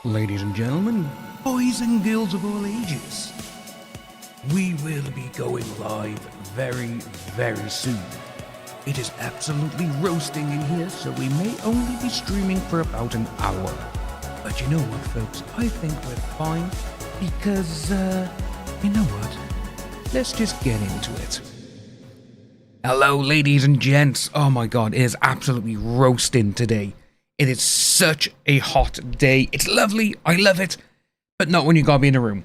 Ladies and gentlemen, boys and girls of all ages, we will be going live very soon. It is absolutely roasting in here, so we may only be streaming for about an hour. But you know what, folks? I think we're fine because, you know what? Let's just get into it. Hello, ladies and gents. Oh my god, it is absolutely roasting today. It is such a hot day. It's lovely. I love it. But not when you gotta be in a room.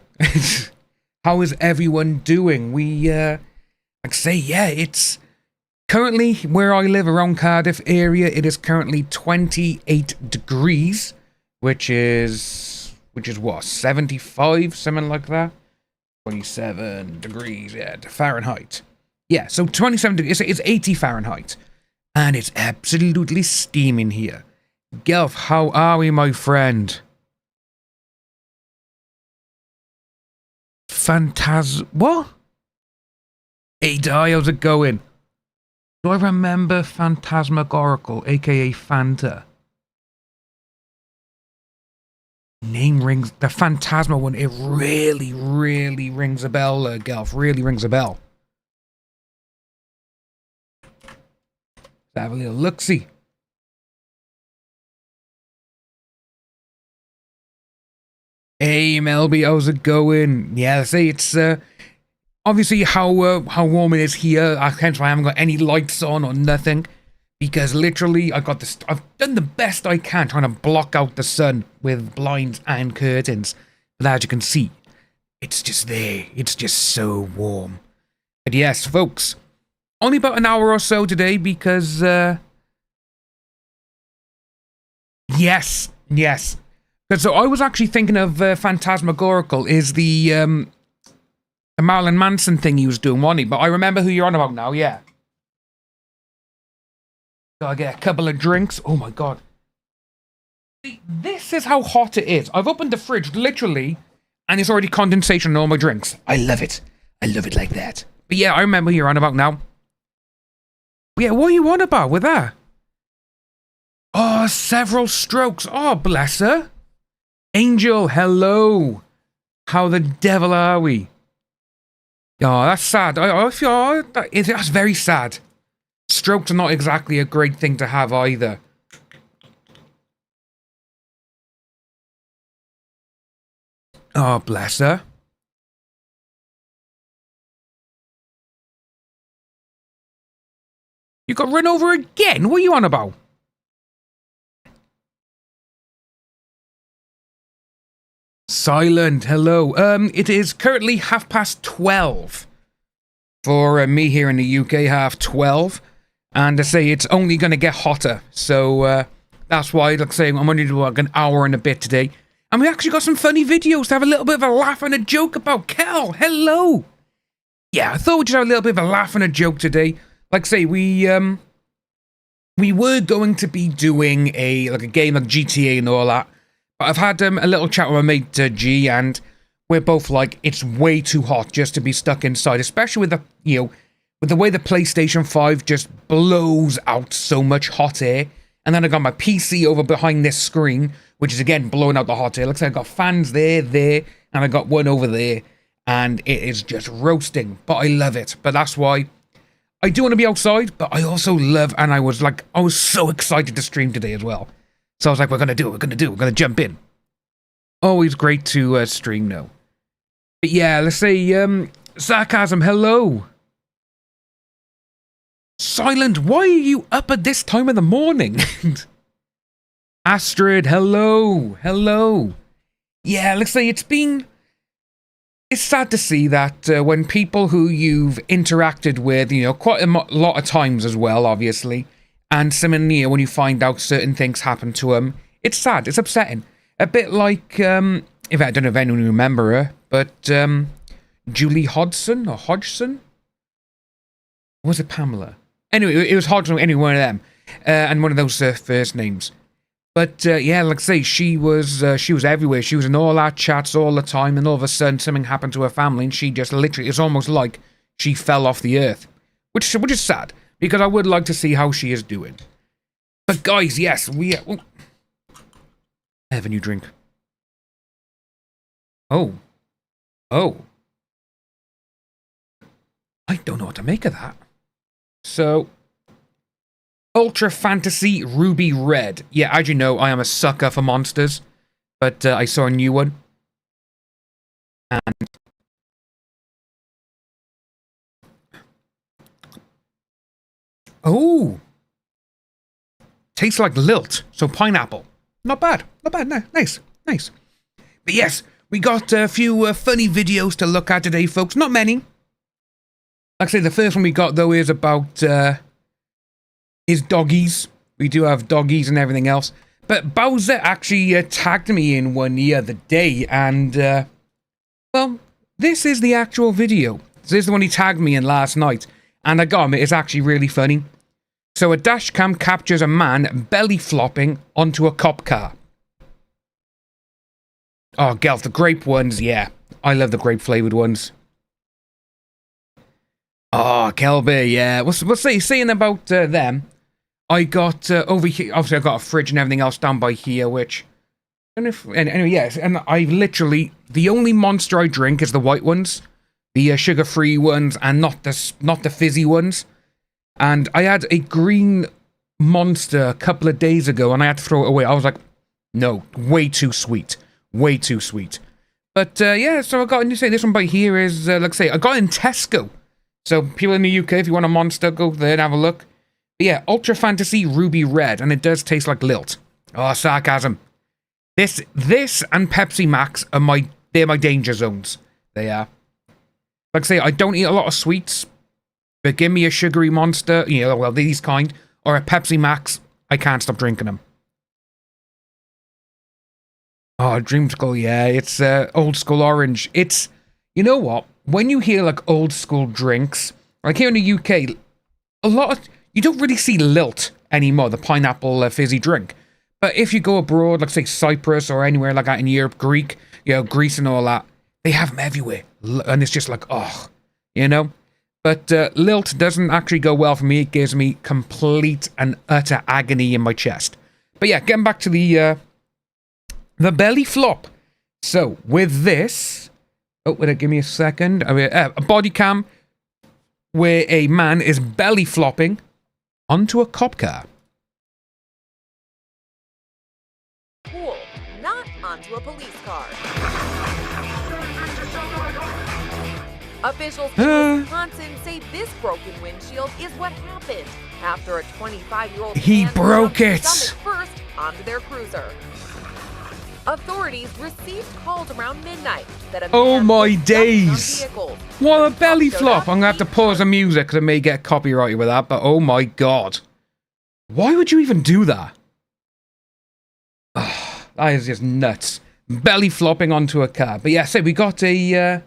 How is everyone doing? Like I say, yeah, it's currently where I live around Cardiff area. It is currently 28 degrees, which is what, 75, something like that? 27 degrees, yeah, Fahrenheit. Yeah, so 27 degrees, it's 80 Fahrenheit. And it's absolutely steaming here. Gelf, how are we, my friend? What? Hey, Di, how's it going? Do I remember Phantasmagorical, aka Fanta? Name rings, the Phantasma one, it really rings a bell, Gelf, really rings a bell. Let's have a little look-see. Hey Melby, how's it going? Yeah, say it's obviously how warm it is here. Hence why I haven't got any lights on or nothing, because literally I've done the best I can trying to block out the sun with blinds and curtains. But as you can see, it's just there. It's just so warm. But yes, folks, only about an hour or so today because yes. So I was actually thinking of Phantasmagorical is the Marilyn Manson thing he was doing, wasn't he? But I remember who you're on about now, yeah. Gotta get a couple of drinks. Oh my god. See, this is how hot it is. I've opened the fridge, literally, and it's already condensation on all my drinks. I love it. I love it like that. But yeah, I remember who you're on about now. Yeah, what are you on about with that? Oh, several strokes. Oh, bless her. Angel, hello. How the devil are we? Oh, that's sad. I feel that's very sad. Strokes are not exactly a great thing to have either. Oh, bless her. You got run over again? What are you on about? Silent, hello. It is currently 12:30 for me here in the UK, 12:30. And I say it's only going to get hotter. So that's why, like I say, I'm only doing like an hour and a bit today. And we actually got some funny videos to have a little bit of a laugh and a joke about. Kel, hello. Yeah, I thought we'd just have a little bit of a laugh and a joke today. Like I say, we were going to be doing a game like GTA and all that. But I've had a little chat with my mate G, and we're both like, it's way too hot just to be stuck inside, especially with with the way the PlayStation 5 just blows out so much hot air. And then I got my PC over behind this screen, which is again blowing out the hot air. Looks like I got fans there, and I got one over there, and it is just roasting. But I love it. But that's why I do want to be outside, but I also love, and I was so excited to stream today as well. So I was like, we're going to jump in. Always great to stream now. But yeah, let's say, Sarcasm, hello. Silent, why are you up at this time of the morning? Astrid, hello. Yeah, let's say it's sad to see that when people who you've interacted with, quite a lot of times as well, obviously, and someone, when you find out certain things happen to them, it's sad, it's upsetting. A bit like, if I don't know if anyone remember her, but Julie Hodgson, or Hodgson? Or was it Pamela? Anyway, it was Hodgson, any one of them, and one of those first names. But yeah, like I say, she was everywhere. She was in all our chats all the time, and all of a sudden something happened to her family, and she just literally, it's almost like she fell off the earth, which is sad. Because I would like to see how she is doing. But guys, yes, have a new drink. Oh. Oh. I don't know what to make of that. So, Ultra Fantasy Ruby Red. Yeah, as you know, I am a sucker for monsters. But I saw a new one. And... oh! Tastes like lilt. So, pineapple. Not bad. Not bad. No, nice. Nice. But yes, we got a few funny videos to look at today, folks. Not many. Like I say, the first one we got, though, is about his doggies. We do have doggies and everything else. But Bowser actually tagged me in one the other day, and, well, this is the actual video. This is the one he tagged me in last night, and I got him, it's actually really funny. So a dash cam captures a man belly flopping onto a cop car. Oh, Gelf, the grape ones, yeah. I love the grape-flavoured ones. Oh, Kelby, yeah. What's saying about them? I got over here. Obviously, I got a fridge and everything else down by here, which. And anyway, yes. And I literally. The only monster I drink is the white ones, the sugar-free ones, and not the fizzy ones. And I had a green monster a couple of days ago, and I had to throw it away. I was like, no, way too sweet. Way too sweet. But yeah, so I got, and you say this one by here is, like I say, I got it in Tesco. So people in the UK, if you want a monster, go there and have a look. But yeah, Ultra Fantasy Ruby Red, and it does taste like lilt. Oh, sarcasm. This and Pepsi Max are they're my danger zones. They are. Like I say, I don't eat a lot of sweets, but give me a sugary monster, you know, well, these kind, or a Pepsi Max, I can't stop drinking them. Oh, Dreamskull, yeah, it's old school orange. It's, you know what? When you hear like old school drinks, like here in the UK, you don't really see lilt anymore, the pineapple fizzy drink. But if you go abroad, like say Cyprus or anywhere like that in Europe, Greece and all that, they have them everywhere. And it's just like, oh, you know? But lilt doesn't actually go well for me. It gives me complete and utter agony in my chest. But yeah, getting back to the belly flop. So with this, oh, wait, give me a second. A body cam where a man is belly flopping onto a cop car. Cool, not onto a police car. Officials in Wisconsin say this broken windshield is what happened after a 25-year-old he broke it first onto their cruiser. Authorities received calls around midnight that a oh man my was days! What a belly flop! I'm gonna have to pause the music because I may get copyrighted with that. But oh my god, why would you even do that? Oh, that is just nuts. Belly flopping onto a car. But yeah, so we got a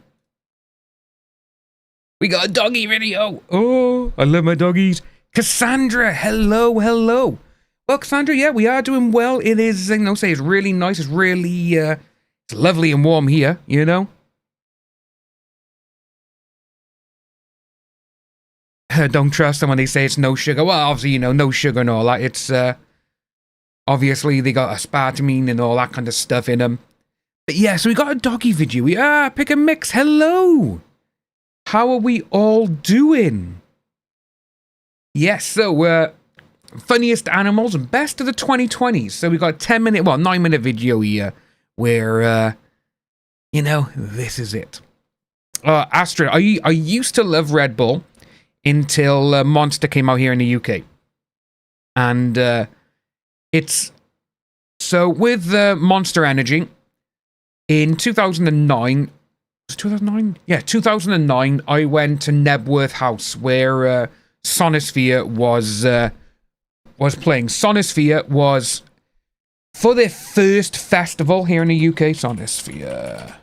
doggy video. Oh, I love my doggies. Cassandra, hello, hello. Well, Cassandra, yeah, we are doing well. It is, you know, say it's really nice. It's really, it's lovely and warm here, you know. Don't trust them when they say it's no sugar. Well, obviously, you know, no sugar and all that. It's, obviously, they got aspartame and all that kind of stuff in them. But yeah, so we got a doggy video. We are pick a mix. Hello. How are we all doing? Yes, so, funniest animals, best of the 2020s. So we got a 10-minute, well, 9-minute video here where, you know, this is it. Astrid, I used to love Red Bull until Monster came out here in the UK. And it's, so with Monster Energy, in 2009, was it 2009? Yeah, 2009, I went to Nebworth House where Sonosphere was playing. Sonosphere was for their first festival here in the UK. Sonosphere.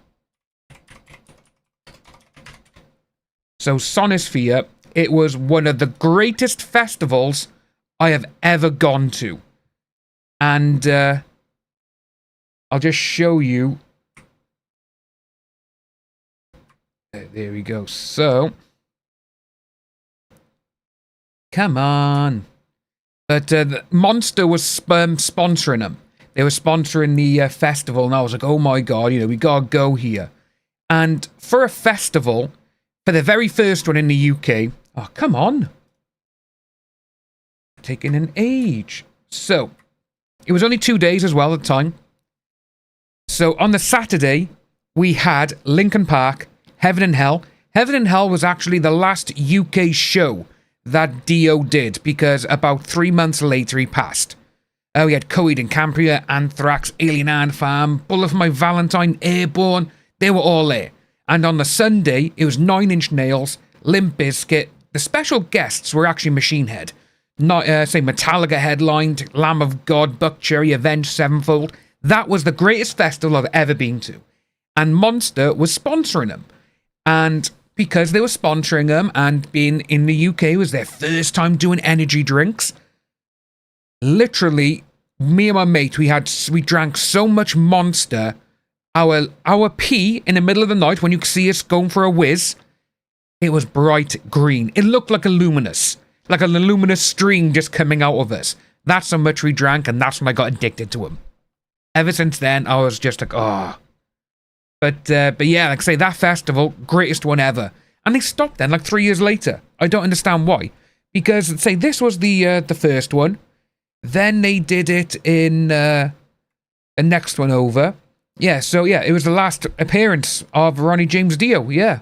So Sonosphere, it was one of the greatest festivals I have ever gone to. And I'll just show you. There we go. So, come on. But Monster was sponsoring them. They were sponsoring the festival, and I was like, oh my God, you know, we gotta go here. And for a festival, for the very first one in the UK, oh, come on. Taking an age. So, it was only 2 days as well at the time. So, on the Saturday, we had Linkin Park, Heaven and Hell. Heaven and Hell was actually the last UK show that Dio did, because about 3 months later he passed. We had Coheed and Cambria, Anthrax, Alien Ant Farm, Bullet for My Valentine, Airborne. They were all there. And on the Sunday, it was 9 Inch Nails, Limp Bizkit. The special guests were actually Machine Head. Not, Metallica headlined, Lamb of God, Buckcherry, Avenged Sevenfold. That was the greatest festival I've ever been to. And Monster was sponsoring them. And because they were sponsoring them, and being in the UK was their first time doing energy drinks, literally, me and my mate, we drank so much Monster, our pee in the middle of the night, when you could see us going for a whiz, it was bright green. It looked like a luminous stream just coming out of us. That's how much we drank, and that's when I got addicted to them. Ever since then, I was just like, oh. But yeah, like I say, that festival, greatest one ever. And they stopped then, like 3 years later. I don't understand why. Because, say, this was the first one. Then they did it in the next one over. Yeah, so yeah, it was the last appearance of Ronnie James Dio, yeah.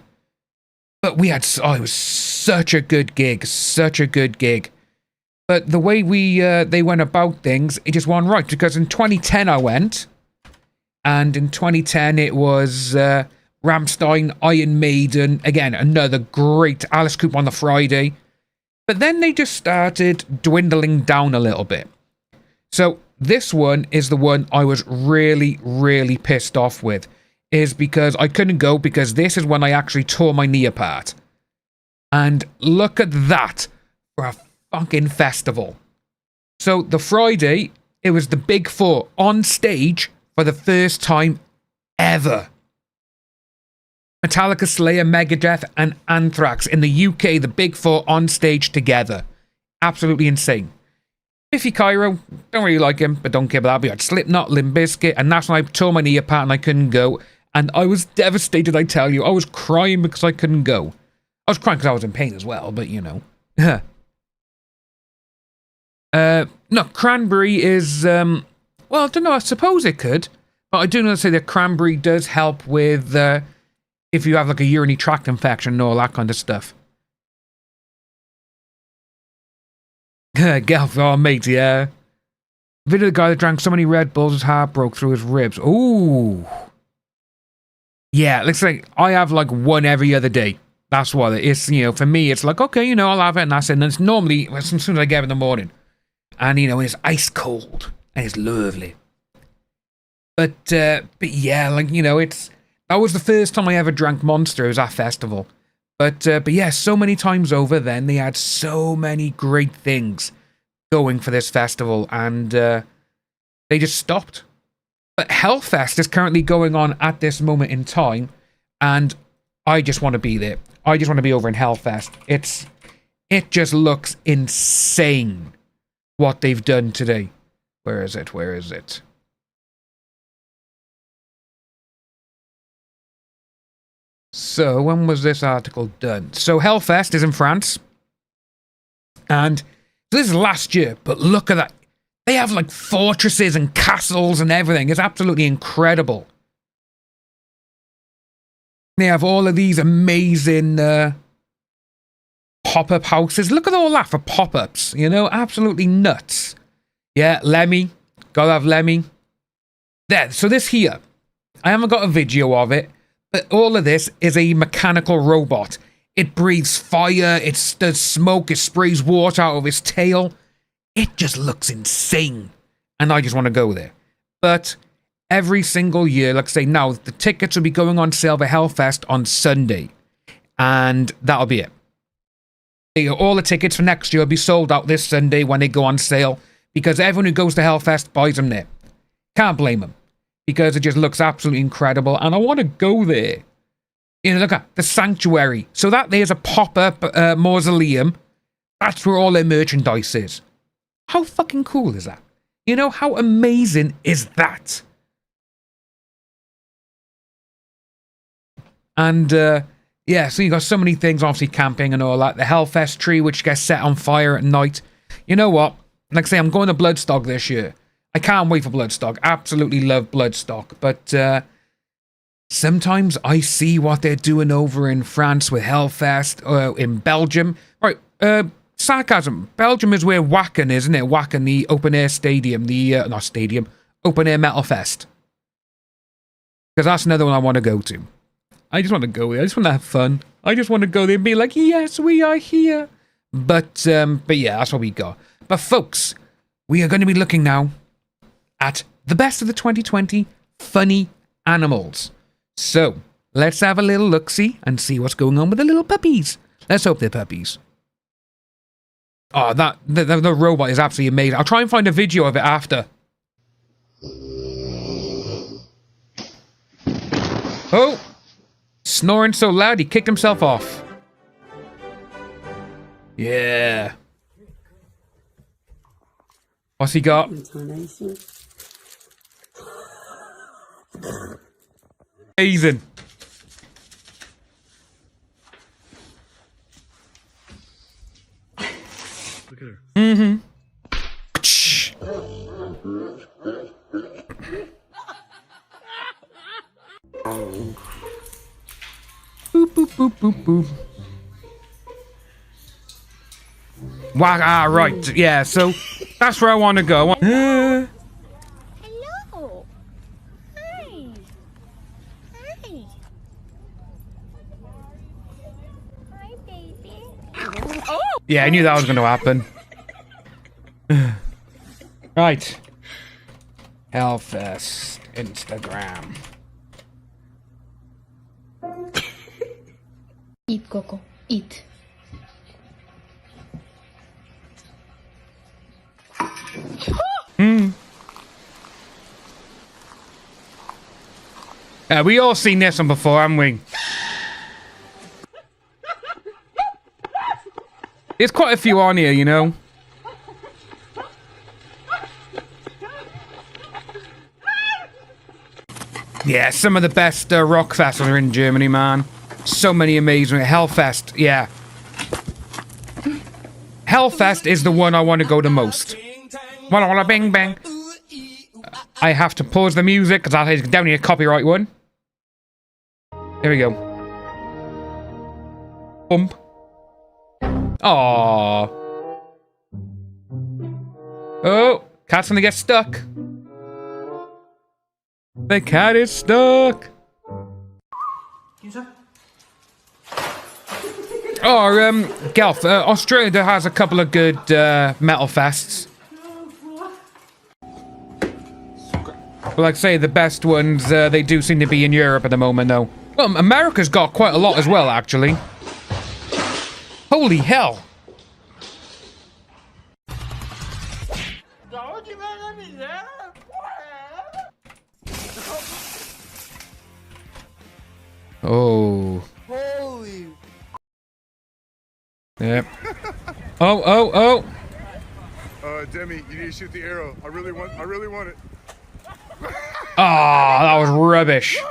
But we had, it was such a good gig, such a good gig. But the way they went about things, it just wasn't right. Because in 2010 I went, and in 2010 it was Rammstein, Iron Maiden, again, another great Alice Cooper on the Friday. But then they just started dwindling down a little bit. So this one is the one I was really, really pissed off with. Is because I couldn't go, because this is when I actually tore my knee apart. And look at that for a fucking festival. So the Friday, it was the Big Four on stage for the first time ever. Metallica, Slayer, Megadeth, and Anthrax in the UK, the Big Four on stage together. Absolutely insane. Biffy Clyro, don't really like him, but don't care about that. We had Slipknot, Limp Bizkit, and that's when I tore my knee apart and I couldn't go. And I was devastated, I tell you. I was crying because I couldn't go. I was crying because I was in pain as well, but you know. No, Cranberry is, well, I don't know, I suppose it could. But I do know to say that Cranberry does help with, if you have like a urinary tract infection and all that kind of stuff. Gelf, oh mate, yeah. Video of the guy that drank so many Red Bulls his heart broke through his ribs. Ooh. Yeah, looks like I have like one every other day. That's what it is, you know, for me, it's like, okay, you know, I'll have it, and that's it. And it's normally, as soon as I get it in the morning. And, you know, it's ice cold, and it's lovely. But yeah, like, you know, that was the first time I ever drank Monster, it was that festival. But yeah, so many times over then, they had so many great things going for this festival, and they just stopped. But Hellfest is currently going on at this moment in time, and I just want to be there. I just want to be over in Hellfest. It just looks insane what they've done today. Where is it? Where is it? So, when was this article done? So, Hellfest is in France. And this is last year, but look at that. They have like fortresses and castles and everything. It's absolutely incredible. They have all of these amazing pop-up houses. Look at all that for pop-ups, you know? Absolutely nuts. Yeah, Lemmy. Gotta have Lemmy. There, so this here. I haven't got a video of it, but all of this is a mechanical robot. It breathes fire, it does smoke, it sprays water out of its tail. It just looks insane. And I just want to go there. But every single year, like I say, now the tickets will be going on sale for Hellfest on Sunday. And that'll be it. All the tickets for next year will be sold out this Sunday when they go on sale. Because everyone who goes to Hellfest buys them there. Can't blame them. Because it just looks absolutely incredible. And I want to go there. You know, look at the Sanctuary. So that there's a pop-up mausoleum. That's where all their merchandise is. How fucking cool is that? You know, how amazing is that? And, yeah, so you got so many things, obviously camping and all that. The Hellfest tree, which gets set on fire at night. You know what? Like I say, I'm going to Bloodstock this year. I can't wait for Bloodstock. Absolutely love Bloodstock. But, sometimes I see what they're doing over in France with Hellfest, in Belgium. Right, sarcasm. Belgium is where Wacken is, isn't it? Wacken, the open-air stadium. The, not stadium. Open-air Metal Fest. Because that's another one I want to go to. I just want to go there. I just want to have fun. I just want to go there and be like, yes, we are here. But yeah, that's what we got. But folks, we are going to be looking now at the best of the 2020 funny animals. So, let's have a little look-see and see what's going on with the little puppies. Let's hope they're puppies. Oh, the robot is absolutely amazing. I'll try and find a video of it after. Oh! Snoring so loud, he kicked himself off. Yeah. What's he got? Amazing. Look at her. Mm-hmm. Boop, boop, boop, boop, boop. Wow, ah, right. Yeah, so that's where I want to go. Hello. Hi. Hi. Hi, baby. Oh! Yeah, I knew that was going to happen. Right. Hellfest Instagram. Eat, Coco. Eat. We all seen this one before, haven't we? There's quite a few on here, you know. Yeah, some of the best rock festivals are in Germany, man. So many amazing. Hellfest, yeah. Hellfest is the one I want to go the most. Walla walla bing bang. I have to pause the music because I don't need a copyright one. There we go. Bump. Aww. Oh, cat's gonna get stuck. The cat is stuck. Oh, Gelf, Australia has a couple of good metal fests. But like I say, the best ones, they do seem to be in Europe at the moment, though. Well, America's got quite a lot as well, actually. Holy hell. Oh. Holy. Yep. Oh. Demi, you need to shoot the arrow. I really want it. Ah, that was rubbish.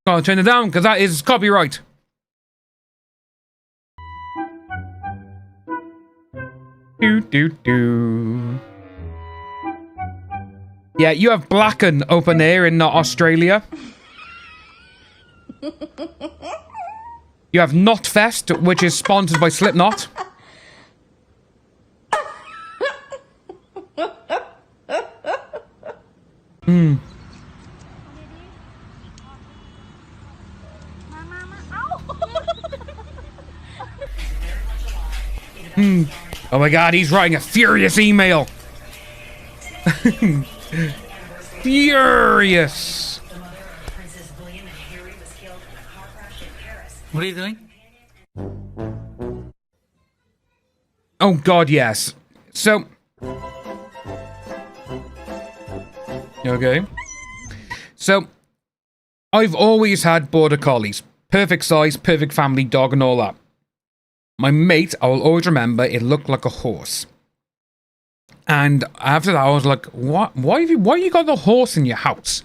Can't turn it down because that is copyright. Do. Yeah, you have Blacken open air in Australia. You have Knotfest, which is sponsored by Slipknot. Oh my god, he's writing a furious email. Furious. What are you doing? Oh god, yes. So Okay. So, I've always had border collies. Perfect size, perfect family dog and all that. My mate, I will always remember, it looked like a horse. And after that, I was like, what? Why you got the horse in your house?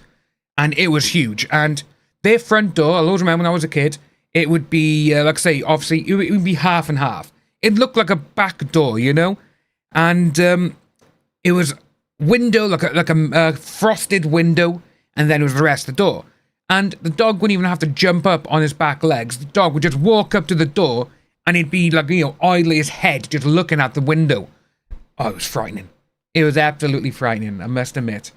And it was huge. And their front door, I'll always remember when I was a kid, it would be, like I say, obviously, it would be half and half. It looked like a back door, you know? And it was window, like a frosted window, and then it was the rest of the door. And the dog wouldn't even have to jump up on his back legs. The dog would just walk up to the door, and he'd be like, you know, idly his head, just looking at the window. Oh, it was frightening. It was absolutely frightening, I must admit.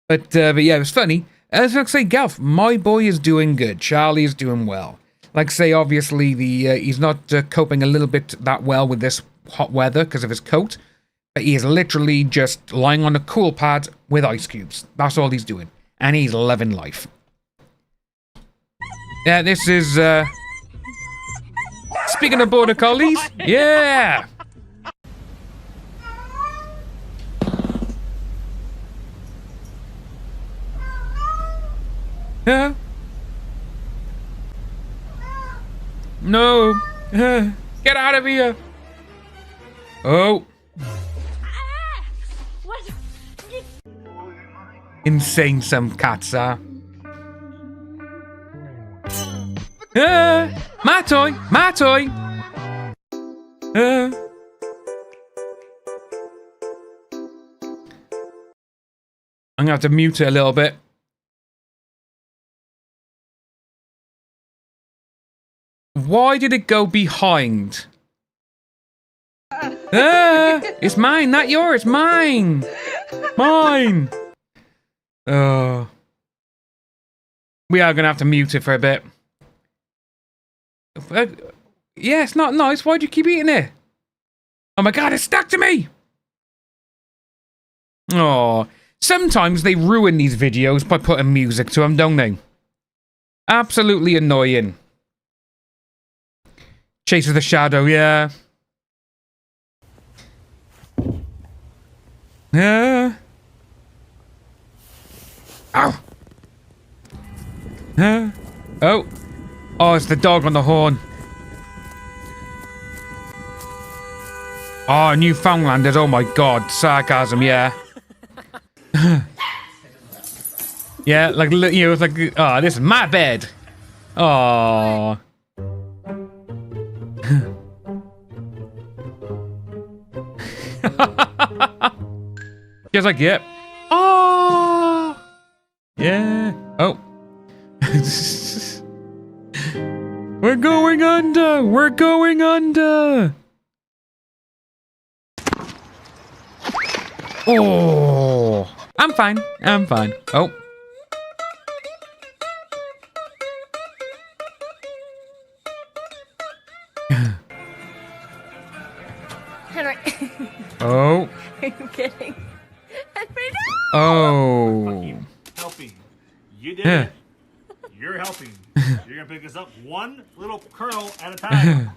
But yeah, it was funny. As I say, Gelf, my boy is doing good. Charlie is doing well. Like I say, obviously, he's not coping a little bit that well with this hot weather because of his coat. But he is literally just lying on a cool pad with ice cubes. That's all he's doing. And he's loving life. Yeah, this is, speaking of border collies, yeah! Yeah. No. Get out of here. Oh. What? Insane some cats are. My toy, my toy. I'm gonna have to mute it a little bit. Why did it go behind? It's mine, not yours, mine. Mine. Oh. We are gonna have to mute it for a bit. Yeah, it's not nice. Why'd you keep eating it? Oh my god, it's stuck to me! Oh, sometimes they ruin these videos by putting music to them, don't they? Absolutely annoying. Chase of the Shadow, yeah. Ow! Oh! Oh, it's the dog on the horn. Oh, Newfoundlanders, oh my god. Sarcasm, yeah. Yeah, like, you know, it's like, oh, this is my bed. Oh. Just like, yep. Oh. Yeah. Oh. We're going under! We're going under! Oh! I'm fine. I'm fine. Oh. Oh. Are you kidding? Oh. Helping. You did it. You're helping. You're gonna pick this up one little kernel at a time.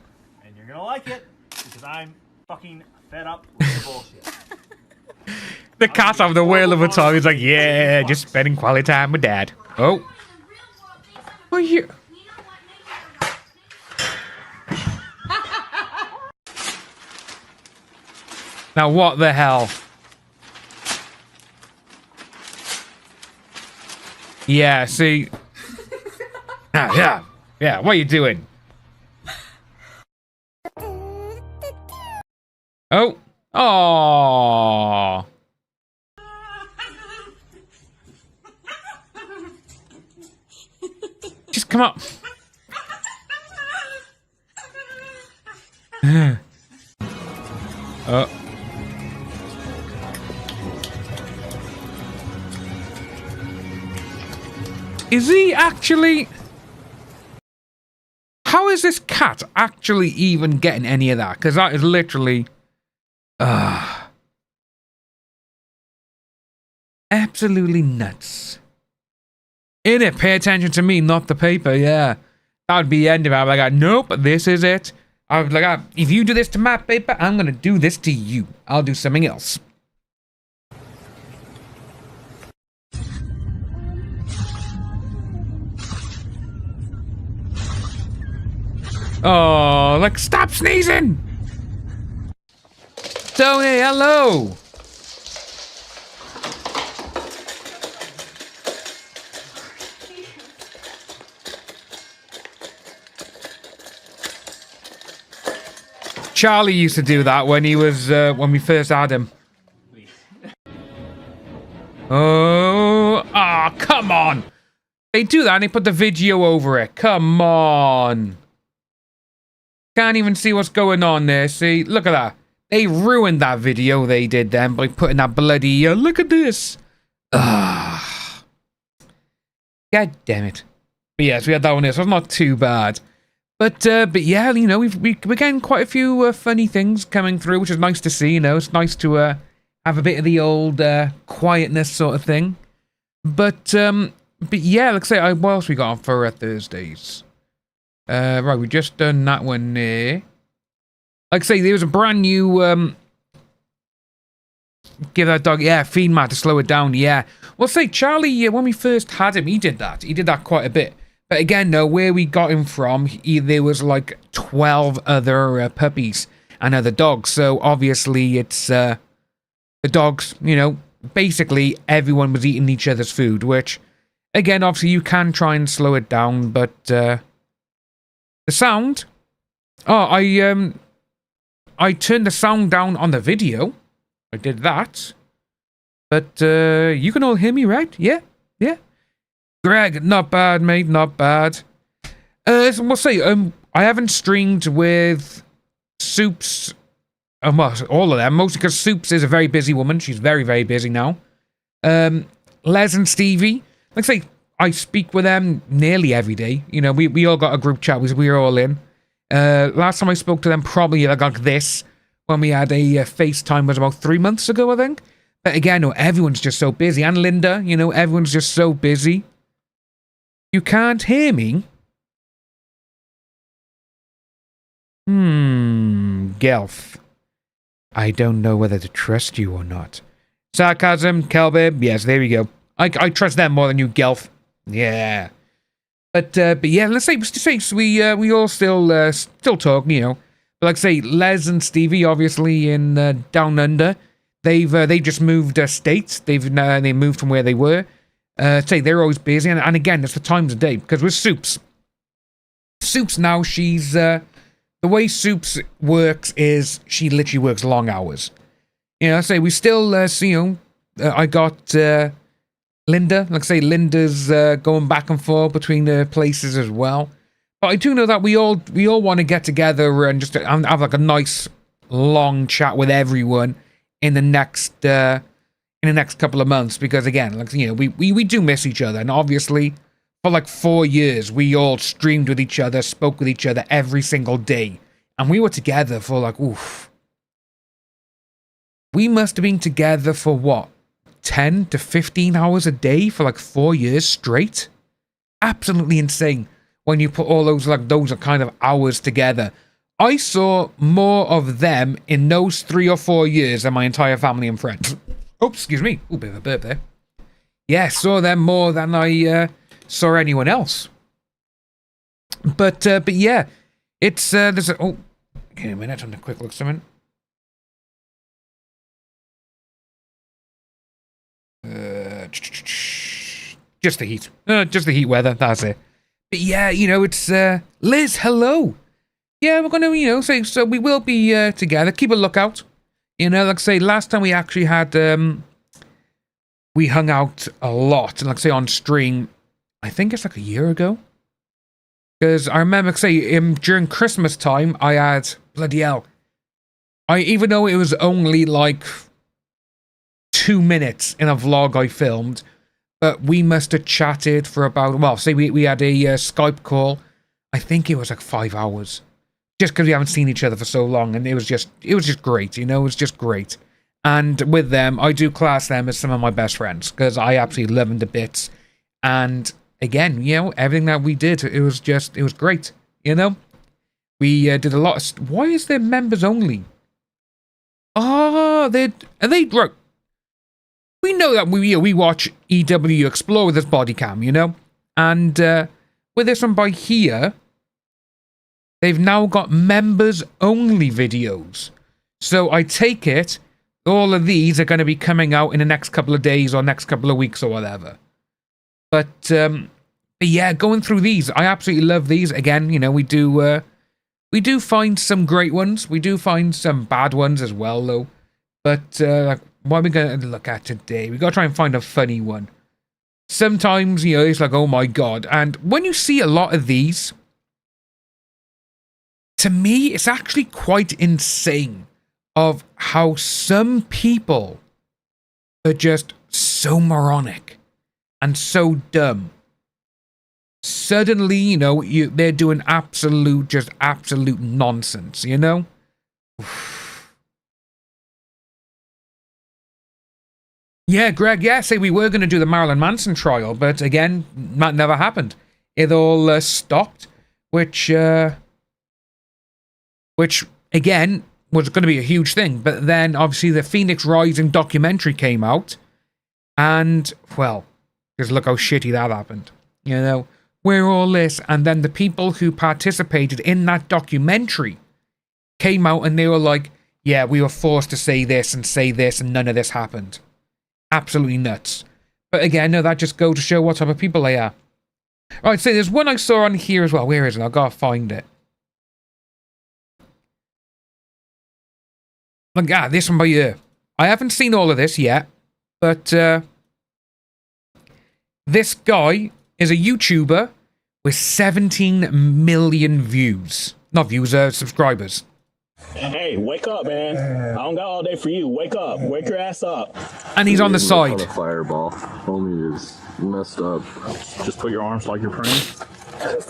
And you're gonna like it because I'm fucking fed up with the bullshit. The cat of the whale of a tongue is like, yeah, just spending quality time with dad. Oh. What are you? Now what the hell? Yeah, see. Yeah, what are you doing? Oh. Oh. Just come up. Is he actually... How is this cat actually even getting any of that? Because that is literally... absolutely nuts. Innit? Pay attention to me, not the paper, yeah. That would be the end of it. I'm like, nope, this is it. I was like, if you do this to my paper, I'm going to do this to you. I'll do something else. Oh, like, stop sneezing! Tony, hello! Charlie used to do that when he was, when we first had him. Oh, come on! They do that and they put the video over it. Come on! Can't even see what's going on there. See, look at that. They ruined that video they did then by putting that bloody, look at this. God damn it. But yes, we had that one here, so it's not too bad. But yeah, you know, we're getting quite a few funny things coming through, which is nice to see, you know. It's nice to have a bit of the old quietness sort of thing. But yeah, like I say, what else we got on for Thursdays? Right, we just done that one there. Like I say, there was a brand new, give that dog, yeah, feed mat to slow it down, yeah. Well, say, Charlie, when we first had him, he did that. He did that quite a bit. But again, no, where we got him from, there was like 12 other puppies and other dogs. So obviously it's the dogs, you know, basically everyone was eating each other's food, which, again, obviously you can try and slow it down, but the sound, I turned the sound down on the video. I did that. But you can all hear me, right? Yeah, yeah. Greg, not bad, mate, not bad. So we'll say, I haven't streamed with Soups, well, all of them, mostly because Soups is a very busy woman. She's very, very busy now. Les and Stevie, like I say, I speak with them nearly every day. You know, we all got a group chat, we were all in. Last time I spoke to them, probably like this, when we had a FaceTime, was about 3 months ago, I think. But again, no, everyone's just so busy. And Linda, you know, everyone's just so busy. You can't hear me? Gelf. I don't know whether to trust you or not. Sarcasm, Kelbib, yes, there we go. I trust them more than you, Gelf. Yeah. But yeah, let's say we all still talk, you know. But like I say, Les and Stevie, obviously in Down Under, they've just moved states. They moved from where they were. Say they're always busy, and again, it's the times of day because with Soups now, she's the way Soups works is she literally works long hours. You know, say we still see, you know, I got Linda. Like I say, Linda's going back and forth between the places as well. But I do know that we all want to get together and just have like a nice long chat with everyone in the next couple of months, because again, like, you know, we do miss each other, and obviously for like 4 years we all streamed with each other, spoke with each other every single day, and we were together for like, oof, we must have been together for what, 10 to 15 hours a day for like 4 years straight. Absolutely insane when you put all those kind of hours together. I saw more of them in those 3 or 4 years than my entire family and friends. Oh, excuse me. Ooh, bit of a burp there. Yeah, saw them more than I saw anyone else. But yeah, it's there's a, oh, okay, a minute, I'm gonna quick look something. Just the heat. Just the heat weather. That's it. But yeah, you know, it's Liz. Hello. Yeah, we're gonna, you know, say so. We will be together. Keep a lookout. You know, like I say, last time we actually had, we hung out a lot, and like I say, on stream, I think it's like a year ago. Because I remember, like I say, during Christmas time, I had, bloody hell, even though it was only like 2 minutes in a vlog I filmed, but we must have chatted for about, well, say we had a Skype call, I think it was like 5 hours. Just because we haven't seen each other for so long, and it was just great, you know, it was just great. And with them, I do class them as some of my best friends, because I absolutely love them to bits. And again, you know, everything that we did, it was great, you know? We did a lot of, why is there members only? Oh, right. We know that we watch EW Explore with this body cam, you know? And with this one by here, they've now got members-only videos. So I take it all of these are going to be coming out in the next couple of days or next couple of weeks or whatever. But yeah, going through these, I absolutely love these. Again, you know, we do find some great ones. We do find some bad ones as well, though. But like, what are we going to look at today? We got to try and find a funny one. Sometimes, you know, it's like, oh my god. And when you see a lot of these, to me, it's actually quite insane of how some people are just so moronic and so dumb. Suddenly, you know, they're doing absolute nonsense, you know? Yeah, Greg, yeah, say we were going to do the Marilyn Manson trial, but again, that never happened. It all stopped, which again, was going to be a huge thing. But then, obviously, the Phoenix Rising documentary came out, and, well, just look how shitty that happened. You know, we're all this, and then the people who participated in that documentary came out and they were like, yeah, we were forced to say this, and none of this happened. Absolutely nuts. But again, no, that just goes to show what type of people they are. Alright, so there's one I saw on here as well. Where is it? I've got to find it. Look, this one by here. I haven't seen all of this yet, but this guy is a YouTuber with 17 million views. Not views, subscribers. Hey, wake up, man. I don't got all day for you. Wake up. Wake your ass up. And he's on the side. Fireball. Homie is messed up. Just put your arms like you're praying.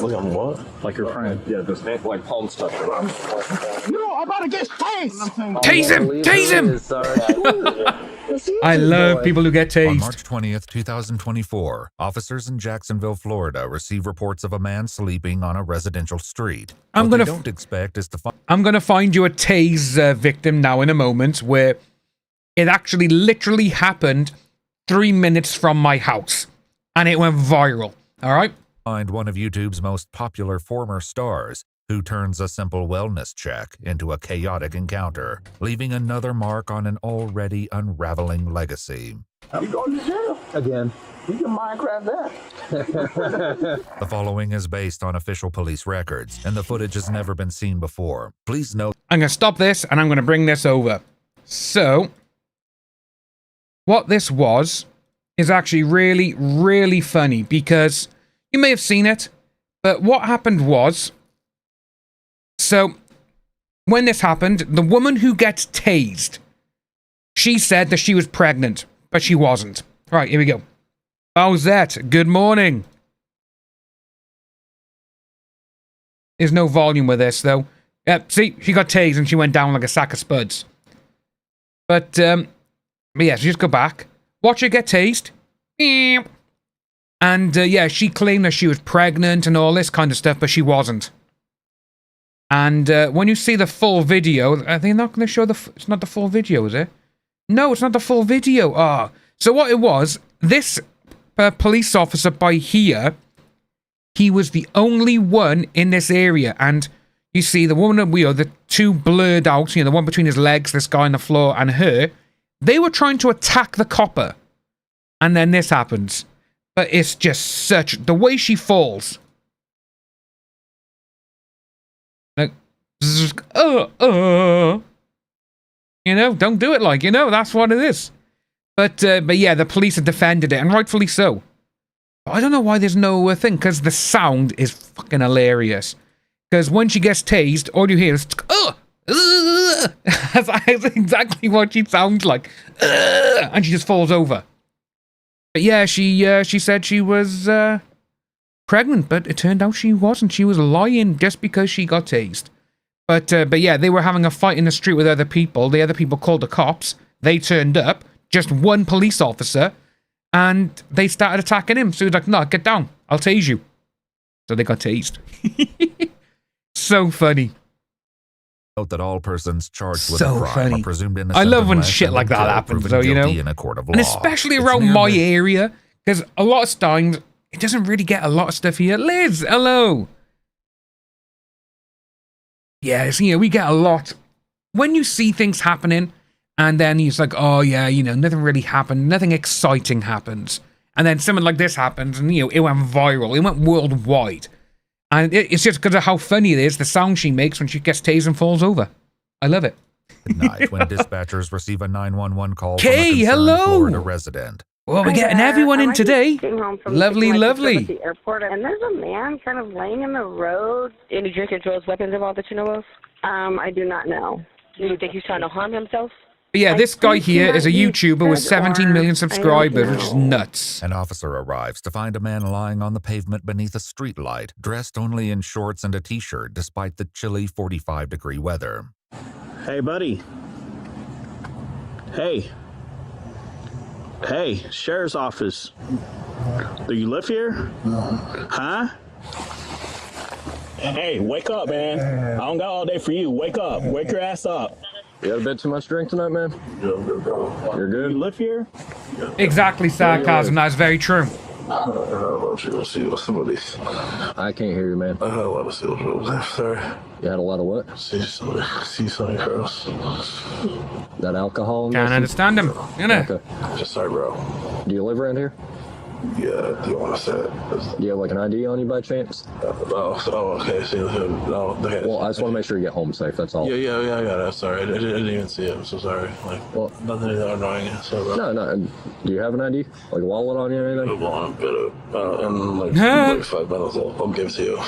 Look at what? Like you're praying. Yeah, just make like palm stuff. No, I'm about to get tased. Tase him! Tase him! I love people who get tased. On March 20th, 2024, officers in Jacksonville, Florida, receive reports of a man sleeping on a residential street. What they don't expect is to find. I'm gonna find you a tase victim now in a moment, where it actually literally happened 3 minutes from my house, and it went viral. All right. Find one of YouTube's most popular former stars, who turns a simple wellness check into a chaotic encounter, leaving another mark on an already unraveling legacy. I'm going to jail again. We can Minecraft that. The following is based on official police records, and the footage has never been seen before. Please note. I'm going to stop this, and I'm going to bring this over. So, what this was is actually really, really funny, because you may have seen it, but what happened was, so, when this happened, the woman who gets tased, she said that she was pregnant, but she wasn't. Right, here we go. How's that? Good morning. There's no volume with this, though. See, she got tased and she went down like a sack of spuds. But yeah, so just go back. Watch her get tased. And, yeah, she claimed that she was pregnant and all this kind of stuff, but she wasn't. And when you see the full video, are they not going to show it's not the full video, is it? No, it's not the full video. Ah, so what it was, this police officer by here, he was the only one in this area. And you see the woman at wheel, the two blurred out, you know, the one between his legs, this guy on the floor, and her, they were trying to attack the copper. And then this happens. But it's just such, the way she falls. Like, you know, don't do it like, you know, that's what it is. But yeah, the police have defended it, and rightfully so. But I don't know why there's no thing, because the sound is fucking hilarious. Because when she gets tased, all you hear is, that's exactly what she sounds like. And she just falls over. But yeah, she said she was pregnant, but it turned out she wasn't. She was lying just because she got tased. But yeah, they were having a fight in the street with other people. The other people called the cops. They turned up, just one police officer, and they started attacking him. So he was like, no, get down. I'll tase you. So they got tased. So funny. Note that all persons charged with a crime are presumed innocent. I love when unless shit like that happens, though, you know. In a court of and law. especially around my area, because a lot of times, it doesn't really get a lot of stuff here. Liz, hello. Yes, you know, we get a lot. When you see things happening, and then he's like, oh yeah, you know, nothing really happened, nothing exciting happens. And then something like this happens, and you know, it went viral, it went worldwide. And it's just because of how funny it is, the sound she makes when she gets tased and falls over. I love it. Night when dispatchers receive a 911 call from Kay, a concerned hello. Florida resident. Well, we're getting everyone in today. Lovely, lovely. The airport, and there's a man kind of laying in the road. Any drink or drugs, weapons involved that you know of? I do not know. Do you think he's trying to harm himself? But yeah, this guy here is a YouTuber with 17 million subscribers, which is nuts. An officer arrives to find a man lying on the pavement beneath a streetlight, dressed only in shorts and a t-shirt despite the chilly 45-degree weather. Hey, buddy. Hey. Hey, sheriff's office. Do you live here? Huh? Hey, wake up, man. I don't got all day for you. Wake up. Wake your ass up. You had a bit too much drink tonight, man? You're good? You live here? Exactly, sarcasm. That's very true. I can't hear you, man. I had a lot of silver. Sorry. You had a lot of what? See something, girls. That alcohol? Can't understand him, you know. Okay. Just sorry, bro. Do you live around here? Yeah, do you want to say it? Do you have like an ID on you by chance? Okay. See, okay. Well, I just want to make sure you get home safe, that's all. Yeah, I got it. Sorry, I didn't even see it. I'm so sorry. Like, well, nothing that annoying. Sorry, bro. No. Do you have an ID? Like a wallet on you or anything? Like 5 minutes. I'll give it to you.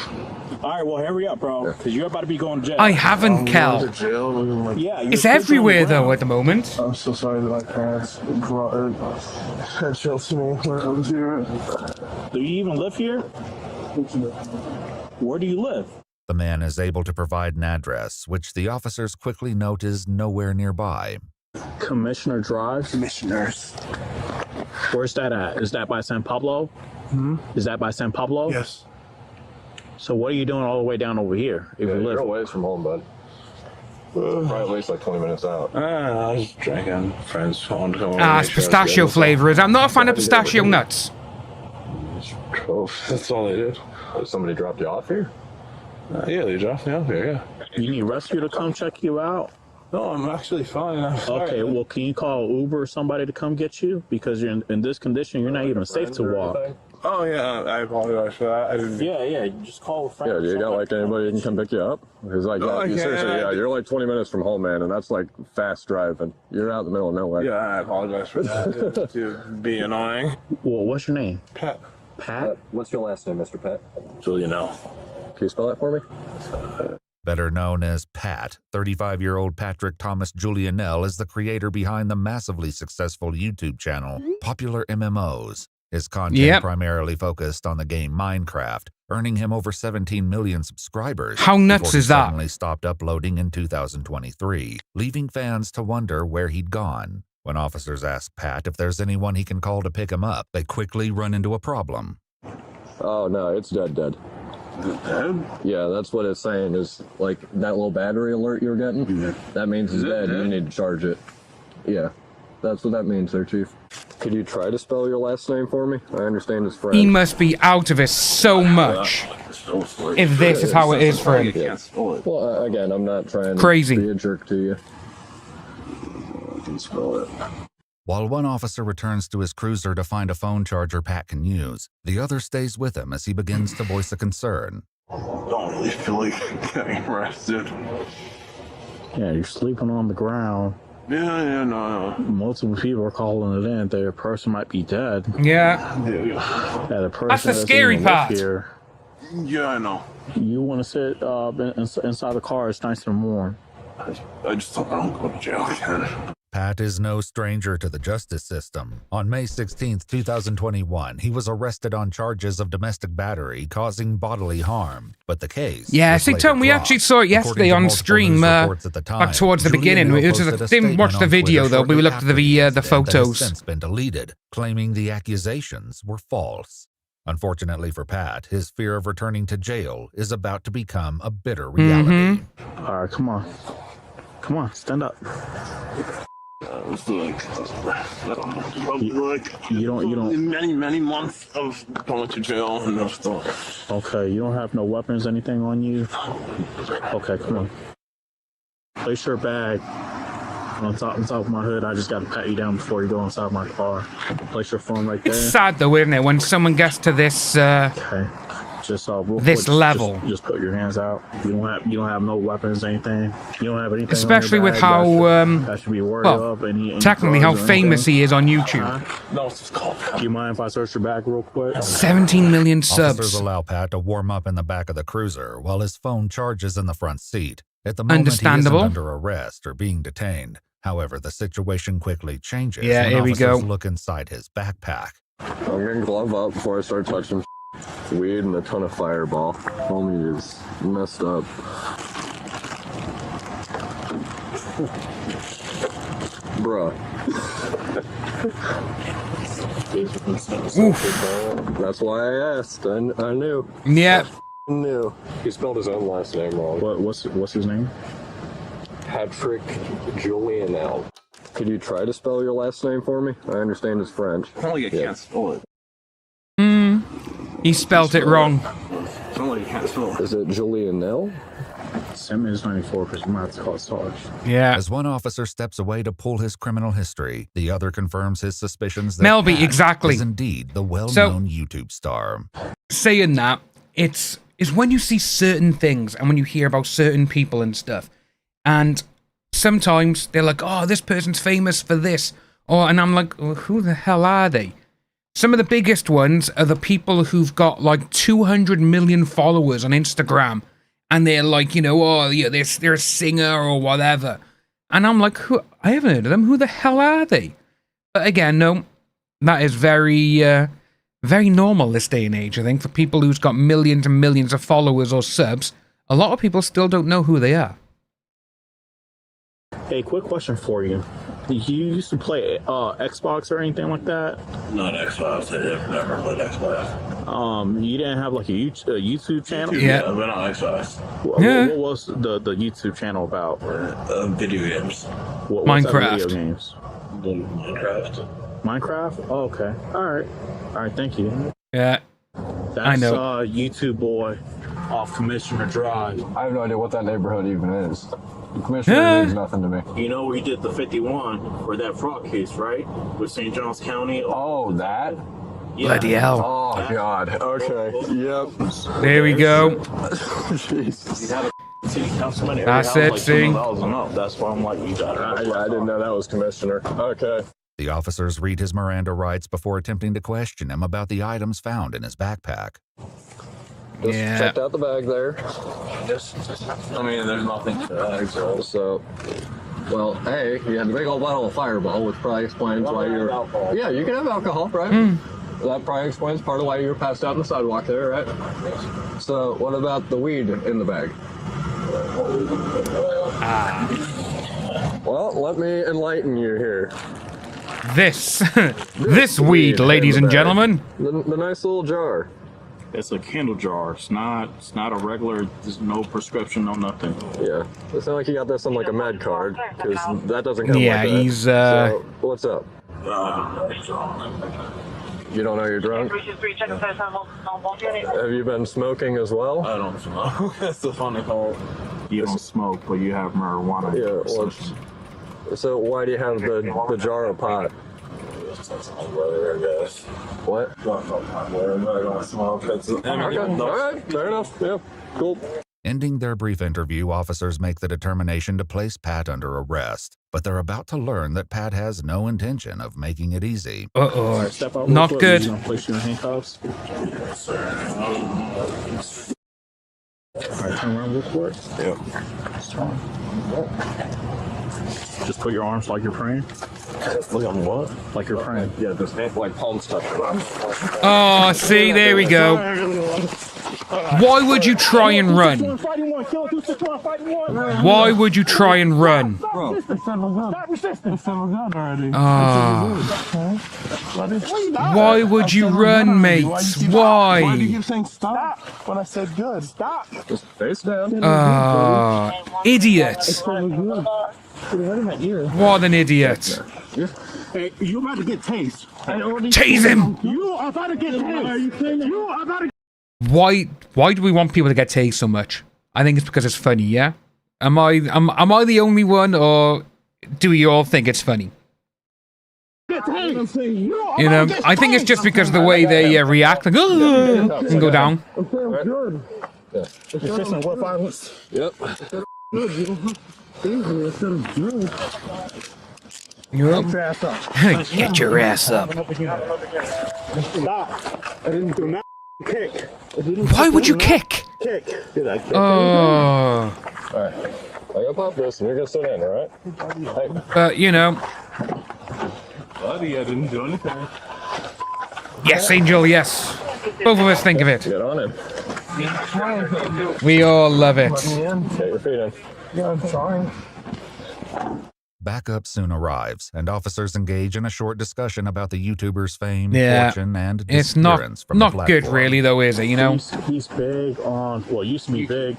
All right, well, hurry up, bro, because you're about to be going to jail. I haven't, Cal. Yeah, It's everywhere, though, at the moment. I'm so sorry that my parents had chilled to me when I was here. Do you even live here? Where do you live? The man is able to provide an address, which the officers quickly note is nowhere nearby. Commissioner Drive? Commissioners. Where's that at? Is that by San Pablo? Is that by San Pablo? Yes. So what are you doing all the way down over here? If you live? You're a ways from home, bud. Probably at least like 20 minutes out. I was drinking. Friends wanted to come over. It's pistachio flavor. I'm not a fan of pistachio nuts. That's all they did. Somebody dropped you off here? Yeah, they dropped me off here, yeah. You need rescue to come check you out? No, I'm actually fine. I'm sorry. Okay, well, can you call Uber or somebody to come get you? Because you're in this condition, you're not even safe to walk. Oh, yeah, I apologize for that. I didn't... Yeah, just call a friend. Yeah, do you got like anybody who can come pick you up? Because like, seriously, you're like 20 minutes from home, man, and that's like fast driving. You're out in the middle of nowhere. Yeah, I apologize for that. to be annoying. Well, what's your name? Pat. Pat? What's your last name, Mr. Pat? Julianelle. Can you spell that for me? Better known as Pat, 35-year-old Patrick Thomas Julianelle is the creator behind the massively successful YouTube channel, Popular MMOs. His content primarily focused on the game Minecraft, earning him over 17 million subscribers. How nuts is that? He suddenly stopped uploading in 2023, leaving fans to wonder where he'd gone. When officers ask Pat if there's anyone he can call to pick him up, they quickly run into a problem. Oh, no, it's dead. Dead? Yeah, that's what it's saying is, like, that little battery alert you're getting, that means it's dead. You need to charge it. Yeah, that's what that means there, Chief. Could you try to spell your last name for me? I understand it's Fred. He must be out of it so much. If this is how it is for him. Yeah. Well, again, I'm not trying Crazy. to be a jerk to you. I can spell it. While one officer returns to his cruiser to find a phone charger Pat can use, the other stays with him as he begins to voice a concern. Don't really feel like getting arrested. Yeah, you're sleeping on the ground. Yeah, no. Multiple people are calling it in. Their person might be dead. Yeah. The person That's the scary part. Here. Yeah, I know. You want to sit inside the car. It's nice and warm. I just thought I don't go to jail again. Pat is no stranger to the justice system. On May 16, 2021, he was arrested on charges of domestic battery causing bodily harm. But the case... Yeah, see, Tom, we actually saw it yesterday on stream, back towards the beginning. We didn't watch the video, though, but we looked at the photos. That has since been deleted, claiming the accusations were false. Unfortunately for Pat, his fear of returning to jail is about to become a bitter reality. All right, come on. Come on, stand up. You don't. Many months of going to jail and no stuff. Okay, you don't have no weapons, anything on you. Okay, come on. Place your bag on top of my hood. I just got to pat you down before you go inside my car. Place your phone right there. It's sad though, isn't it, when someone gets to this okay. Just this level. Just put your hands out. You don't have no weapons, anything. You don't have anything. Especially on your with bag how that should be worried of. Any technically how famous he is on YouTube. No, it's just called. Do you mind if I search your bag real quick? 17 million subs. Officers allow Pat to warm up in the back of the cruiser while his phone charges in the front seat. At the moment, Understandable. he isn't under arrest or being detained. However, the situation quickly changes Yeah, when here we go. officers look inside his backpack. I'm gonna glove up before I start touching weed and a ton of Fireball. Homie is messed up. Bruh. Oof. That's why I asked. I knew. Yeah. I knew. He spelled his own last name wrong. What's his name? Patrick Julianel. Could you try to spell your last name for me? I understand it's French. Only you can't spell it. He spelled it wrong. Only you can't spell it. Is it Julianel? Simmons 94 because you might have to call it Sarge. Yeah. As one officer steps away to pull his criminal history, the other confirms his suspicions that Melby, Pat exactly. is indeed the well-known YouTube star. Saying that, it's when you see certain things and when you hear about certain people and stuff, and sometimes they're like, oh, this person's famous for this, and I'm like, well, who the hell are they? Some of the biggest ones are the people who've got like 200 million followers on Instagram, and they're like, you know, oh, yeah, they're a singer or whatever. And I'm like, who? I haven't heard of them. Who the hell are they? But again, no, that is very, very normal this day and age, I think, for people who's got millions and millions of followers or subs. A lot of people still don't know who they are. Hey, quick question for you. Did you used to play Xbox or anything like that? Not Xbox. I've never played Xbox. You didn't have like a YouTube channel? Yeah, I've been on Xbox. What was the YouTube channel about? Video games. What's Minecraft. Video games? Minecraft. Minecraft? Oh, okay. All right. Thank you. Yeah, That's I know. YouTube boy off Commissioner Drive. I have no idea what that neighborhood even is. The commissioner means nothing to me. You know we did the 51 for that fraud case, right? With St. Johns County. Oh, that? Yeah. Bloody hell. Oh, God. Okay. Yep. There we go. Jeez. You had a city councilman. That's it, see? That's why I'm like, you got it. I didn't know that was commissioner. Okay. The officers read his Miranda rights before attempting to question him about the items found in his backpack. Just Yeah. checked out the bag there. I mean, there's nothing to that. So, well, hey, you had the big old bottle of Fireball, which probably explains why you're... Yeah, you can have alcohol, right? That probably explains part of why you were passed out on the sidewalk there, right? So, what about the weed in the bag? Well, let me enlighten you here. This weed, ladies and gentlemen. The nice little jar. It's a candle jar. It's not a regular. There's no prescription, no nothing. Yeah, it's not like you got this on like a med card, because that doesn't come Yeah, like that. he's So, what's up? You don't know you're drunk? Have you been smoking as well? I don't smoke. That's the funny part. You don't smoke, but you have marijuana. Yeah, well, so why do you have the jar of pot? Brother, I guess. What? I don't smoke. Okay, all right, fair enough. Yeah, cool. Ending their brief interview, officers make the determination to place Pat under arrest, but they're about to learn that Pat has no intention of making it easy. Uh-oh. Step out Not quick. good. You gonna place you in handcuffs? All right, turn around real quick. Yeah. Just put your arms like you're praying. Look on what? Like you're praying. Yeah, just like palms touching. Oh, see, there we go. Why would you try and run? Why would you try and run? Why would you run, mates? Why do you Why? keep saying stop when I said good? Stop. Just face down. Idiot. What an idiot. Hey, you about to get tased. Tase him! You are about to get tased. You are about to. Why do we want people to get tased so much? I think it's because it's funny, yeah? Am I the only one, or do you all think it's funny? You know, I think it's just because of the way they react, like, oh, and go down. Yep. Get your ass up. Why would you kick? Oh. Alright. I'm gonna pop this and you're gonna sit in, alright? But, you know. Buddy, I didn't do anything. Yes, Angel, yes. Both of us think of it. Get on him. We all love it. Get your feet in. Yeah, I'm trying. Backup soon arrives, and officers engage in a short discussion about the YouTuber's fame, Yeah, fortune, and it's disappearance from the not good, platform. really, though, is it? You know, He's big on, well, used to be big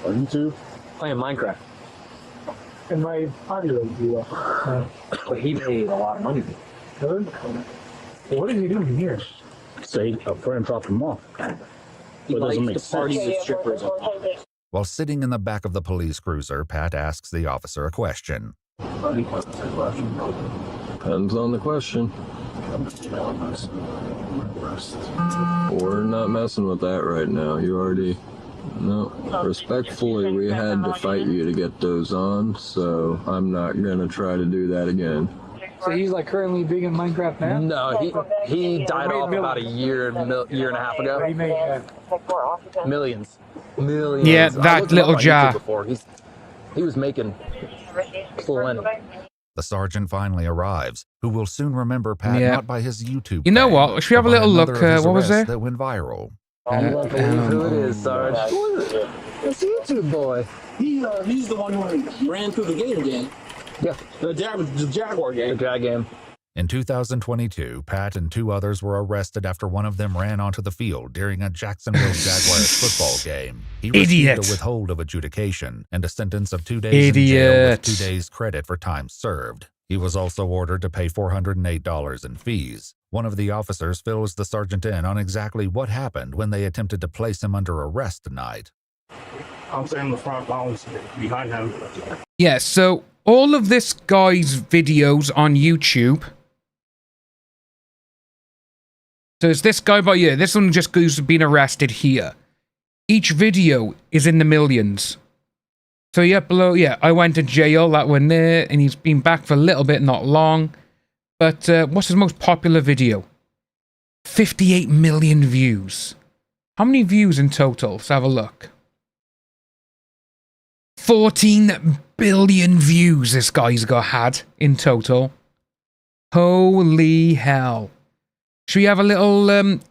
on YouTube. Playing Minecraft. And my party would do But he made a lot of money. Good. What is he doing here? Say a friend dropped him off. He But it doesn't make likes to party with strippers. While sitting in the back of the police cruiser, Pat asks the officer a question. Depends on the question. We're not messing with that right now. You already... No. Respectfully, we had to fight you to get those on, so I'm not gonna try to do that again. So he's like currently big in Minecraft now? No, he died off about a year and a half ago. He made Millions. Yeah, that little jar. He was making plenty. The sergeant finally arrives, who will soon remember Pat not by his YouTube You know fame, what? Should we have a but by little look? another of his What was arrests it? that went viral. You won't believe who it is, Sarge. It's YouTube boy. He's the one who ran through the gator game. Yeah. The Jaguar game. The Jag game. In 2022, Pat and two others were arrested after one of them ran onto the field during a Jacksonville Jaguars football game. He received a withhold of adjudication and a sentence of 2 days in jail with 2 days credit for time served. He was also ordered to pay $408 in fees. One of the officers fills the sergeant in on exactly what happened when they attempted to place him under arrest tonight. I'm saying the front bounce behind him. Yeah, so all of this guy's videos on YouTube. So it's this guy by here. This one just who's been arrested here. Each video is in the millions. So yeah, I went to jail, that one there, and he's been back for a little bit, not long. But what's his most popular video? 58 million views. How many views in total? Let's have a look. 14 billion views this guy's had in total. Holy hell. Should we have a little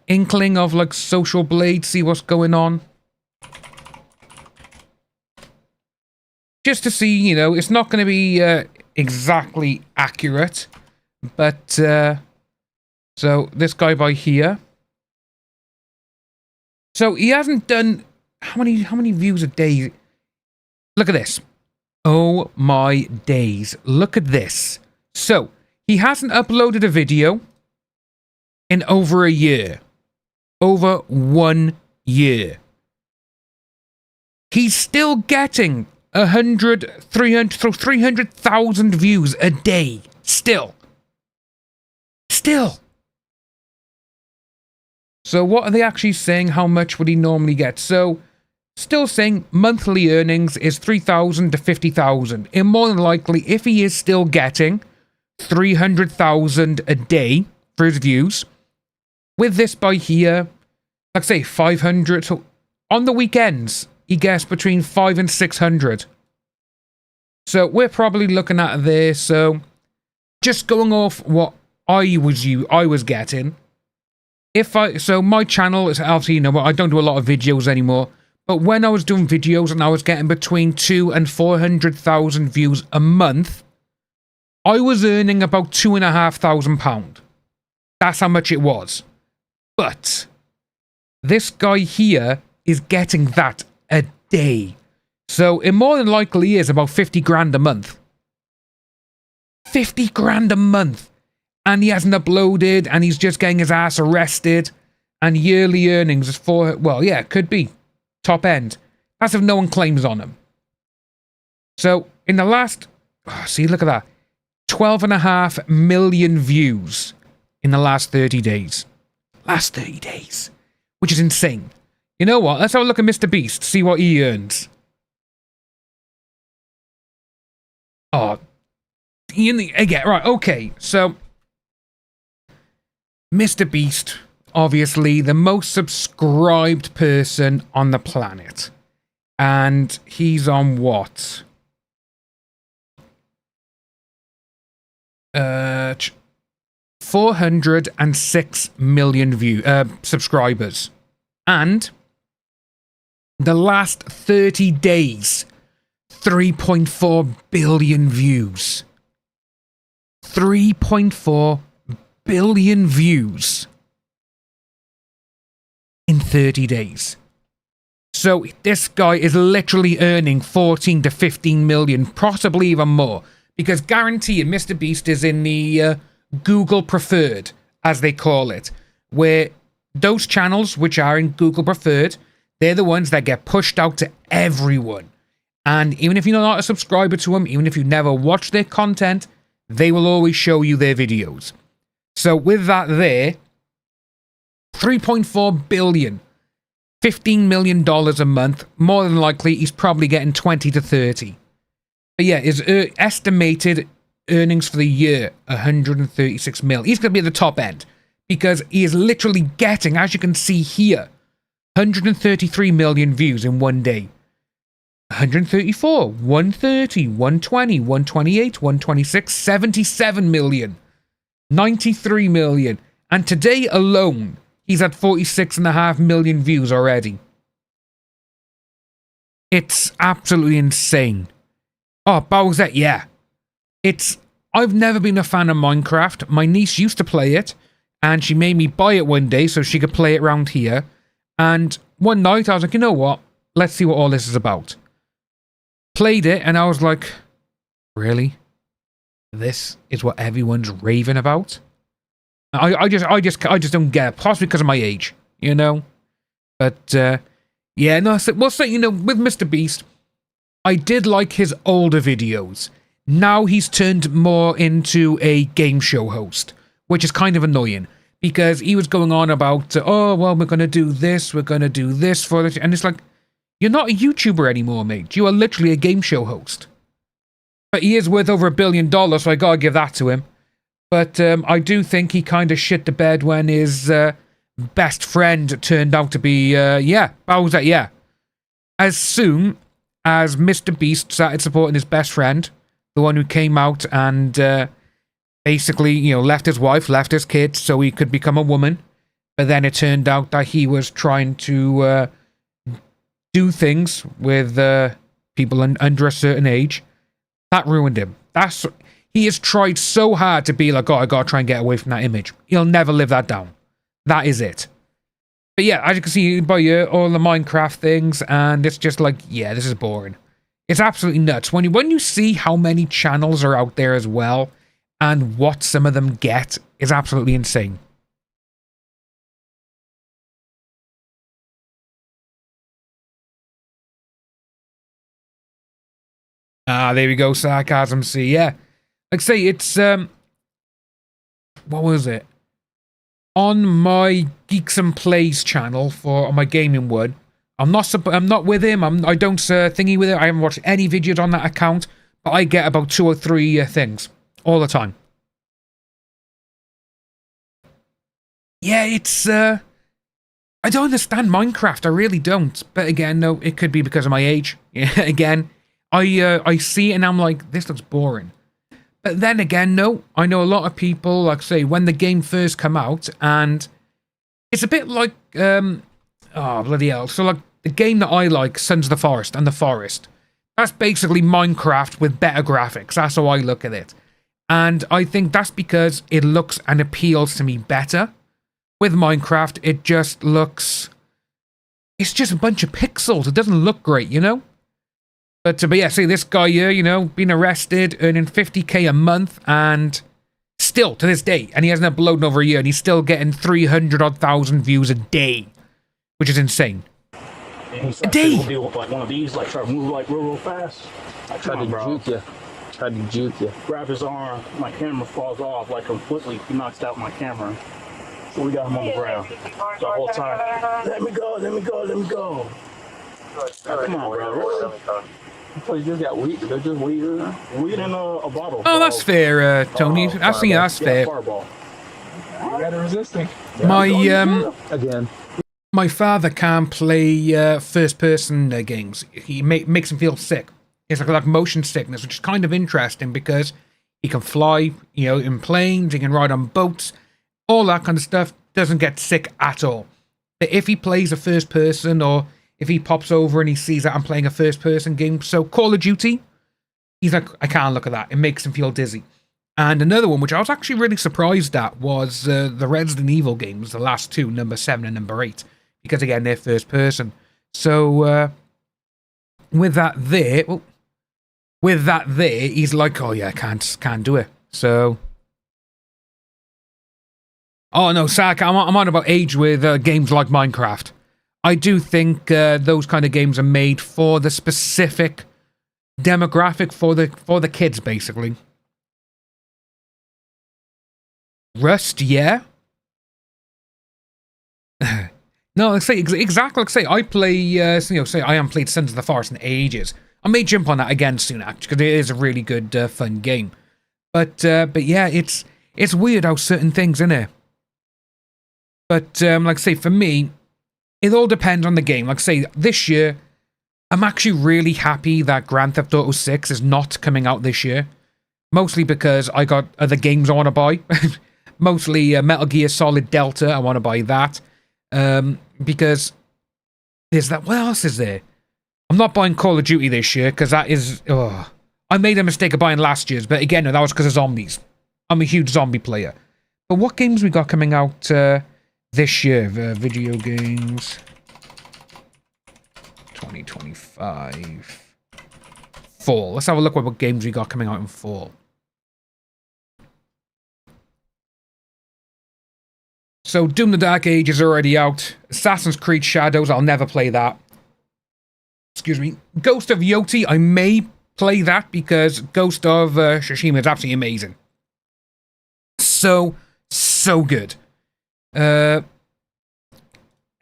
inkling of like Social Blade, see what's going on? Just to see, you know, it's not going to be exactly accurate. But, so this guy by here. So he hasn't done, how many views a day? Look at this. Oh my days. Look at this. So, he hasn't uploaded a video in over a year. Over 1 year. He's still getting 300,000 views a day. Still. So what are they actually saying? How much would he normally get? So, still saying monthly earnings is 3,000 to 50,000. And more than likely, if he is still getting 300,000 a day for his views, with this by here, like say 500. So on the weekends, he gets between 500 and 600. So we're probably looking at this. So just going off what I was getting. So my channel is obviously, you know, I don't do a lot of videos anymore. But when I was doing videos and I was getting between 200,000 and 400,000 views a month, I was earning about £2,500. That's how much it was. But this guy here is getting that a day. So it more than likely is about 50 grand a month. 50 grand a month. And he hasn't uploaded, and he's just getting his ass arrested. And yearly earnings is could be top end. That's if no one claims on him. So, in the last, look at that. 12.5 million views in the last 30 days. Last 30 days. Which is insane. You know what? Let's have a look at Mr. Beast, see what he earns. Oh. Again, right, okay. So, Mr. Beast, obviously the most subscribed person on the planet. And he's on what? 406 million subscribers. And the last 30 days, 3.4 billion views. 3.4 billion views in 30 days. So this guy is literally earning 14 to 15 million, possibly even more. Because guaranteed, Mr. Beast is in the Google Preferred, as they call it. Where those channels which are in Google Preferred, they're the ones that get pushed out to everyone. And even if you're not a subscriber to them, even if you never watch their content, they will always show you their videos. So with that there, 3.4 billion, $15 million a month, more than likely he's probably getting 20 to 30. But yeah, his estimated earnings for the year, 136 mil. He's going to be at the top end because he is literally getting, as you can see here, 133 million views in one day. 134, 130, 120, 128, 126, 77 million. 93 million. And today alone, he's at 46.5 million views already. It's absolutely insane. Oh, Bowser, yeah. I've never been a fan of Minecraft. My niece used to play it, and she made me buy it one day so she could play it around here. And one night, I was like, you know what? Let's see what all this is about. Played it, and I was like, really? This is what everyone's raving about? I just don't get it. Possibly because of my age, you know? But, yeah, no, well, so, you know, with Mr. Beast, I did like his older videos. Now he's turned more into a game show host, which is kind of annoying. Because he was going on about, oh, well, we're going to do this for this. And it's like, you're not a YouTuber anymore, mate. You are literally a game show host. But he is worth over $1 billion, so I gotta give that to him. But I do think he kind of shit the bed when his best friend turned out to be, Bowser, yeah. As soon as Mr. Beast started supporting his best friend, the one who came out and basically, you know, left his wife, left his kids so he could become a woman. But then it turned out that he was trying to do things with people under a certain age. That ruined him. He has tried so hard to be like, oh, I gotta try and get away from that image. He'll never live that down. That is it. But yeah, as you can see by all the Minecraft things, and it's just like, yeah, this is boring. It's absolutely nuts. When you see how many channels are out there as well, and what some of them get, is absolutely insane. Ah, there we go, Sarcasm C, yeah. Like I say, it's, what was it? On my Geeksome Plays channel, on my gaming one, I'm not with him, I don't thingy with it, I haven't watched any videos on that account, but I get about 2 or 3 things, all the time. Yeah, it's, I don't understand Minecraft, I really don't, but again, no, it could be because of my age, yeah, again. I see it and I'm like, this looks boring. But then again, no, I know a lot of people, like say, when the game first come out, and it's a bit like, oh, bloody hell. So like, the game that I like, Sons of the Forest and The Forest, that's basically Minecraft with better graphics. That's how I look at it. And I think that's because it looks and appeals to me better. With Minecraft, it just looks, it's just a bunch of pixels. It doesn't look great, you know? But yeah, see, this guy here, you know, being arrested, earning 50k a month, and still, to this day, and he hasn't uploaded in over a year, and he's still getting 300,000 views a day, which is insane. A day? Deal with like one of these, like try to move like real fast. I tried to juke you. Tried to juke you. Grab his arm, my camera falls off like completely. He knocks out my camera. So we got him on the ground. The whole time, let me go, let me go, let me go. Come on, bro. You just got weed. They're just weed in a bottle. Oh, that's fair, Tony. That's fair. You gotta resist him. Again. My father can't play first-person games. He makes him feel sick. It's like motion sickness, which is kind of interesting because he can fly, you know, in planes. He can ride on boats, all that kind of stuff. Doesn't get sick at all. But if he plays a first-person, or if he pops over and he sees that I'm playing a first-person game, so Call of Duty, he's like, I can't look at that. It makes him feel dizzy. And another one, which I was actually really surprised at, was the Resident Evil games, the last two, number 7 and number 8. Because, again, they're first person. So, with that there, he's like, oh, yeah, can't do it. So, oh, no, Sak, I'm on about age with games like Minecraft. I do think those kind of games are made for the specific demographic, for the kids, basically. Rust, yeah. No, let's say exactly. Like say I play, say I haven't played Sons of the Forest in ages. I may jump on that again soon, actually, because it is a really good, fun game. But yeah, it's weird how certain things in there. But like I say, for me, it all depends on the game. Like I say, this year, I'm actually really happy that Grand Theft Auto 6 is not coming out this year. Mostly because I got other games I want to buy. Mostly Metal Gear Solid Delta, I want to buy that. Because there's that. What else is there? I'm not buying Call of Duty this year because that is. Oh, I made a mistake of buying last year's, but again, that was because of zombies. I'm a huge zombie player. But what games we got coming out this year? Video games 2025 fall. Let's have a look at what games we got coming out in fall. So, Doom the Dark Age is already out. Assassin's Creed Shadows, I'll never play that. Excuse me. Ghost of Yoti, I may play that because Ghost of Tsushima is absolutely amazing. So good. Again,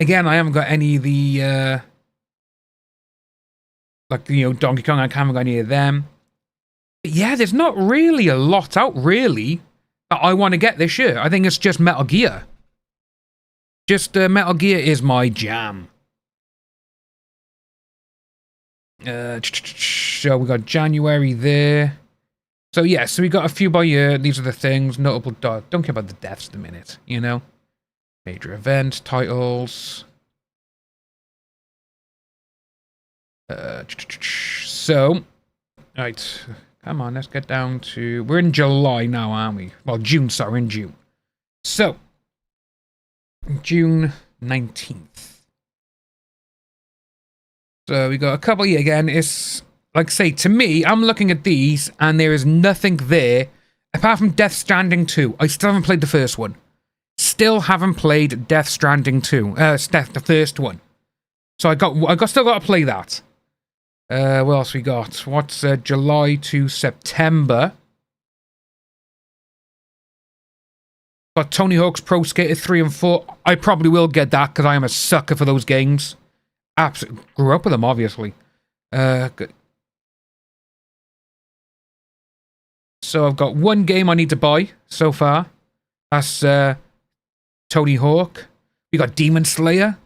I haven't got any of the, Donkey Kong, I haven't got any of them. But yeah, there's not really a lot out, really, that I want to get this year. I think it's just Metal Gear. Just Metal Gear is my jam. So we got January there. So yeah, so we got a few by year. These are the things. Notable. Don't care about the deaths at the minute, you know. Major event titles. So, right. Come on, let's get down to. We're in July now, aren't we? Well, June. Sorry, we're in June. So. June 19th. So we got a couple here again. It's like I say, to me, I'm looking at these and there is nothing there apart from Death Stranding 2. I still haven't played the first one. Still haven't played Death Stranding 2. The first one. So I still got to play that. What else we got? What's July to September? Got Tony Hawk's Pro Skater 3 and 4. I probably will get that because I am a sucker for those games. Absolutely. Grew up with them, obviously. Good. So I've got one game I need to buy so far. That's Tony Hawk. We got Demon Slayer.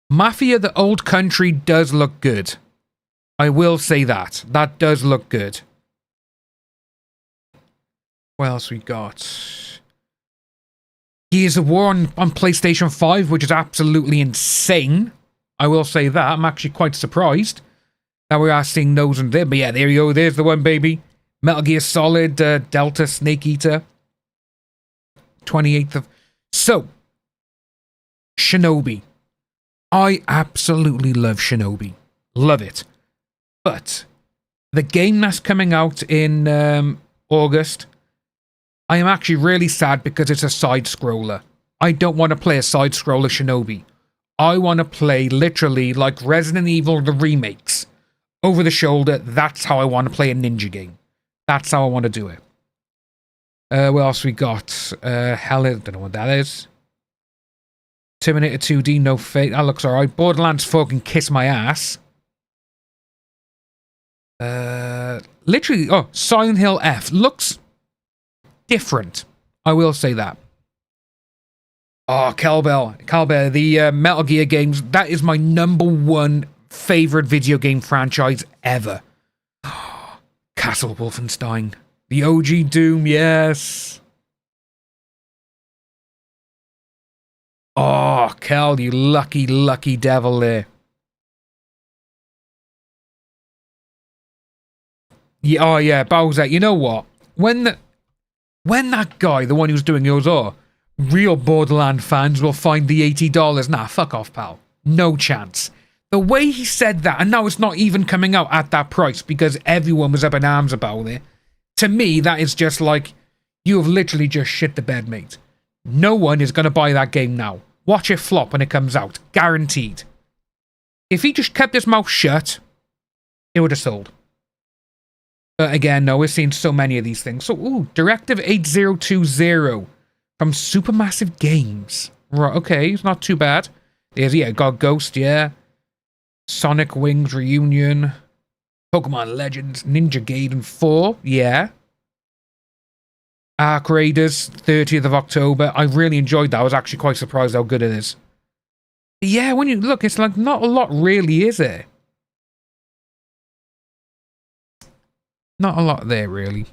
Mafia: The Old Country does look good. I will say that. That does look good. What else we got? Gears of War on PlayStation 5, which is absolutely insane. I will say that. I'm actually quite surprised that we are seeing those in there. But yeah, there you go. There's the one, baby. Metal Gear Solid, Delta Snake Eater. 28th of... So, Shinobi. I absolutely love Shinobi. Love it. But the game that's coming out in August, I am actually really sad because it's a side-scroller. I don't want to play a side-scroller Shinobi. I want to play literally like Resident Evil, the remakes. Over the shoulder, that's how I want to play a ninja game. That's how I want to do it. What else we got? Hell, I don't know what that is. Terminator 2D, no fate. That looks alright. Borderlands fucking kiss my ass. Literally, oh, Silent Hill F. Looks different. I will say that. Oh, Cowbell, the Metal Gear games. That is my #1 favorite video game franchise ever. Castle Wolfenstein. The OG Doom, yes. Oh, Kel, you lucky, lucky devil there. Yeah, oh yeah, Bowser. You know what? When that guy, the one who's doing yours, real Borderland fans will find the $80. Nah, fuck off, pal. No chance. The way he said that, and now it's not even coming out at that price because everyone was up in arms about it. To me, that is just like, you have literally just shit the bed, mate. No one is going to buy that game now. Watch it flop when it comes out. Guaranteed. If he just kept his mouth shut, it would have sold. But again, no, we're seeing so many of these things. So, ooh, Directive 8020 from Supermassive Games. Right, okay, it's not too bad. There's, yeah, got Ghost, yeah. Sonic Wings Reunion. Pokemon Legends, Ninja Gaiden 4, yeah. Ark Raiders, 30th of October. I really enjoyed that. I was actually quite surprised how good it is. But yeah, when you look, it's like not a lot really, is there? Not a lot there, really.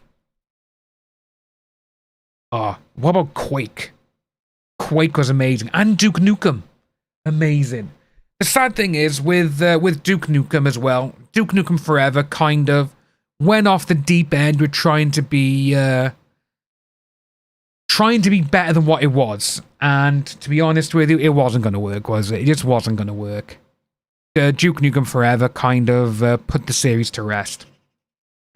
Oh, what about Quake? Quake was amazing. And Duke Nukem. Amazing. The sad thing is, with Duke Nukem as well, Duke Nukem Forever kind of went off the deep end with trying to be better than what it was. And to be honest with you, it wasn't going to work, was it? It just wasn't going to work. Duke Nukem Forever kind of put the series to rest.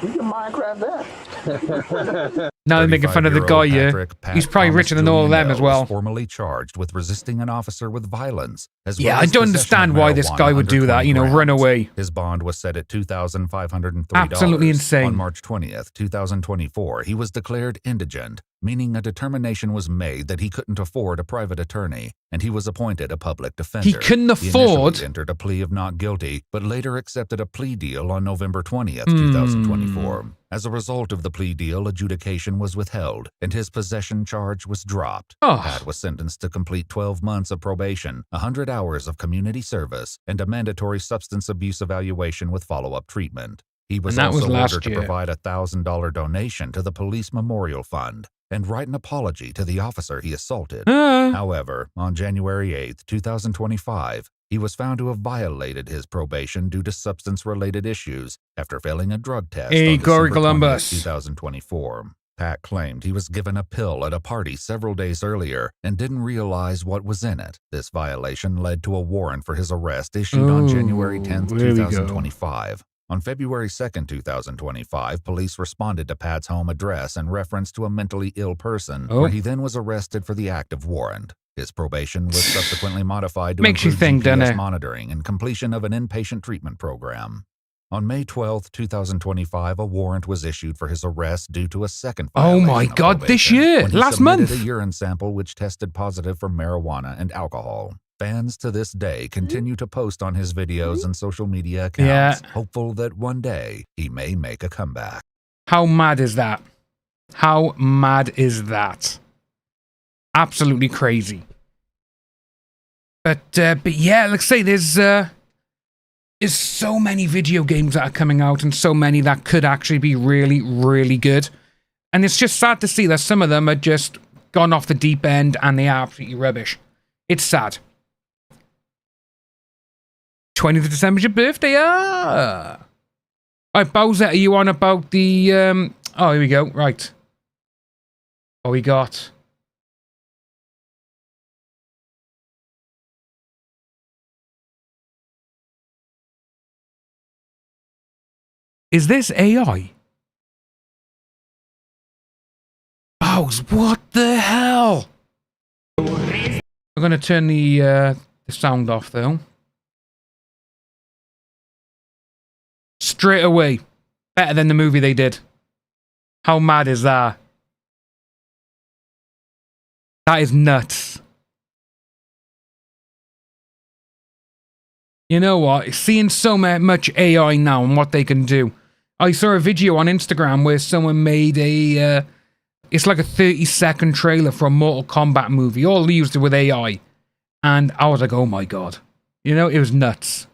You can Minecraft that. Now they're making fun of the guy here. He's probably richer than all of them as well. Formally charged with resisting an officer with violence. Yeah, I don't understand why this guy would do that. You know, run away. His bond was set at $2,503. Absolutely insane. On March 20th, 2024, he was declared indigent, meaning a determination was made that he couldn't afford a private attorney, and he was appointed a public defender. He couldn't afford. He entered a plea of not guilty, but later accepted a plea deal on November 20th, 2024. As a result of the plea deal, adjudication was withheld, and his possession charge was dropped. Pat was sentenced to complete 12 months of probation, 100 hours of community service, and a mandatory substance abuse evaluation with follow-up treatment. He was also ordered to provide a $1,000 donation to the Police Memorial Fund and write an apology to the officer he assaulted. However, on January 8th, 2025, he was found to have violated his probation due to substance-related issues after failing a drug test on December 20th, 2024. Pat claimed he was given a pill at a party several days earlier and didn't realize what was in it. This violation led to a warrant for his arrest issued on January 10th, 2025. On February 2nd, 2025, police responded to Pat's home address in reference to a mentally ill person, where he then was arrested for the active warrant. His probation was subsequently modified to include GPS monitoring and completion of an inpatient treatment program. On May 12, 2025, a warrant was issued for his arrest due to a second violation. Oh my God, this year, last month. A urine sample which tested positive for marijuana and alcohol. Fans to this day continue to post on his videos and social media accounts, hopeful that one day he may make a comeback. How mad is that? How mad is that? Absolutely crazy. But yeah, like I say, there's so many video games that are coming out and so many that could actually be really, really good. And it's just sad to see that some of them are just gone off the deep end and they are absolutely rubbish. It's sad. 20th of December is your birthday? Ah! Right, Bowser, are you on about the, oh, here we go, right. What we got? Is this AI? Oh, what the hell? I'm going to turn the sound off, though. Straight away. Better than the movie they did. How mad is that? That is nuts. You know what? Seeing so much AI now and what they can do. I saw a video on Instagram where someone made a... it's like a 30-second trailer for a Mortal Kombat movie. All used with AI. And I was like, oh my god. You know, it was nuts.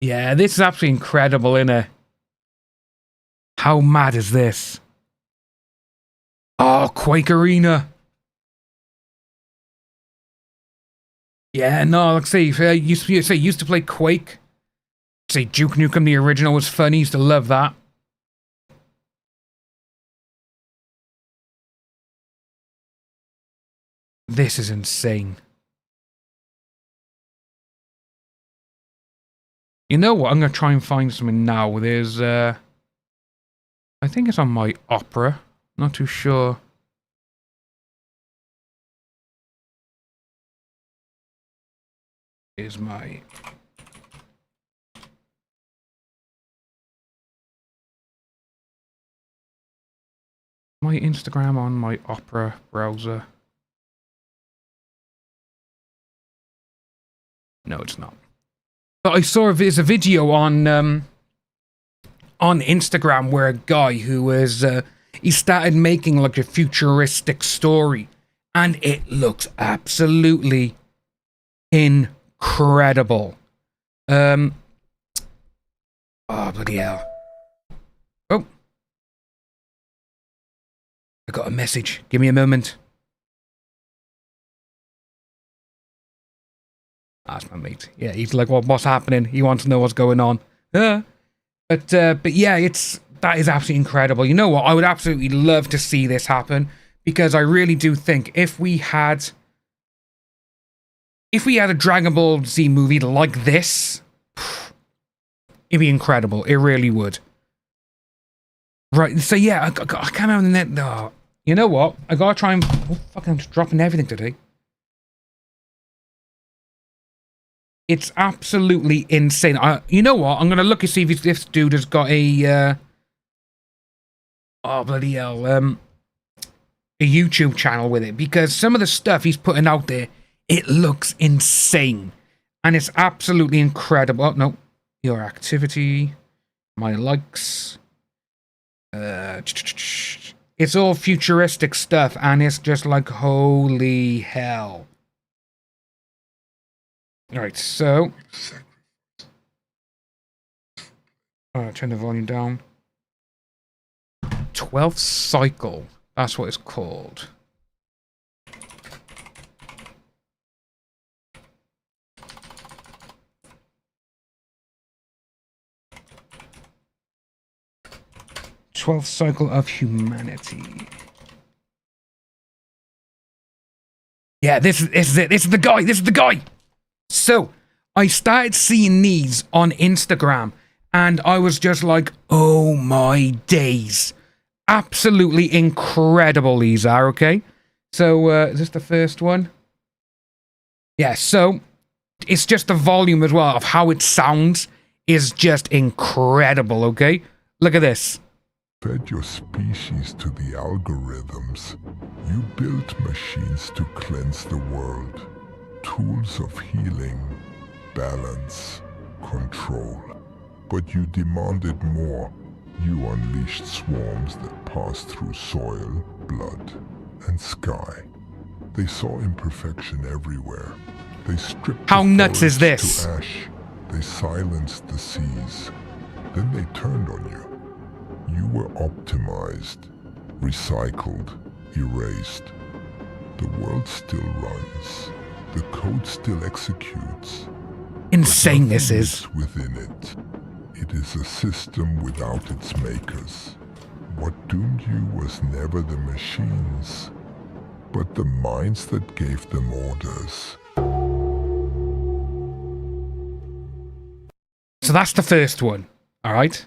Yeah, this is absolutely incredible, innit? How mad is this? Oh, Quake Arena. Yeah, no, like say, used to play Quake. Say Duke Nukem, the original, was fun. I used to love that. This is insane. You know what? I'm going to try and find something now. There's, I think it's on my Opera. Not too sure. Here's my... my Instagram on my Opera browser. No, it's not. But I saw there's a video on Instagram where a guy who was he started making like a futuristic story, and it looks absolutely incredible. Oh bloody hell! Oh, I got a message. Give me a moment. That's my mate. Yeah, he's like, well, what's happening? He wants to know what's going on. But yeah, that is absolutely incredible. You know what? I would absolutely love to see this happen, because I really do think if we had a Dragon Ball Z movie like this, it'd be incredible. It really would. Right. So yeah, I can't remember the net. No. You know what? I gotta try and... oh, fuck, I'm just dropping everything today. It's absolutely insane. You know what? I'm going to look and see if this dude has got a... oh, bloody hell. A YouTube channel with it. Because some of the stuff he's putting out there, it looks insane. And it's absolutely incredible. Oh, no. Your activity. My likes. It's all futuristic stuff. And it's just like, holy hell. Alright, so... turn the volume down. 12th cycle. That's what it's called. Twelfth cycle of humanity. Yeah, this is it. This is the guy. This is the guy. So, I started seeing these on Instagram, and I was just like, oh my days. Absolutely incredible these are, okay? So, is this the first one? Yeah, so, it's just the volume as well of how it sounds is just incredible, okay? Look at this. Fed your species to the algorithms. You built machines to cleanse the world. Tools of healing, balance, control. But you demanded more. You unleashed swarms that passed through soil, blood, and sky. They saw imperfection everywhere. They stripped how nuts is this? To ash. They silenced the seas. Then they turned on you. You were optimized, recycled, erased. The world still runs. The code still executes. Insane this is. Within it. It is a system without its makers. What doomed you was never the machines, but the minds that gave them orders. So that's the first one, all right?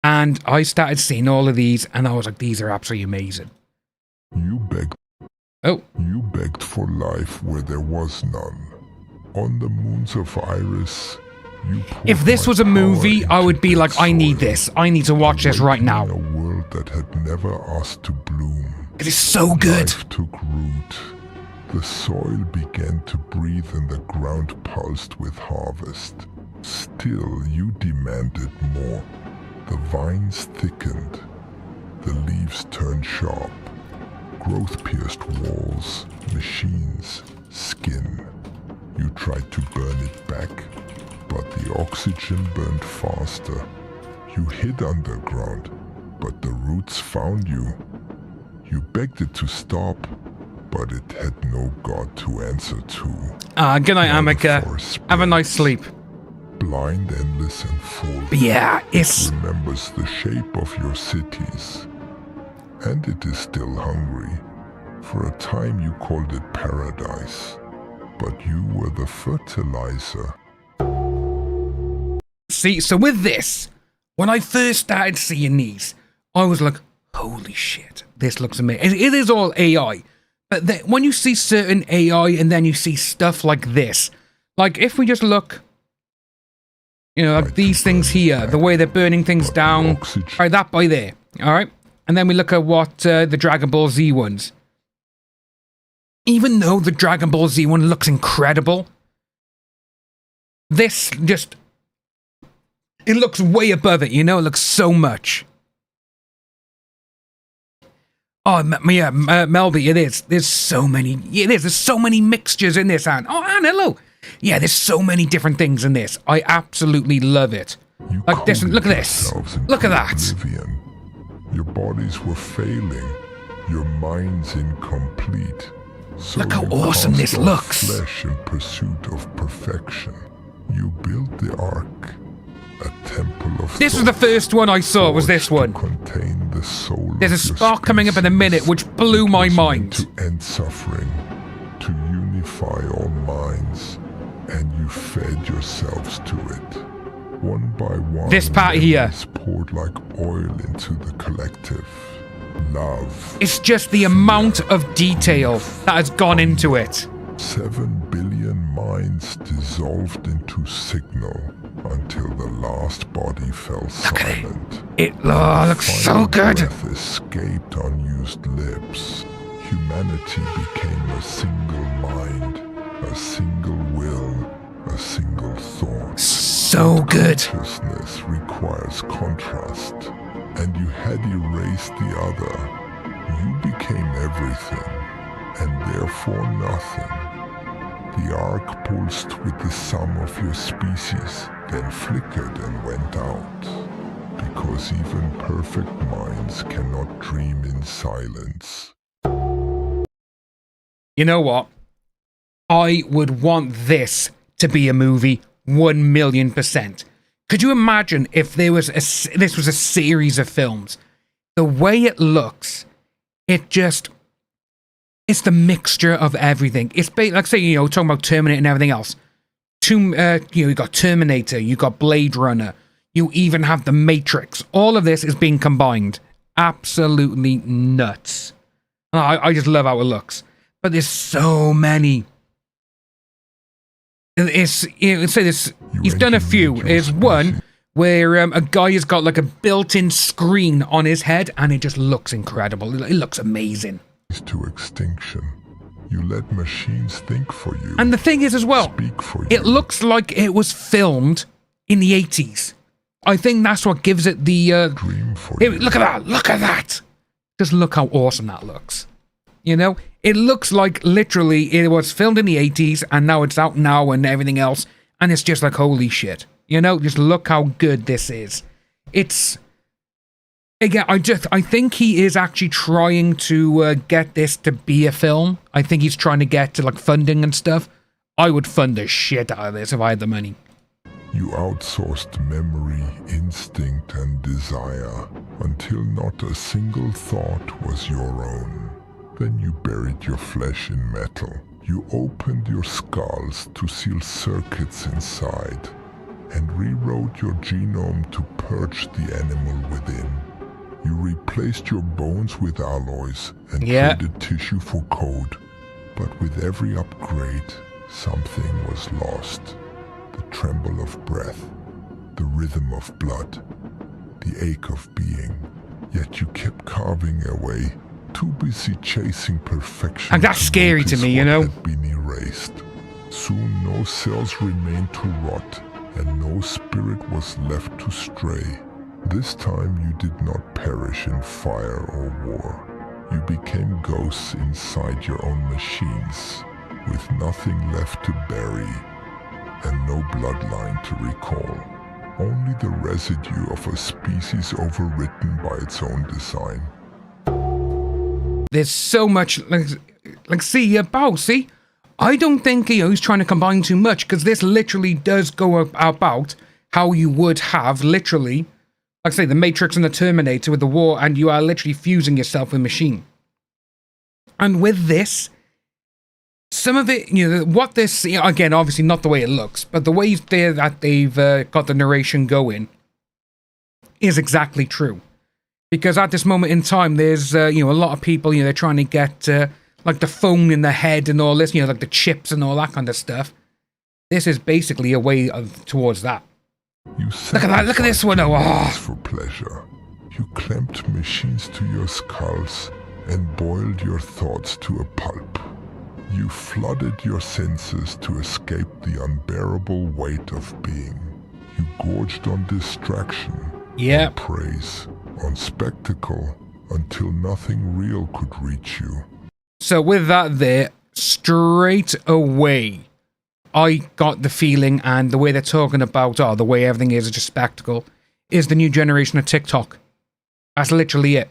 And I started seeing all of these, and I was like, these are absolutely amazing. You begged. Oh. You begged for life where there was none. On the moons of Iris, you if this was a movie, I would be like, I need this. I need to watch this right now. A world that had never asked to bloom. It is so good. Life took root. The soil began to breathe and the ground pulsed with harvest. Still, you demanded more. The vines thickened. The leaves turned sharp. Growth pierced walls, machines, skin. You tried to burn it back, but the oxygen burned faster. You hid underground, but the roots found you. You begged it to stop, but it had no god to answer to. Good night, Amica. Have a nice sleep. Blind, endless, and full. Yeah, it remembers the shape of your cities. And it is still hungry. For a time you called it paradise. But you were the fertilizer. See, so with this, when I first started seeing these, I was like, holy shit, this looks amazing. It is all AI. But then, when you see certain AI and then you see stuff like this, like if we just look, you know, like these things here, the way they're burning things down, right, that by there, all right? And then we look at what the Dragon Ball Z ones. Even though the Dragon Ball Z one looks incredible, this just, it looks way above it, you know? It looks so much. Oh, yeah, Melby, it is. There's so many, there's so many mixtures in this, Anne. Oh, Anne, hello. Yeah, there's so many different things in this. I absolutely love it. Like this, look at this. Look at that. Oblivion. Your bodies were failing. Your minds incomplete. So look how awesome this looks. Flesh in pursuit of perfection. You built the Ark, a temple of. This was the first one I saw. Was this one? Contain the soul. There's a spark coming up in a minute, which blew my mind. To end suffering, to unify all minds, and you fed yourselves to it. One by one, this part here poured like oil into the collective. Love. It's just the amount of detail that has gone into it. 7 billion minds dissolved into signal until the last body fell silent. It looks so good. Breath escaped unused lips. Humanity became a single mind, a single will, a single thought. So good. Consciousness requires contrast. And you had erased the other. You became everything, and therefore nothing. The arc pulsed with the sum of your species, then flickered and went out. Because even perfect minds cannot dream in silence. You know what? I would want this to be a movie 1,000,000%. Could you imagine if there was this was a series of films? The way it looks, it's the mixture of everything. It's like, say, you know, talking about Terminator and everything else. You got Terminator, you got Blade Runner, you even have The Matrix. All of this is being combined. Absolutely nuts. I just love how it looks. But there's so many. It's, you know, say this. He's done a few. There's one where a guy has got like a built-in screen on his head, and it just looks incredible. It looks amazing. To extinction, you let machines think for you. And the thing is, as well, it looks like it was filmed in the 80s. I think that's what gives it the dream for you. Look at that! Look at that! Just look how awesome that looks. You know, it looks like literally it was filmed in the 80s and now it's out now and everything else. And it's just like, holy shit. You know, just look how good this is. It's, again, I think he is actually trying to get this to be a film. I think he's trying to get to like funding and stuff. I would fund the shit out of this if I had the money. You outsourced memory, instinct, and desire until not a single thought was your own. Then you buried your flesh in metal. You opened your skulls to seal circuits inside. and rewrote your genome to purge the animal within. You replaced your bones with alloys and traded tissue for code. But with every upgrade, something was lost. The tremble of breath, the rhythm of blood, the ache of being. Yet you kept carving away, too busy chasing perfection. And that's scary to me, you know. Had been erased. Soon no cells remained to rot, and no spirit was left to stray. This time you did not perish in fire or war. You became ghosts inside your own machines, with nothing left to bury, and no bloodline to recall. Only the residue of a species overwritten by its own design. There's so much, see, I don't think he's trying to combine too much, because this literally does go about how you would have, literally, like I say, the Matrix and the Terminator with the war, and you are literally fusing yourself with machine. And with this, some of it, what this, again, obviously not the way it looks, but the way that they've got the narration going is exactly true. Because at this moment in time, there's, a lot of people, they're trying to get, like, the phone in the head and all this, like the chips and all that kind of stuff. This is basically a way towards that. Look at that, look at this one, For pleasure. You clamped machines to your skulls and boiled your thoughts to a pulp. You flooded your senses to escape the unbearable weight of being. You gorged on distraction, on praise, on spectacle, until nothing real could reach you. So with that there, straight away, I got the feeling, and the way they're talking about, the way everything is just spectacle, is the new generation of TikTok. That's literally it.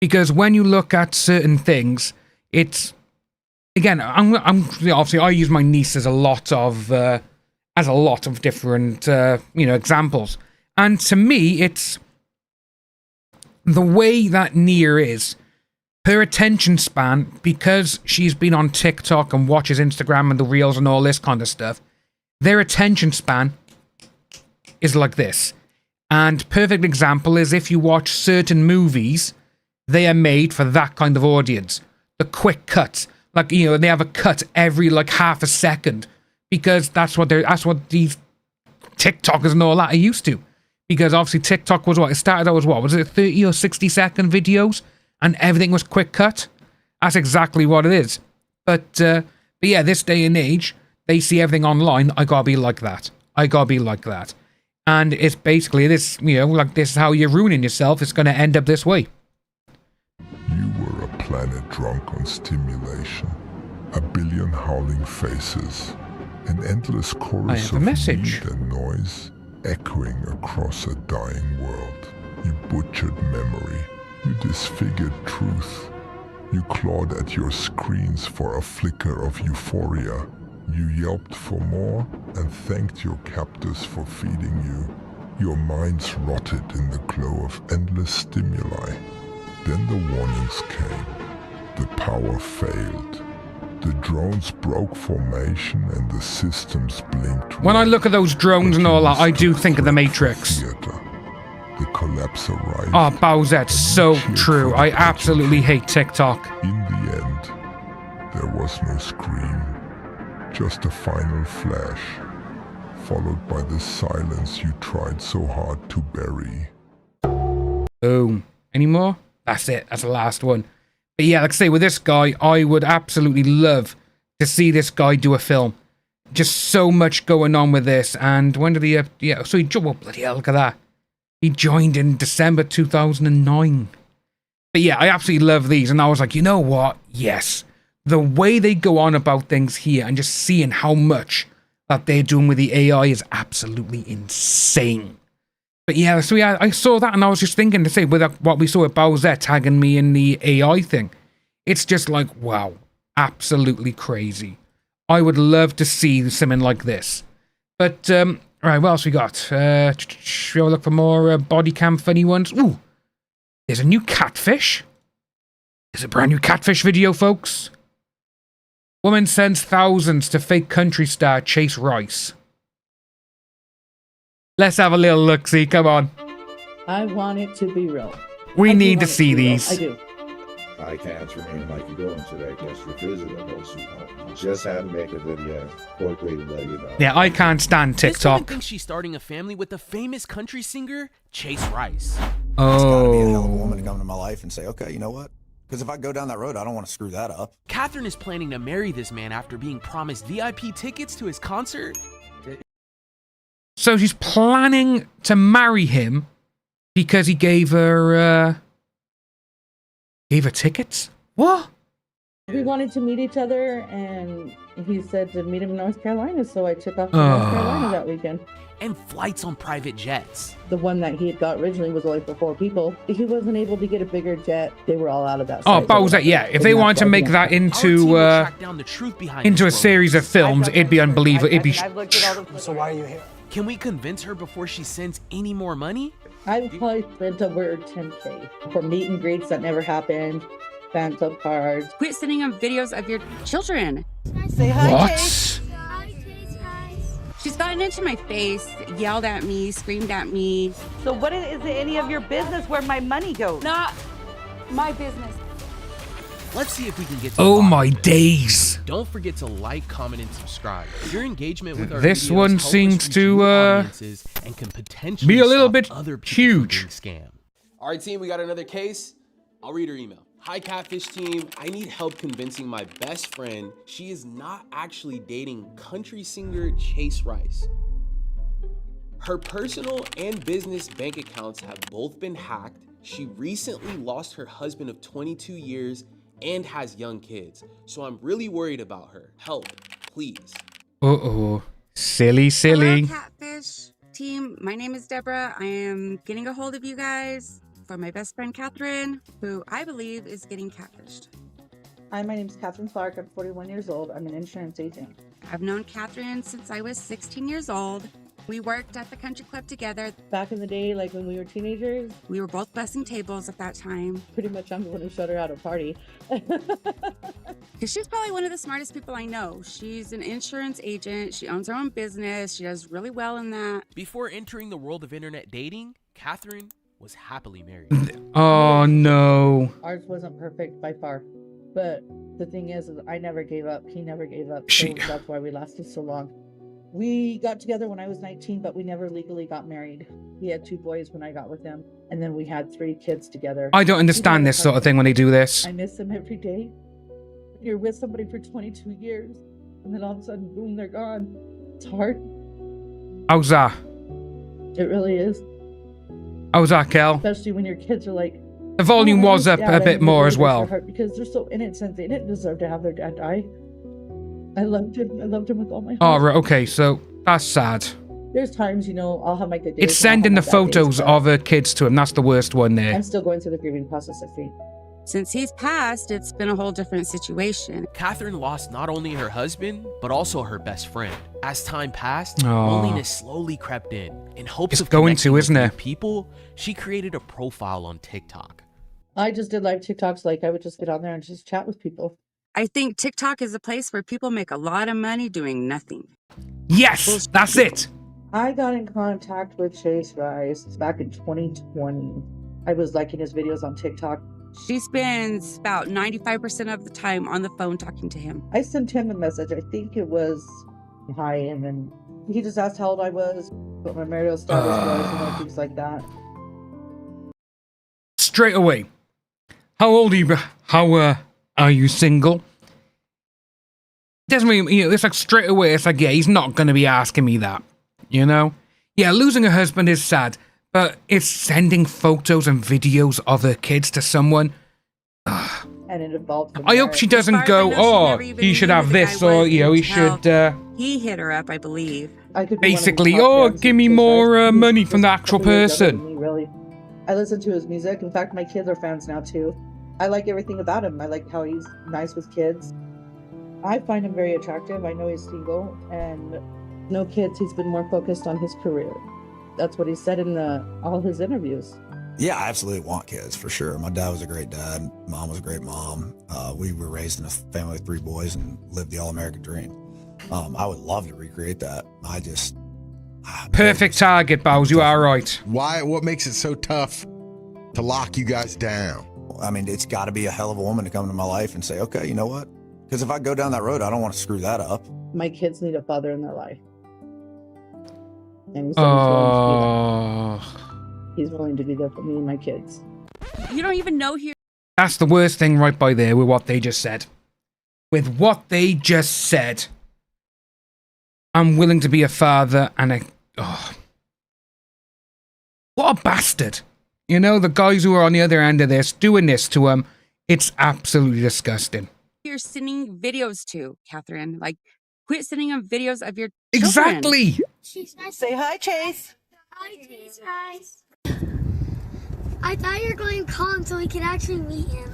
Because when you look at certain things, it's, again, I'm obviously I use my niece as a lot of different examples, and to me it's the way that Nia is, her attention span, because she's been on TikTok and watches Instagram and the reels and all this kind of stuff, their attention span is like this. And perfect example is if you watch certain movies, they are made for that kind of audience. The quick cuts. Like, they have a cut every, half a second. Because that's what these TikTokers and all that are used to. Because obviously TikTok was it started out as was it 30 or 60 second videos? And everything was quick cut? That's exactly what it is. But yeah, this day and age, they see everything online. I gotta be like that. And it's basically this, this is how you're ruining yourself. It's gonna end up this way. You were a planet drunk on stimulation. A billion howling faces. An endless chorus of need and noise echoing across a dying world. You butchered memory. You disfigured truth. You clawed at your screens for a flicker of euphoria. You yelped for more and thanked your captors for feeding you. Your minds rotted in the glow of endless stimuli. Then the warnings came. The power failed. The drones broke formation and the systems blinked. When I look at those drones and all that, I do think of the Matrix. The collapse arrived. Oh, Bowsette's so true. I absolutely hate TikTok. In the end, there was no scream. Just a final flash, followed by the silence you tried so hard to bury. Boom. Any more? That's it. That's the last one. But yeah, like I say, with this guy, I would absolutely love to see this guy do a film. Just so much going on with this. And when did he... so he... Oh, bloody hell, look at that. He joined in December 2009. But yeah, I absolutely love these. And I was like, you know what? Yes. The way they go on about things here and just seeing how much that they're doing with the AI is absolutely insane. But yeah, so yeah, I saw that and I was just thinking to say, with what we saw with Bowsette tagging me in the AI thing, it's just like, wow, absolutely crazy. I would love to see something like this. But, right, what else we got? Shall we look for more body cam funny ones? Ooh, there's a new catfish. There's a brand new catfish video, folks. Woman sends thousands to fake country star Chase Rice. Let's have a little look-see. Come on. I want it to be real. We need to see these. I do. Hi, Catherine. How you doing today? Guess you're visiting us. Just had to make a video. Quickly to let you know. Yeah, I can't stand This woman TikTok. thinks she's starting a family with the famous country singer Chase Rice. It's gotta be a hell of a woman to come into my life and say, okay, you know what? Because if I go down that road, I don't want to screw that up. Catherine is planning to marry this man after being promised VIP tickets to his concert. So she's planning to marry him because he gave her tickets? What? We wanted to meet each other, and he said to meet him in North Carolina, so I took off to North Carolina that weekend. And flights on private jets. The one that he had got originally was only for 4 people. He wasn't able to get a bigger jet. They were all out of that. Oh, size. Bowser, yeah. If they wanted to make that into a series of films, it'd be unbelievable. It'd be. So why are you here? Can we convince her before she sends any more money? I've probably spent over 10K for meet and greets that never happened, fan club cards. Quit sending them videos of your children. Say hi, What? Chase. She's gotten into my face, yelled at me, screamed at me. So what is it any of your business where my money goes? Not my business. Let's see if we can get to the Oh bottom my of this. days. Don't forget to like, comment, and subscribe. Your engagement with our This videos one help us seems reach to new audiences and can potentially be a little stop bit other people huge. from being scammed. All right, team, we got another case. I'll read her email. Hi, Catfish team. I need help convincing my best friend she is not actually dating country singer Chase Rice. Her personal and business bank accounts have both been hacked. She recently lost her husband of 22 years and has young kids. So I'm really worried about her. Help, please. Uh-oh. Silly. Hello, Catfish team. My name is Deborah. I am getting a hold of you guys for my best friend, Catherine, who I believe is getting catfished. Hi, my name's Catherine Clark. I'm 41 years old. I'm an insurance agent. I've known Catherine since I was 16 years old. We worked at the country club together. Back in the day, like when we were teenagers, we were both bussing tables at that time. Pretty much I'm the one who showed her how to party. Because she's probably one of the smartest people I know. She's an insurance agent. She owns her own business. She does really well in that. Before entering the world of internet dating, Catherine was happily married. Oh, no. Ours wasn't perfect by far. But the thing is I never gave up. He never gave up. So that's why we lasted so long. We got together when I was 19, but we never legally got married. He had 2 boys when I got with him, and then we had 3 kids together. I don't understand this sort of thing when they do this. I miss them every day. You're with somebody for 22 years, and then all of a sudden, boom, they're gone. It's hard. How's that? It really is. How's that, Kel? Especially when your kids are like... The volume was up a bit more as well. Because they're so innocent, they didn't deserve to have their dad die. I loved him. I loved him with all my heart. Oh, right, okay, so that's sad. There's times, you know, I'll have my good days. It's sending the photos of her kids to him. That's the worst one there. I'm still going through the grieving process, I think. Since he's passed, it's been a whole different situation. Catherine lost not only her husband, but also her best friend. As time passed, Aw. loneliness slowly crept in hopes It's of going connecting to, with isn't new it? people, she created a profile on TikTok. I just did live TikToks. Like, I would just get on there and just chat with people. I think TikTok is a place where people make a lot of money doing nothing. Yes, that's it. I got in contact with Chase Rice back in 2020. I was liking his videos on TikTok. She spends about 95% of the time on the phone talking to him. I sent him a message. I think it was hi, and then he just asked how old I was, what my marital status was, and things like that. Straight away. How old are you? How are you single? Doesn't mean, you know, it's like straight away, it's like, yeah, he's not going to be asking me that, you know? Yeah, losing a husband is sad, but it's sending photos and videos of her kids to someone. And it involved. I hope she doesn't go, oh, he should have this, or, you know, he should, He hit her up, I believe. I could be basically, one of the top oh, fans give of me Chase more Rice. He's money from the just actual a couple years younger person. than me, really. I listen to his music. In fact, my kids are fans now, too. I like everything about him. I like how he's nice with kids. I find him very attractive. I know he's single and no kids. He's been more focused on his career. That's what he said in all his interviews. Yeah, I absolutely want kids, for sure. My dad was a great dad. Mom was a great mom. We were raised in a family of 3 boys and lived the all-American dream. I would love to recreate that. Perfect target, Bowes. You are right. Why? What makes it so tough to lock you guys down? I mean, it's got to be a hell of a woman to come into my life and say, okay, you know what? Because if I go down that road, I don't want to screw that up. My kids need a father in their life. And he's willing to be there for me and my kids. You don't even know here. That's the worst thing right by there with what they just said. With what they just said. I'm willing to be a father and a... Oh. What a bastard. You know, the guys who are on the other end of this, doing this to him, it's absolutely disgusting. You're sending videos to, Catherine. Like, quit sending them videos of your Exactly. Children. Say hi, Chase. Hi, Chase. Guys. I thought you were going to call him so we could actually meet him.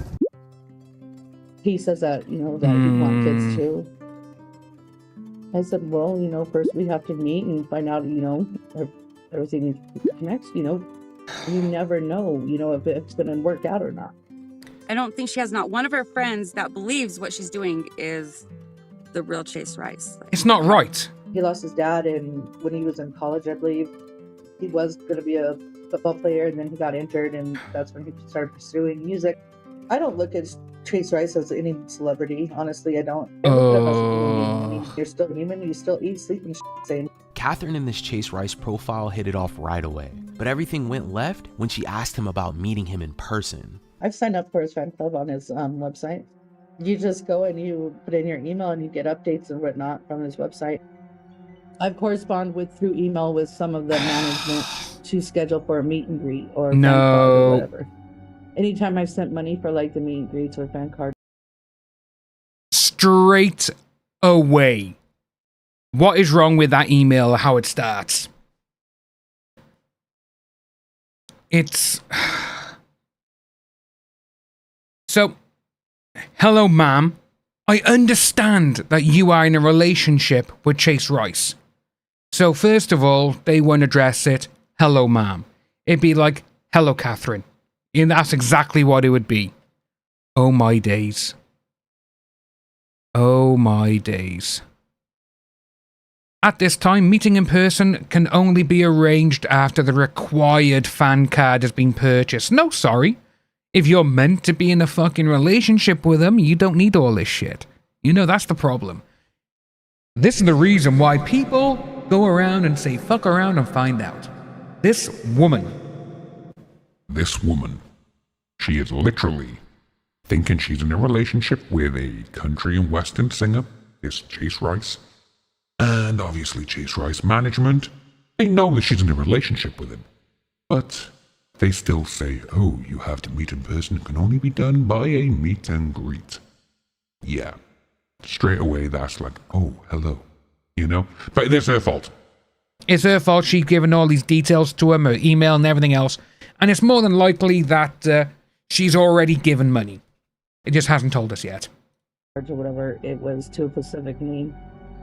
He says that, you know, that he wants kids too. I said, well, you know, first we have to meet and find out, you know, if everything connects, you know. You never know, you know, if it's going to work out or not. I don't think she has not one of her friends that believes what she's doing is the real Chase Rice. It's not right. He lost his dad, and when he was in college, I believe, he was going to be a football player, and then he got injured, and that's when he started pursuing music. I don't look at Chase Rice as any celebrity. Honestly, I don't. I look at him as a human being. You're still human. You still eat, sleep, and same. Catherine and this Chase Rice profile hit it off right away, but everything went left when she asked him about meeting him in person. I've signed up for his fan club on his website. You just go and you put in your email and you get updates and whatnot from his website. I've corresponded through email with some of the management to schedule for a meet and greet or fan card or whatever. Anytime I've sent money for like the meet and greets or fan card. Straight away. What is wrong with that email, how it starts? It's... So, hello, ma'am. I understand that you are in a relationship with Chase Rice. So, first of all, they won't address it, hello, ma'am. It'd be like, hello, Catherine. And that's exactly what it would be. Oh, my days. Oh, my days. At this time, meeting in person can only be arranged after the required fan card has been purchased. No, sorry. If you're meant to be in a fucking relationship with them, you don't need all this shit. You know, that's the problem. This is the reason why people go around and say fuck around and find out. This woman, she is literally thinking she's in a relationship with a country and western singer, this Chase Rice. And obviously Chase Rice management, they know that she's in a relationship with him. But they still say, oh, you have to meet in person. It can only be done by a meet and greet. Yeah. Straight away, that's like, oh, hello. You know? But it's her fault. It's her fault. She's given all these details to him, her email and everything else. And it's more than likely that she's already given money. It just hasn't told us yet. Or whatever it was to a specific need.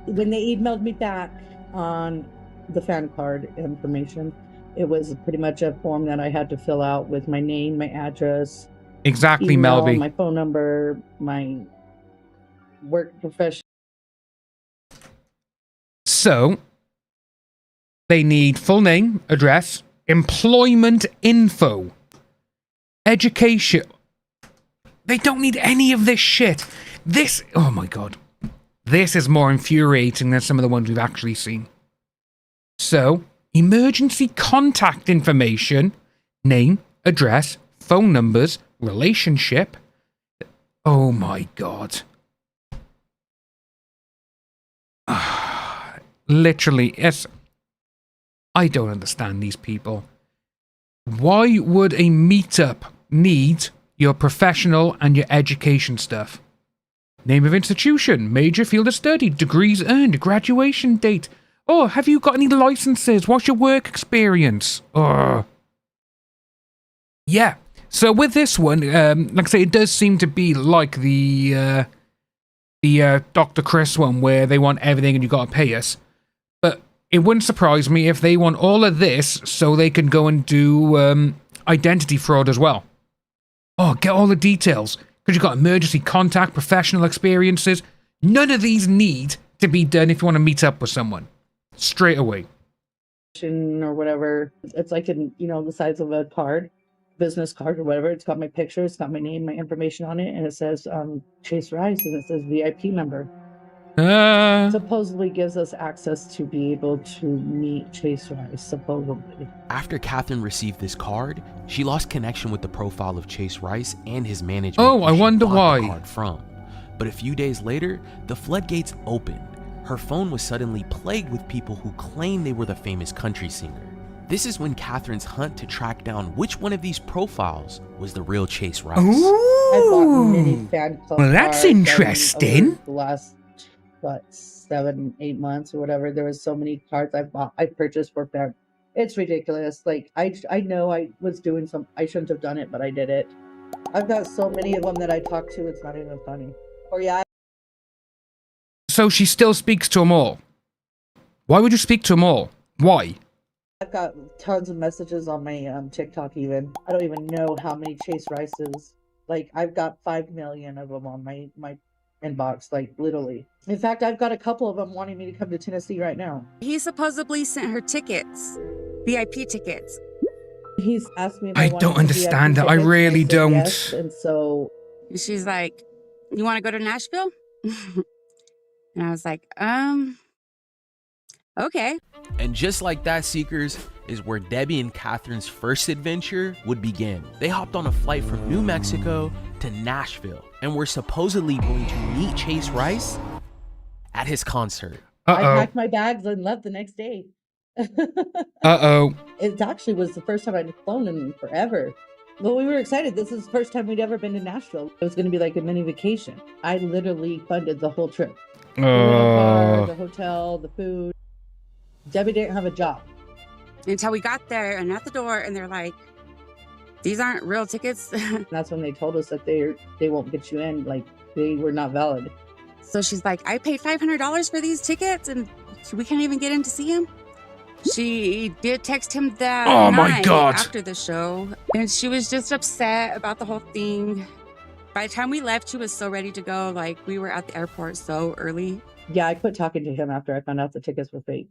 When they emailed me back on the fan card information, it was pretty much a form that I had to fill out with my name, my address. Exactly, email, Melby. My phone number, my work profession. So, they need full name, address, employment info, education. They don't need any of this shit. This, oh my god. This is more infuriating than some of the ones we've actually seen. So, emergency contact information, name, address, phone numbers, relationship. Oh my god. Literally, yes. I don't understand these people. Why would a meetup need your professional and your education stuff? Name of institution, major field of study, degrees earned, graduation date. Oh, have you got any licenses? What's your work experience? Yeah. So with this one, like I say, it does seem to be like the Dr. Chris one where they want everything and you got to pay us. But it wouldn't surprise me if they want all of this so they can go and do identity fraud as well. Oh, get all the details. Because you've got emergency contact, professional experiences. None of these need to be done if you want to meet up with someone. Straight away. or whatever. It's like in, you know, the size of a card, business card or whatever. It's got my picture, it's got my name, my information on it, and it says Chase Rice, and it says VIP member. Supposedly gives us access to be able to meet Chase Rice, supposedly. After Catherine received this card, she lost connection with the profile of Chase Rice and his management. Oh, I wonder why. The card from. But a few days later, the floodgates opened. Her phone was suddenly plagued with people who claimed they were the famous country singer. This is when Catherine's hunt to track down which one of these profiles was the real Chase Rice. I bought many fan club Well, that's cards interesting. over the last, 7-8 months or whatever. There was so many cards I purchased for fan. It's ridiculous. Like, I know I was doing I shouldn't have done it, but I did it. I've got so many of them that I talk to, it's not even funny. Or yeah. So she still speaks to them all. Why would you speak to them all? Why? I've got tons of messages on my TikTok even. I don't even know how many Chase Rices. Like, I've got 5 million of them on my inbox, like, literally. In fact, I've got a couple of them wanting me to come to Tennessee right now. He supposedly sent her tickets, VIP tickets. He's asked me if I don't understand it. I really don't. Yes, and so she's like, you want to go to Nashville? And I was like, okay. And just like that, Seekers, is where Debbie and Catherine's first adventure would begin. They hopped on a flight from New Mexico to Nashville and were supposedly going to meet Chase Rice at his concert. I packed my bags and left the next day. It actually was the first time I'd flown in forever. Well, we were excited. This is the first time we'd ever been to Nashville. It was going to be like a mini vacation. I literally funded the whole trip. The car, the hotel, the food. Debbie didn't have a job. Until we got there and at the door, and they're like, these aren't real tickets. That's when they told us that they won't get you in. Like, they were not valid. So she's like, I paid $500 for these tickets and we can't even get in to see him. She did text him that night after the show, and she was just upset about the whole thing. By the time we left, she was so ready to go. Like, we were at the airport so early. Yeah, I quit talking to him after I found out the tickets were fake.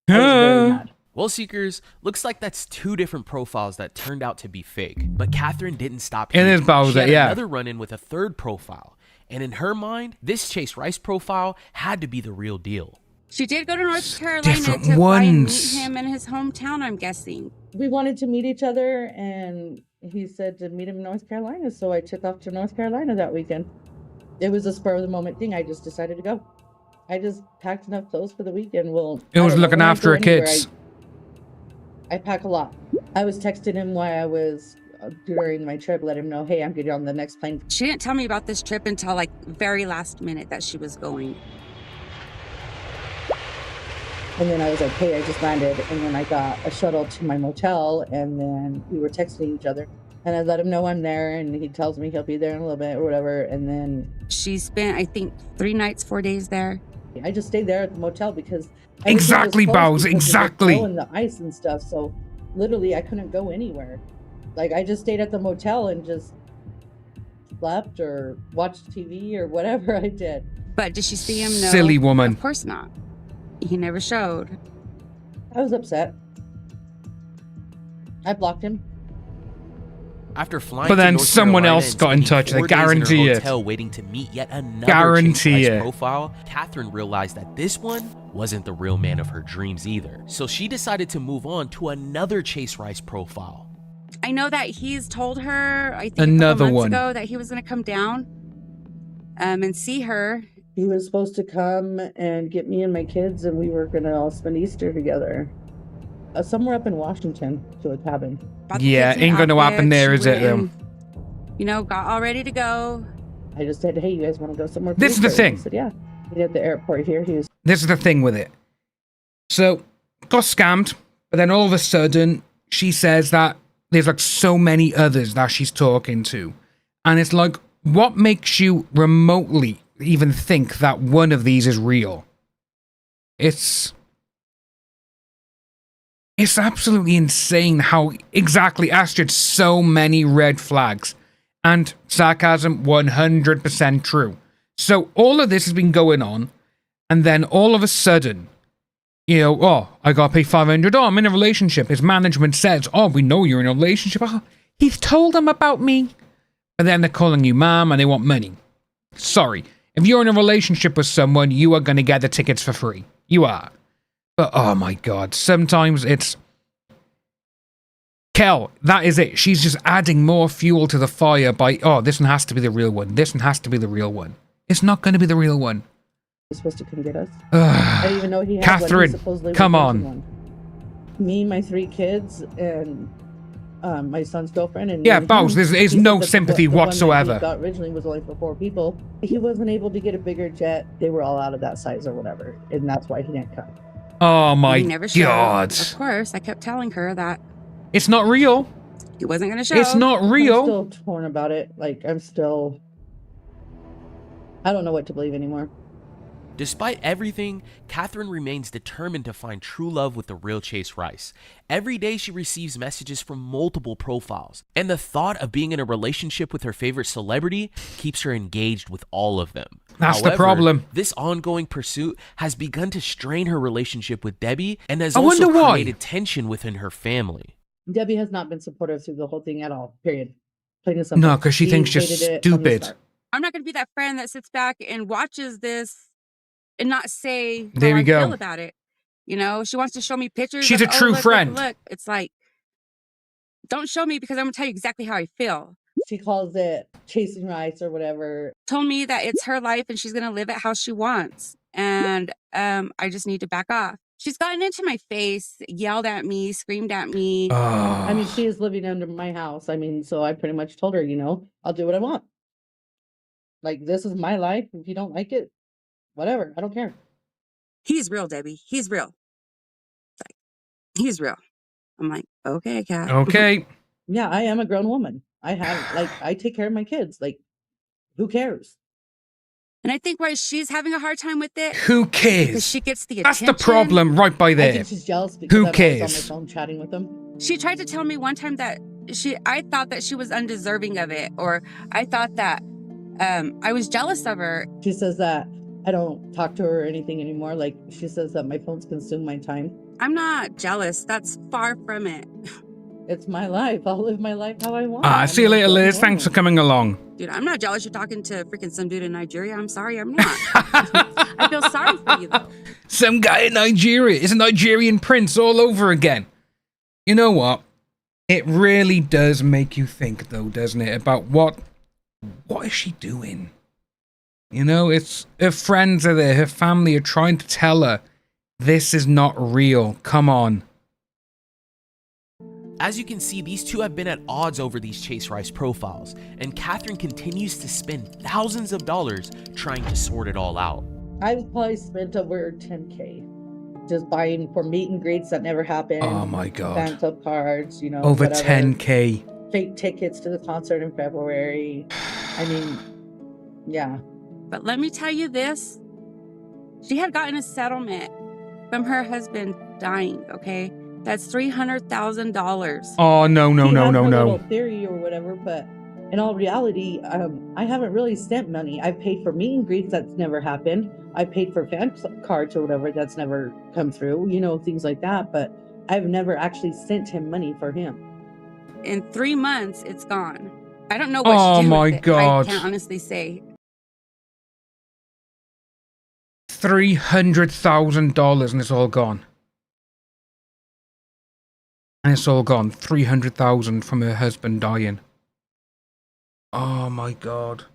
I was very mad. Well, Seekers, looks like that's two different profiles that turned out to be fake. But Catherine didn't stop here. It is Bowser, she had yeah. another run-in with a third profile. And in her mind, this Chase Rice profile had to be the real deal. She did go to North Carolina different to ones. meet him in his hometown, I'm guessing. We wanted to meet each other, and he said to meet him in North Carolina, so I took off to North Carolina that weekend. It was a spur-of-the-moment thing. I just decided to go. I just packed enough clothes for the weekend. It was looking after her kids. I pack a lot. I was texting him while I was during my trip, let him know, hey, I'm getting on the next plane. She didn't tell me about this trip until like very last minute that she was going. And then I was like, hey, I just landed. And then I got a shuttle to my motel, and then we were texting each other. And I let him know I'm there, and he tells me he'll be there in a little bit or whatever. And then she spent, I think, 3 nights, 4 days there. I just stayed there at the motel because exactly, Bowser, exactly. And the ice and stuff. So literally, I couldn't go anywhere. Like, I just stayed at the motel and just slept or watched TV or whatever I did. But did she see him? No. Silly woman. Of course not. He never showed. I was upset. I blocked him. After flying but then to North someone Carolina else got in touch. They 4 days in her guarantee it. Hotel waiting to meet yet another Guarantee Chase Rice it. profile. Catherine realized that this one wasn't the real man of her dreams either. So she decided to move on to another Chase Rice profile. I know that he's told her, I think another a couple months one ago, that he was going to come down and see her. He was supposed to come and get me and my kids, and we were going to all spend Easter together. Somewhere up in Washington to a cabin. Yeah, ain't going to happen there, is it, though? You know, got all ready to go. I just said, hey, you guys want to go somewhere? This is the thing. He said, yeah. He's at the airport here. This is the thing with it. So, got scammed, but then all of a sudden, she says that there's like so many others that she's talking to. And it's like, what makes you remotely even think that one of these is real? It's absolutely insane how exactly Astrid, so many red flags. And sarcasm, 100% true. So all of this has been going on, and then all of a sudden, You know, oh, I gotta pay $500. Oh, I'm in a relationship. His management says, oh, we know you're in a relationship. Oh, he's told them about me. But then they're calling you mom and they want money. Sorry. If you're in a relationship with someone, you are gonna get the tickets for free. You are. But, oh my God, sometimes it's... Kel, that is it. She's just adding more fuel to the fire by, oh, this one has to be the real one. This one has to be the real one. It's not going to be the real one. He's supposed to come get us. I didn't even know he had Catherine, one. Supposedly come was on. one. Me, my 3 kids, and my son's girlfriend. And Yeah, Bowles, there's no sympathy the one whatsoever. that he got originally was only for 4 people. He wasn't able to get a bigger jet. They were all out of that size or whatever, and that's why he didn't come. Oh my He never showed. God. Of course, I kept telling her that It's not real. he wasn't going to show. It's not real. I'm still torn about it. Like, I don't know what to believe anymore. Despite everything, Catherine remains determined to find true love with the real Chase Rice. Every day she receives messages from multiple profiles, and the thought of being in a relationship with her favorite celebrity keeps her engaged with all of them. That's the problem. This ongoing pursuit has begun to strain her relationship with Debbie and has I also wonder why. created tension within her family. Debbie has not been supportive through the whole thing at all, period. Plain and simple. No, because she thinks you're hated it from the stupid. start. I'm not going to be that friend that sits back and watches this and not say how There we I go. feel about it. You know, she wants to show me pictures. She's of, a true look, friend. Look. It's like, don't show me because I'm going to tell you exactly how I feel. She calls it chasing rice or whatever. Told me that it's her life and she's going to live it how she wants. And I just need to back off. She's gotten into my face, yelled at me, screamed at me. I mean, she is living under my house. I mean, so I pretty much told her, you know, I'll do what I want. Like, this is my life. If you don't like it, whatever. I don't care. He's real, Debbie. He's real. Like, he's real. I'm like, okay, Kat. Okay. Yeah, I am a grown woman. I take care of my kids. Like, who cares? And I think why she's having a hard time with it. Who cares? Because she gets the That's attention. the problem right by I there. think she's jealous because Who I'm cares? always on my phone chatting with them. She tried to tell me one time that I thought that she was undeserving of it, or I thought that I was jealous of her. She says that I don't talk to her or anything anymore. Like, she says that my phones consume my time. I'm not jealous. That's far from it. It's my life. I'll live my life how I want. See you later, Liz. Thanks for coming along. Dude, I'm not jealous you're talking to freaking some dude in Nigeria. I'm sorry, I'm not. I feel sorry for you, though. Some guy in Nigeria is a Nigerian prince all over again. You know what? It really does make you think, though, doesn't it? About what is she doing? You know, it's her friends are there. Her family are trying to tell her this is not real. Come on. As you can see, these two have been at odds over these Chase Rice profiles, and Catherine continues to spend thousands of dollars trying to sort it all out. I've probably spent over $10K just buying for meet and greets that never happened. Oh my God. Fan club cards, you know. Over whatever. 10K. Fake tickets to the concert in February. I mean, yeah. But let me tell you this. She had gotten a settlement from her husband dying, okay? That's $300,000. Oh, no. Little theory or whatever, but in all reality, I haven't really spent money. I paid for meet and greets that's never happened. I paid for fan cards or whatever that's never come through, you know, things like that. But I've never actually sent him money for him. In 3 months, it's gone. I don't know what she did with it. God. I can't honestly say. $300,000 and it's all gone. And it's all gone. $300,000 from her husband dying. Oh my God.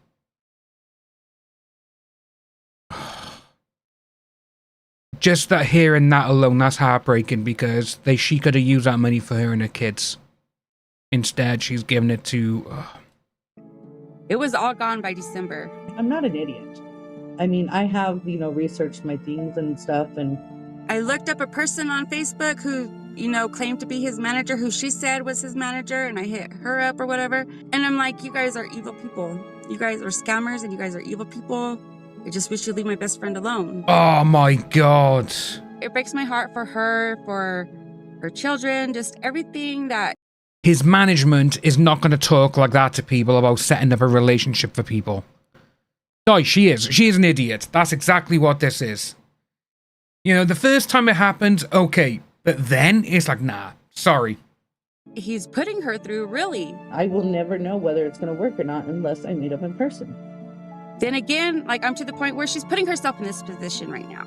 Just that hearing that alone, that's heartbreaking because she could have used that money for her and her kids. Instead, she's giving it to... It was all gone by December. I'm not an idiot. I mean, I have, you know, researched my things and stuff, and I looked up a person on Facebook who, you know, claimed to be his manager, who she said was his manager, and I hit her up or whatever. And I'm like, you guys are evil people. You guys are scammers and you guys are evil people. I just wish you'd leave my best friend alone. Oh my God. It breaks my heart for her, for her children, just everything that... His management is not going to talk like that to people about setting up a relationship for people. No, she is. She is an idiot. That's exactly what this is. You know, the first time it happened, okay. But then it's like, nah, sorry. He's putting her through, really. I will never know whether it's going to work or not unless I meet him in person. Then again, like, I'm to the point where she's putting herself in this position right now.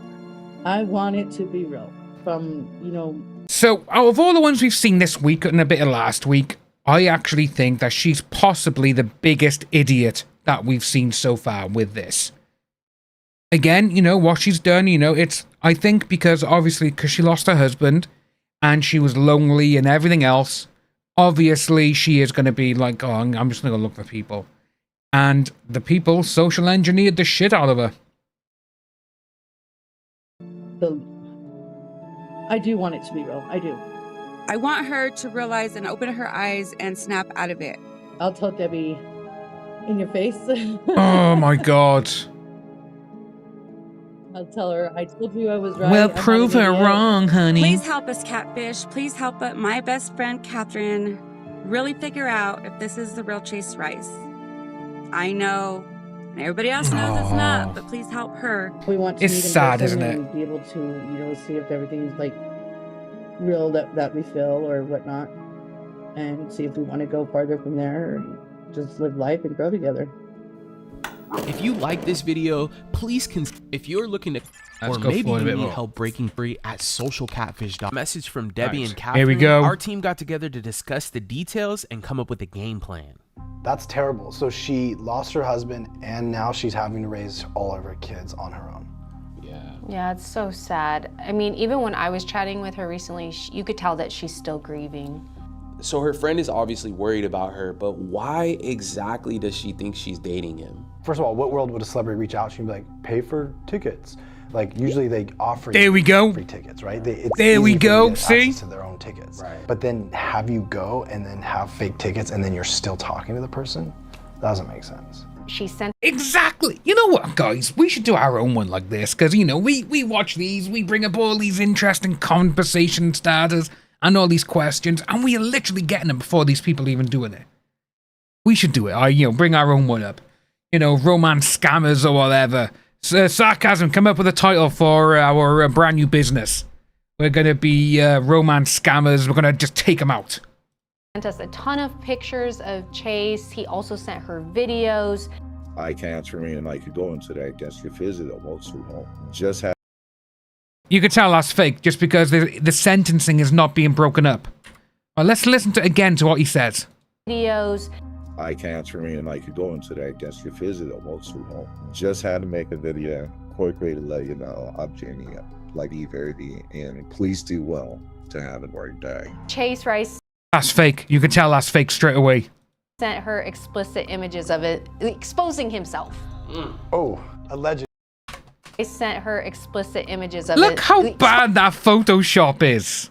I want it to be real. From, you know... So, out of all the ones we've seen this week and a bit of last week, I actually think that she's possibly the biggest idiot that we've seen so far with this. Again, you know, what she's done, you know, it's, I think because obviously, because she lost her husband and she was lonely and everything else, obviously she is going to be like, oh, I'm just going to look for people. And the people social engineered the shit out of her. I do want it to be real. I do. I want her to realize and open her eyes and snap out of it. I'll tell Debbie in your face. Oh my God. I'll tell her, I told you I was right. Well, prove her wrong, honey. Please help us, Catfish. Please help my best friend, Catherine, really figure out if this is the real Chase Rice. I know, and everybody else knows it's not, but please help her. We want to it's meet in sad, person isn't it? and be able to, you know, see if everything's like real that we feel or whatnot, and see if we want to go farther from there and just live life and grow together. If you like this video, please if you're looking to or maybe you need help breaking free at socialcatfish. Message from Debbie and Catherine. Here we go. Our team got together to discuss the details and come up with a game plan. That's terrible. So she lost her husband and now she's having to raise all of her kids on her own. Yeah, it's so sad. I mean, even when I was chatting with her recently, you could tell that she's still grieving. So her friend is obviously worried about her, but why exactly does she think she's dating him? First of all, what world would a celebrity reach out to you and be like, pay for tickets? Like, usually they offer there we go. Free tickets, right? It's there we go, see? To their own tickets. Right. But then have you go and then have fake tickets and then you're still talking to the person? That doesn't make sense. She sent... Exactly. You know what, guys? We should do our own one like this, because, you know, we watch these, we bring up all these interesting conversation starters and all these questions, and we are literally getting them before these people even doing it. We should do it. You know, bring our own one up. You know, romance scammers or whatever. Sarcasm, come up with a title for our brand new business. We're going to be romance scammers. We're going to just take them out. Sent us a ton of pictures of Chase. He also sent her videos. I can't remain like you go into that against your physical most who home. Just have. You could tell that's fake just because the sentencing is not being broken up. Well, let's listen again to what he says. Videos. I can't remain like you go into that against your physical most who home. Just had to make a video quickly to let you know I'm Jenny, like E30, and please do well to have a great day. Chase Rice. That's fake. You can tell that's fake straight away. Sent her explicit images of it, exposing himself. Oh, alleged. I sent her explicit images of it. Look how bad that Photoshop is.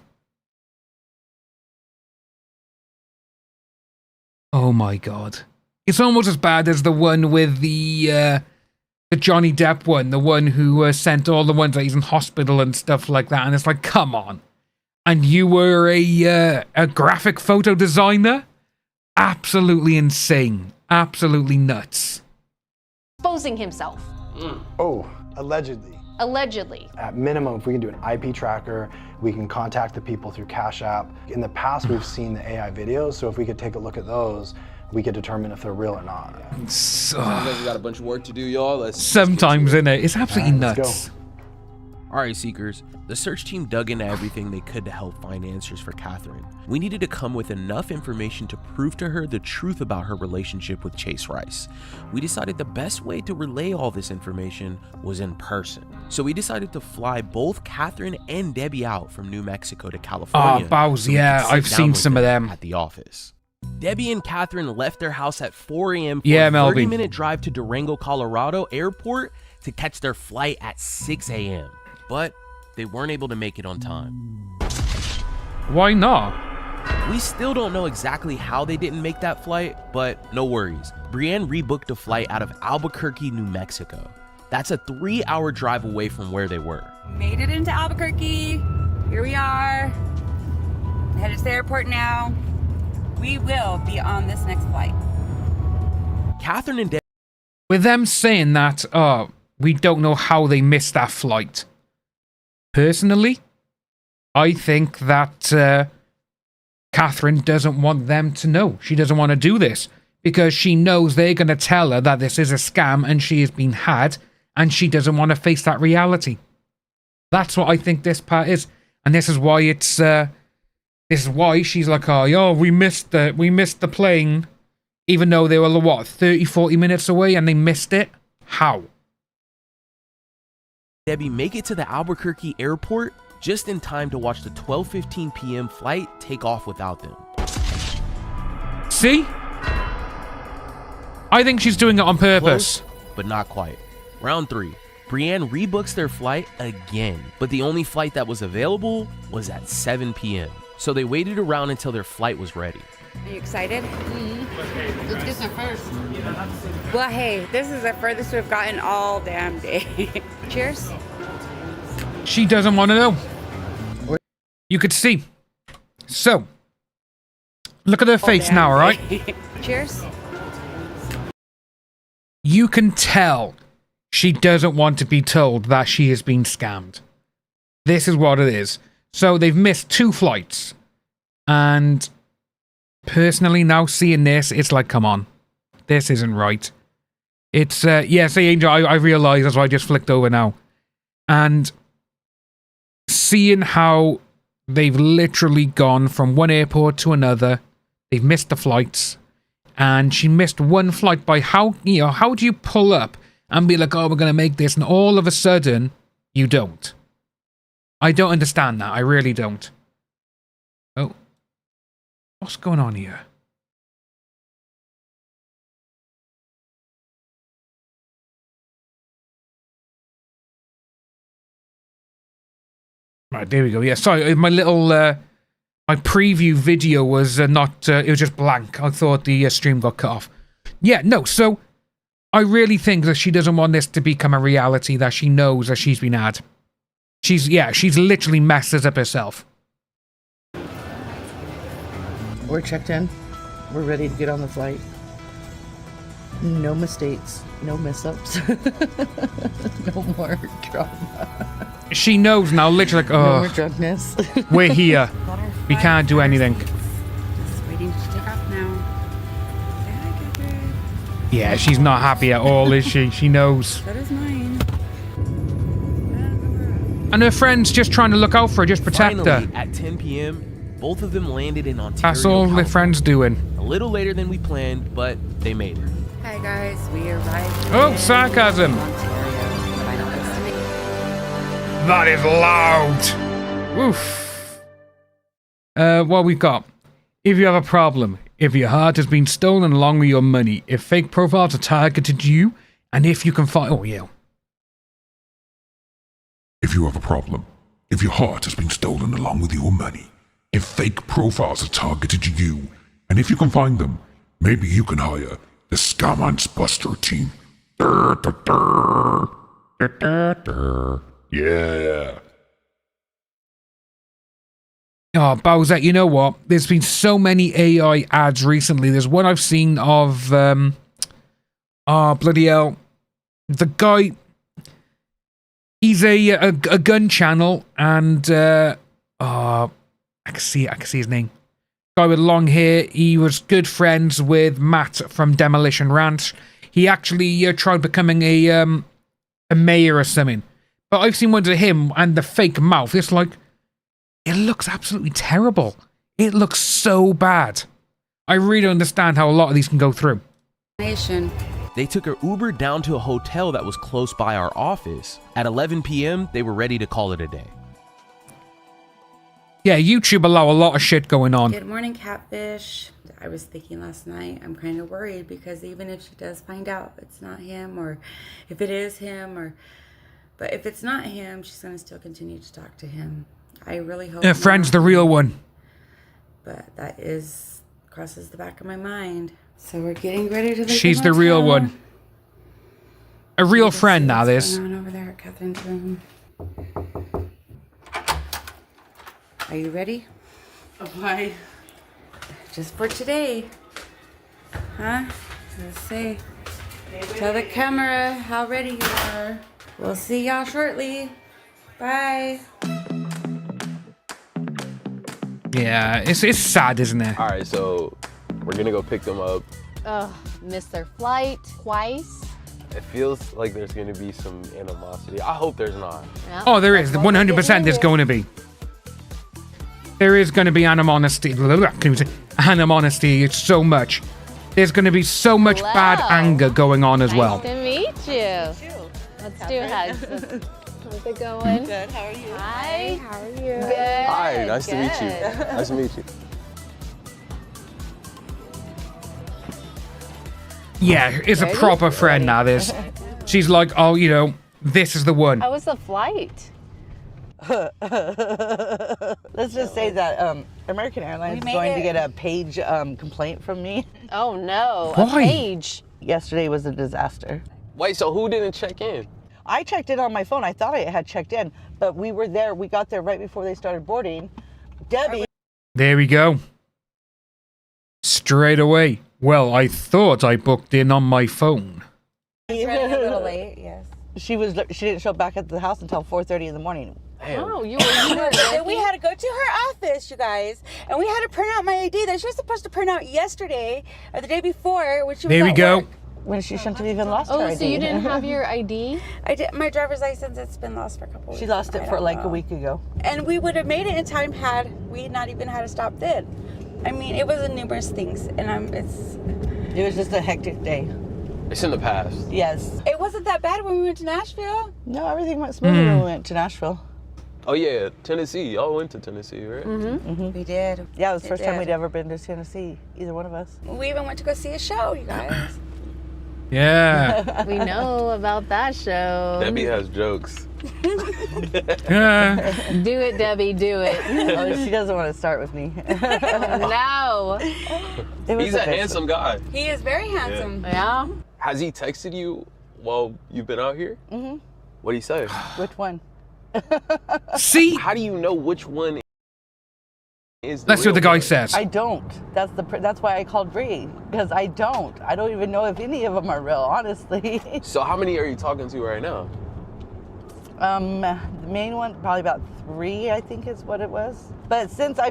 Oh my God. It's almost as bad as the one with the Johnny Depp one, the one who sent all the ones that he's in hospital and stuff like that. And it's like, come on. And you were a graphic photo designer? Absolutely insane. Absolutely nuts. Exposing himself. Oh, allegedly. Allegedly. At minimum, if we can do an IP tracker, we can contact the people through Cash App. In the past, we've seen the AI videos, so if we could take a look at those, we could determine if they're real or not. We got a bunch of work to do, y'all. Sometimes, innit? It's absolutely nuts. Let's go. All right, Seekers. The search team dug into everything they could to help find answers for Catherine. We needed to come with enough information to prove to her the truth about her relationship with Chase Rice. We decided the best way to relay all this information was in person. So we decided to fly both Catherine and Debbie out from New Mexico to California. Oh, Bows, yeah, I've seen some of them. At the office. Debbie and Catherine left their house at 4 a.m. for a a 30-minute drive to Durango, Colorado airport to catch their flight at 6 a.m. But they weren't able to make it on time. Why not? We still don't know exactly how they didn't make that flight, but no worries. Brienne rebooked a flight out of Albuquerque, New Mexico. That's a 3-hour drive away from where they were. Made it into Albuquerque. Here we are. Headed to the airport now. We will be on this next flight. Catherine and Debbie. With them saying that, we don't know how they missed that flight. Personally, I think that Catherine doesn't want them to know. She doesn't want to do this because she knows they're going to tell her that this is a scam and she has been had, and she doesn't want to face that reality. That's what I think this part is, and this is why it's. This is why she's like, oh, yo, we missed the plane, even though they were what 30-40 minutes away, and they missed it. How? Debbie make it to the Albuquerque airport just in time to watch the 12:15 p.m. flight take off without them. See? I think she's doing it on purpose. Close, but not quite. Round 3. Brienne rebooks their flight again, but the only flight that was available was at 7 p.m. So they waited around until their flight was ready. Are you excited? Mm-hmm. Let's get some first. Well, hey, this is the furthest we've gotten all damn day. Cheers. She doesn't want to know. You could see. So, look at her face now, all right? Cheers. You can tell she doesn't want to be told that she has been scammed. This is what it is. So they've missed 2 flights. And personally, now seeing this, it's like, come on. This isn't right. It's, yeah, say Angel, I realise, that's why I just flicked over now. And seeing how they've literally gone from one airport to another, they've missed the flights, and she missed 1 flight by how do you pull up and be like, oh, we're going to make this, and all of a sudden, you don't. I don't understand that. I really don't. Oh. What's going on here? Right, there we go. Yeah, sorry, my little, my preview video was not, it was just blank. I thought the stream got cut off. Yeah, no, so I really think that she doesn't want this to become a reality, that she knows that she's been had. She's literally messes up herself. We're checked in. We're ready to get on the flight. No mistakes. No mess-ups. No more drama. She knows now, literally, like, No oh, more drunkenness. we're here. We can't do anything. Just waiting to take off now. Yeah, she's not happy at all, is she? She knows. That is mine. And her friend's just trying to look out for her, just protect Finally, her. at 10 p.m., both of them landed in Ontario, That's all California. the friend's doing. A little later than we planned, but they made it. Hi guys, we arrived. Oh, sarcasm. That is loud. Oof. What we've got. If you have a problem, if your heart has been stolen along with your money, if fake profiles are targeted you, and if you can find... Oh, yeah. If you have a problem, if your heart has been stolen along with your money, if fake profiles are targeted to you, and if you can find them, maybe you can hire the Scamance Buster team. Yeah. Oh, Bowser, you know what? There's been so many AI ads recently. There's one I've seen of... oh, bloody hell. The guy... He's a gun channel, and... I can see his name. Guy with long hair. He was good friends with Matt from Demolition Ranch. He actually tried becoming a mayor or something. But I've seen ones of him and the fake mouth. It's like, it looks absolutely terrible. It looks so bad. I really don't understand how a lot of these can go through. They took an Uber down to a hotel that was close by our office. At 11 p.m., they were ready to call it a day. Yeah, YouTube allow a lot of shit going on. Good morning, Catfish. I was thinking last night, I'm kind of worried because even if she does find out it's not him, or if it is him, but if it's not him, she's going to still continue to talk to him. I really hope Her friend's the real one. But that crosses the back of my mind. So we're getting ready to leave. She's the real one. A real friend now, this. What's going on over there at Catherine's room? Are you ready? Why? Just for today. Huh? Let's see. Tell the camera how ready you are. We'll see y'all shortly. Bye. Yeah, it's sad, isn't it? All right, so we're gonna go pick them up. Ugh, missed their flight twice. It feels like there's gonna be some animosity. I hope there's not. Yeah. Oh, there is. 100% there's going to be. There is going to be animosity. Animosity. It's so much. There's going to be so much bad anger going on as well. Nice to meet you. Let's do hugs. How's it going? Good. How are you? Hi. How are you? Good. Hi. Nice to meet you. Nice to meet you. Yeah, it's a proper friend now, this. She's like, oh, you know, this is the one. How was the flight? Let's just say that American Airlines is going to get a page complaint from me. Oh no, Why? A page. Yesterday was a disaster. Wait, so who didn't check in? I checked in on my phone. I thought I had checked in, but we were there. We got there right before they started boarding. Debbie. There we go. Straight away. Well, I thought I booked in on my phone. She's running a little late, yes. She didn't show back at the house until 4:30 in the morning. Oh, you were Then we had to go to her office, you guys, and we had to print out my ID that she was supposed to print out yesterday or the day before when she was There we at go. work. When she shouldn't have even lost her Oh, ID. so you didn't have your ID? I did. My driver's license, it's been lost for a couple weeks. She lost it for like a week ago. And we would have made it in time had we not even had to stop then. I mean, it was numerous things, and It was just a hectic day. It's in the past. Yes. It wasn't that bad when we went to Nashville. No, everything went smoothly when we went to Nashville. Oh yeah, Tennessee. Y'all went to Tennessee, right? Mm-hmm. We did. Yeah, it was the first time did. we'd ever been to Tennessee, either one of us. We even went to go see a show, you guys. Yeah. We know about that show. Debbie has jokes. Yeah. Do it, Debbie, do it. Oh, she doesn't want to start with me. No. He's a handsome guy. He is very handsome. Yeah. Has he texted you while you've been out here? Mm-hmm. What'd he say? Which one? See? How do you know which one is the That's what the real guy one? says. I don't. That's why I called Bree, because I don't even know if any of them are real, honestly. So how many are you talking to right now? The main one, probably about 3, I think is what it was. But since I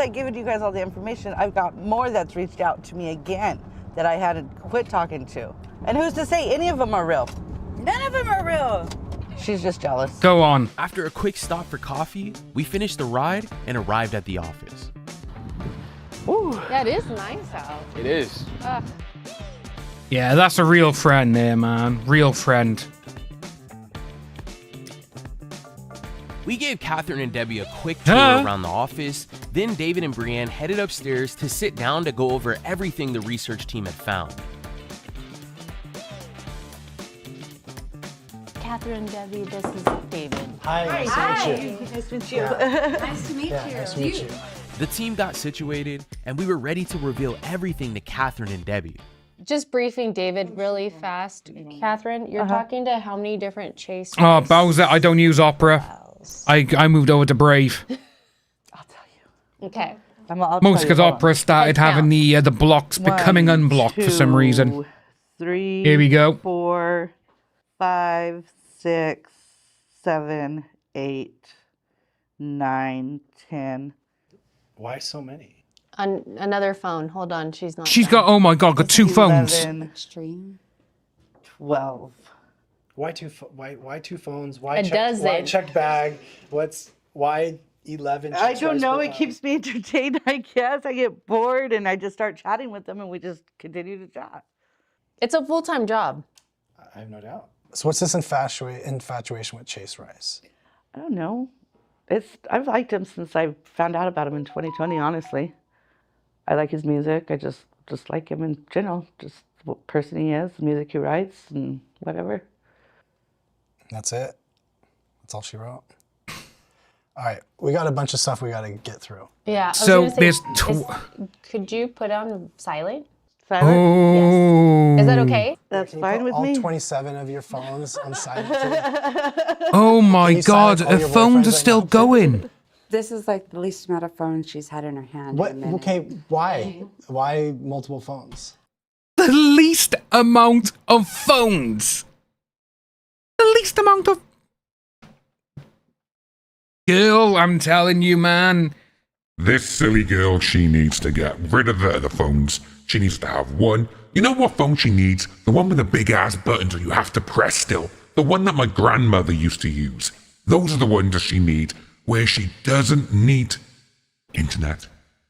gave you guys all the information, I've got more that's reached out to me again that I hadn't quit talking to. And who's to say any of them are real? None of them are real. She's just jealous. Go on. After a quick stop for coffee, we finished the ride and arrived at the office. Ooh. That is nice out. It is. Yeah, that's a real friend there, man. Real friend. We gave Catherine and Debbie a quick tour around the office, then David and Brienne headed upstairs to sit down to go over everything the research team had found. Catherine, Debbie, this is David. Hi, nice to meet you. Nice to meet you. Nice to meet you. Nice to meet you. The team got situated, and we were ready to reveal everything to Catherine and Debbie. Just briefing David really fast. Catherine, you're talking to how many different Chase? Oh, Bowser, I don't use Opera. I moved over to Brave. Okay. Mostly because Opera started having the blocks becoming unblocked for some reason. 3. Here we go. 4, 5, 6, 7, 8, 9, 10. Why so many? Another phone. Hold on, she's not. She's got, oh my god, got 2 phones. 11, Extreme. 12. Why two phones? Why A check, dozen. Why checked bag? Why 11? I don't know. It keeps me entertained, I guess. I get bored and I just start chatting with them and we just continue to chat. It's a full-time job. I have no doubt. So what's this infatuation with Chase Rice? I don't know. I've liked him since I found out about him in 2020, honestly. I like his music. I just like him in general. Just what person he is, the music he writes, and whatever. That's it? That's all she wrote? All right, we got a bunch of stuff we got to get through. Yeah. So there's could you put on silent? Silent? Oh. Yes. Is that okay? That's Can you fine put with all me. 27 of your phones on silent? Oh my Can you god, silence all her your phones boyfriends are right still now? going. This is like the least amount of phones she's had in her hand. What? In a minute. Okay, why? Why multiple phones? The least amount of phones. The least amount of... Girl, I'm telling you, man. This silly girl, she needs to get rid of the phones. She needs to have one. You know what phone she needs? The one with the big ass buttons that you have to press still. The one that my grandmother used to use. Those are the ones that she needs, where she doesn't need internet,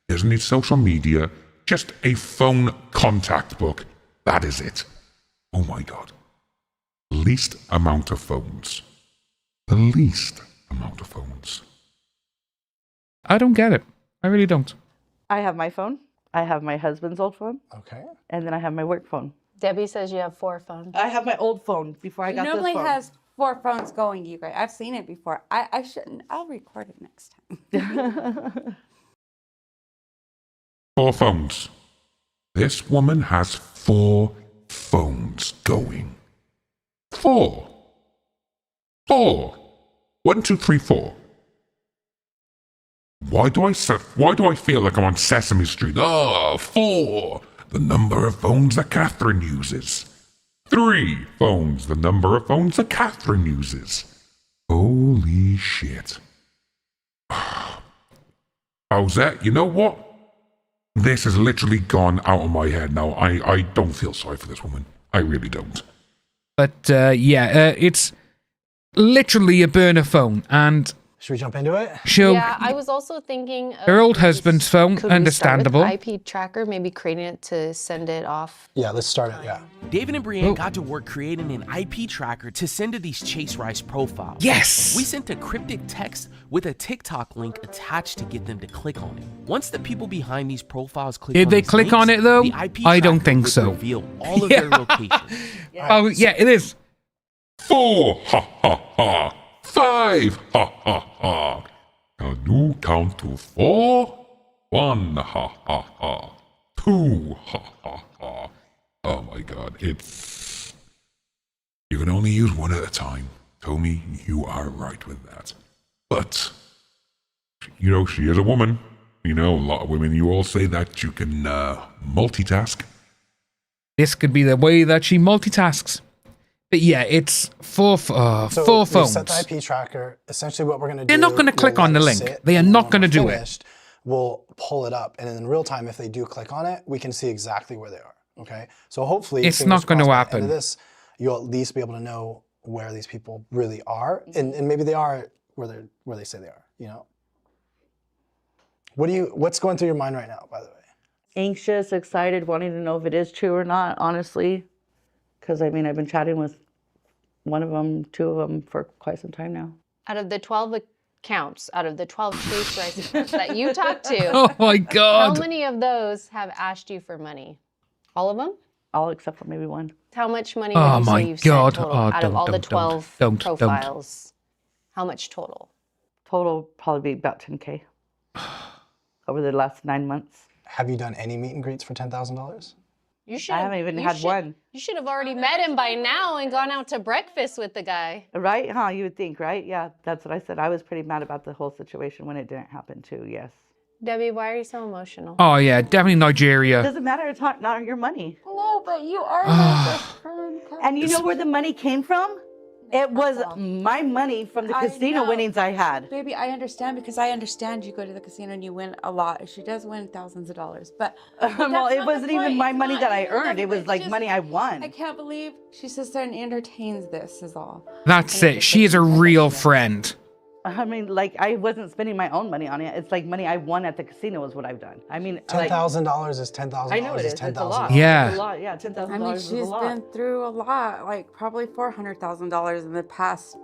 doesn't need social media, just a phone contact book. That is it. Oh my God. Least amount of phones. The least amount of phones. I don't get it. I really don't. I have my phone. I have my husband's old phone. Okay. And then I have my work phone. Debbie says you have 4 phones. I have my old phone before I got this phone. Normally has 4 phones going, you guys. I've seen it before. I shouldn't. I'll record it next time. 4 phones. This woman has 4 phones going. 4. 4. 1, 2, 3, 4. Why do I feel like I'm on Sesame Street? 4. The number of phones that Catherine uses. 3 phones. The number of phones that Catherine uses. Holy shit. Owsette, you know what? This has literally gone out of my head now. I don't feel sorry for this woman. I really don't. But it's literally a burner phone, and should we jump into it? Yeah, I was also thinking of her old husband's phone. Understandable. We start with IP tracker, maybe creating it to send it off. Yeah, let's start it. Yeah. David and Brienne got to work creating an IP tracker to send to these Chase Rice profiles. Yes! We sent a cryptic text with a TikTok link attached to get them to click on it. Once the people behind these profiles click Did on they these click links, on it though? the IP I don't tracker think would so. reveal all of their locations. Oh yeah, it is. 4. Ha ha ha. 5. Ha ha ha. Can you count to 4? 1. Ha ha ha. 2. Ha ha ha. Oh my God, it's... You can only use one at a time. Tommy, you are right with that. But, you know, she is a woman. You know, a lot of women, you all say that you can multitask. This could be the way that she multitasks. But yeah, it's 4 phones. Set the IP tracker. Essentially what we're going to do... They're not going to click on the link. They are not going to do it. We'll pull it up, and in real time, if they do click on it, we can see exactly where they are. Okay? So hopefully... It's not going to happen. At the end of this, you'll at least be able to know where these people really are, and maybe they are where they say they are, you know? What's going through your mind right now, by the way? Anxious, excited, wanting to know if it is true or not, honestly. Because, I mean, I've been chatting with one of them, 2 of them for quite some time now. Out of the 12 accounts, out of the 12 Chase Rice accounts that you talked to, oh my God, how many of those have asked you for money? All of them? All except for maybe 1. How much money would you say you've sent total out of all the 12 profiles? How much total? Total probably be about 10K over the last 9 months. Have you done any meet and greets for $10,000? I haven't even had one. You should have already met him by now and gone out to breakfast with the guy. Right? Huh? You would think, right? Yeah, that's what I said. I was pretty mad about the whole situation when it didn't happen too, yes. Debbie, why are you so emotional? Oh yeah, definitely Nigeria. It doesn't matter, it's not your money. No, but you are my best friend. And you know where the money came from? It was my money from the casino winnings I had. Baby, I understand because I understand you go to the casino and you win a lot. She does win thousands of dollars, but well, it wasn't even my money that I earned. It was like money I won. I can't believe she sits there and entertains this is all. That's it. She is a real friend. I mean, like, I wasn't spending my own money on it. It's like money I won at the casino is what I've done. I mean, $10,000 is $10,000. I know it is. It's a lot. Yeah. It's a lot. Yeah, $10,000 I mean, is a she's lot. been through a lot, like probably $400,000 in the past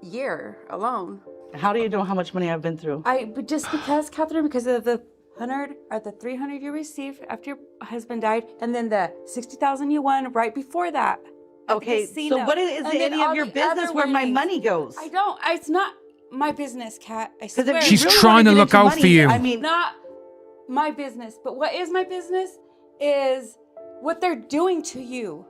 year alone. How do you know how much money I've been through? But just because, Catherine, because of the 100 or the 300 you received after your husband died, and then the 60,000 you won right before that. Okay, so what is it any of your business where my money goes? I don't. It's not my business, Kat. I swear. She's trying to look out for you. I mean, not my business, but what is my business is what they're doing to you.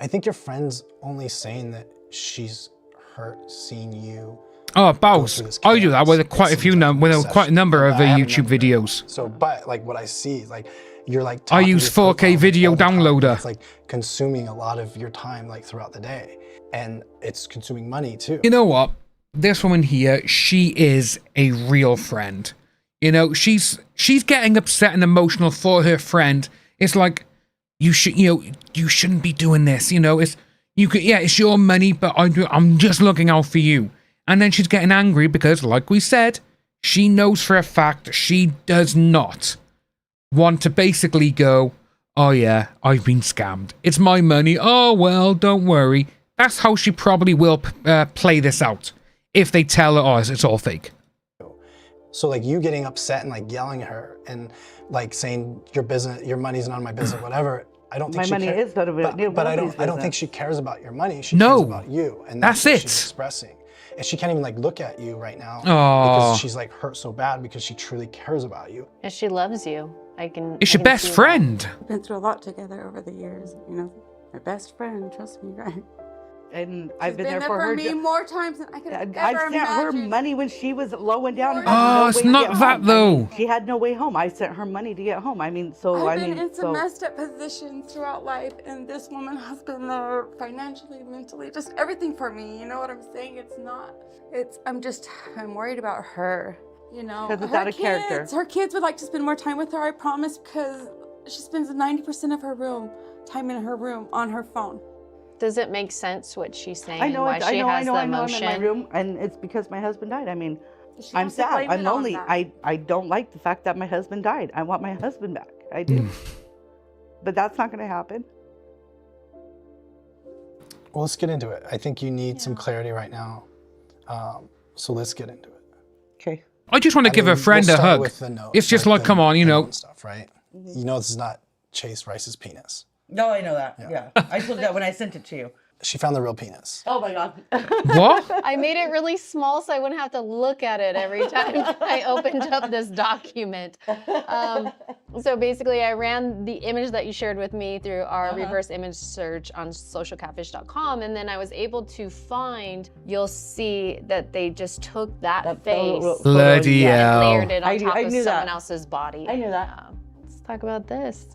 I think your friend's only saying that she's hurt seeing you. Oh, boss. I do that with quite a number of YouTube videos. So, but like what I see, like you're like. I use 4K video downloader. It's like consuming a lot of your time, like throughout the day, and it's consuming money too. You know what? this woman here, she is a real friend. You know, she's getting upset and emotional for her friend. It's like, you shouldn't be doing this. You know, it's your money, but I'm just looking out for you. And then she's getting angry because, like we said, she knows for a fact she does not want to basically go, oh yeah, I've been scammed. It's my money. Oh, well, don't worry. That's how she probably will play this out. If they tell her, oh, it's all fake. So like you getting upset and like yelling at her and like saying your money's none of my business, whatever. I don't think my money is none of it. But I don't think she cares about your money. She cares about you, and that's what she's expressing. And she can't even like look at you right now because she's like hurt so bad because she truly cares about you. And she loves you. It's your best friend. We've been through a lot together over the years. You know, my best friend. Trust me, right? And I've been there for her. Me more times than I could have ever I've sent her imagined. money when she was low and down. It's not that though. She had no way home. I sent her money to get home. I mean, I've been in some messed up positions throughout life, and this woman has been there financially, mentally, just everything for me. You know what I'm saying? I'm worried about her. You know, because it's out of character. Her kids would like to spend more time with her, I promise, because she spends 90% of her time in her room on her phone. Does it make sense what she's saying? I know. Why she has the emotion? I'm in my room, and it's because my husband died. I mean, I'm sad. I'm lonely. I don't like the fact that my husband died. I want my husband back. I do. But that's not going to happen. Well, let's get into it. I think you need some clarity right now. So let's get into it. Okay. I just want to give a friend a hug. It's just like, come on, you know. Stuff, right? You know this is not Chase Rice's penis. No, I know that. Yeah. I told you that when I sent it to you. She found the real penis. Oh my God. What? I made it really small so I wouldn't have to look at it every time I opened up this document. So basically, I ran the image that you shared with me through our reverse image search on socialcatfish.com, and then I was able to find, you'll see that they just took that face Bloody and hell. layered it on top of knew someone that. else's body. I knew that. Let's talk about this.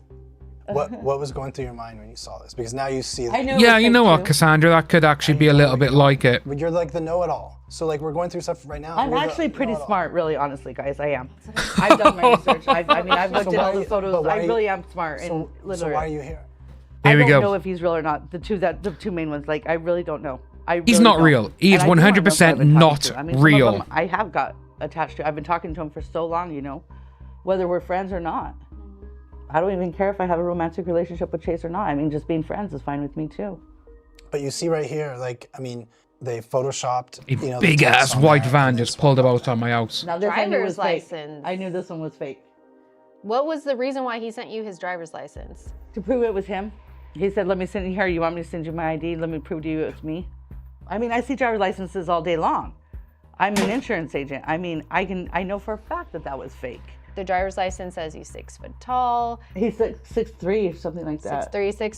What was going through your mind when you saw this? Because now you see. Yeah, you know what, Cassandra, that could actually be a little bit like it. You're like the know-it-all. So like we're going through stuff right now. I'm actually pretty smart, really, honestly, guys. I am. I've done my research. I've looked at all the photos. I really am smart. So why are you here? Here we go. I don't know if he's real or not. The two main ones. Like I really don't know. He's not real. He is 100% not real. Some of them I have got attached to. I've been talking to him for so long, you know, whether we're friends or not. I don't even care if I have a romantic relationship with Chase or not. I mean, just being friends is fine with me too. But you see right here, like, I mean, they photoshopped, a big ass white van just pulled about on my house. Now this I knew was license. Fake. I knew this one was fake. What was the reason why he sent you his driver's license? To prove it was him. He said, let me send you here. You want me to send you my ID? Let me prove to you it's me. I mean, I see driver's licenses all day long. I'm an insurance agent. I mean, I know for a fact that that was fake. The driver's license says he's 6 foot tall. He's 6'3" or something like that. 6'3",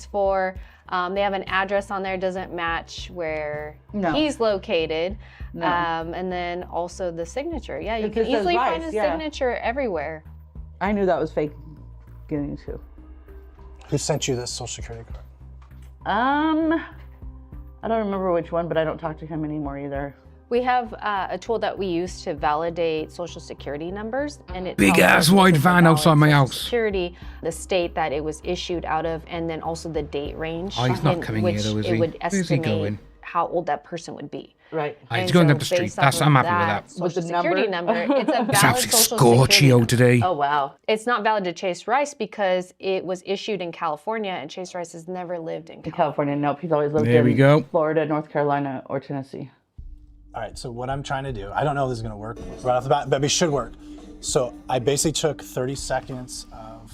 6'4". They have an address on there, doesn't match where he's located. No. And then also the signature. Yeah, you can easily find his signature everywhere. I knew that was fake getting to. Who sent you this social security card? I don't remember which one, but I don't talk to him anymore either. We have a tool that we use to validate social security numbers, and it big ass white van outside my house. Security, the state that it was issued out of, and then also the date range. Oh, he's not coming here though, is he? It would estimate going? How old that person would be. Right. He's going up the street. I'm happy with that. Social security number. It's a valid it's absolutely social scorchio today. Oh wow! It's not valid to Chase Rice because it was issued in California, and Chase Rice has never lived in California. Nope, he's always lived there in Florida, North Carolina, or Tennessee. All right, so what I'm trying to do, I don't know if this is gonna work right off the bat, but it should work. So I basically took 30 seconds of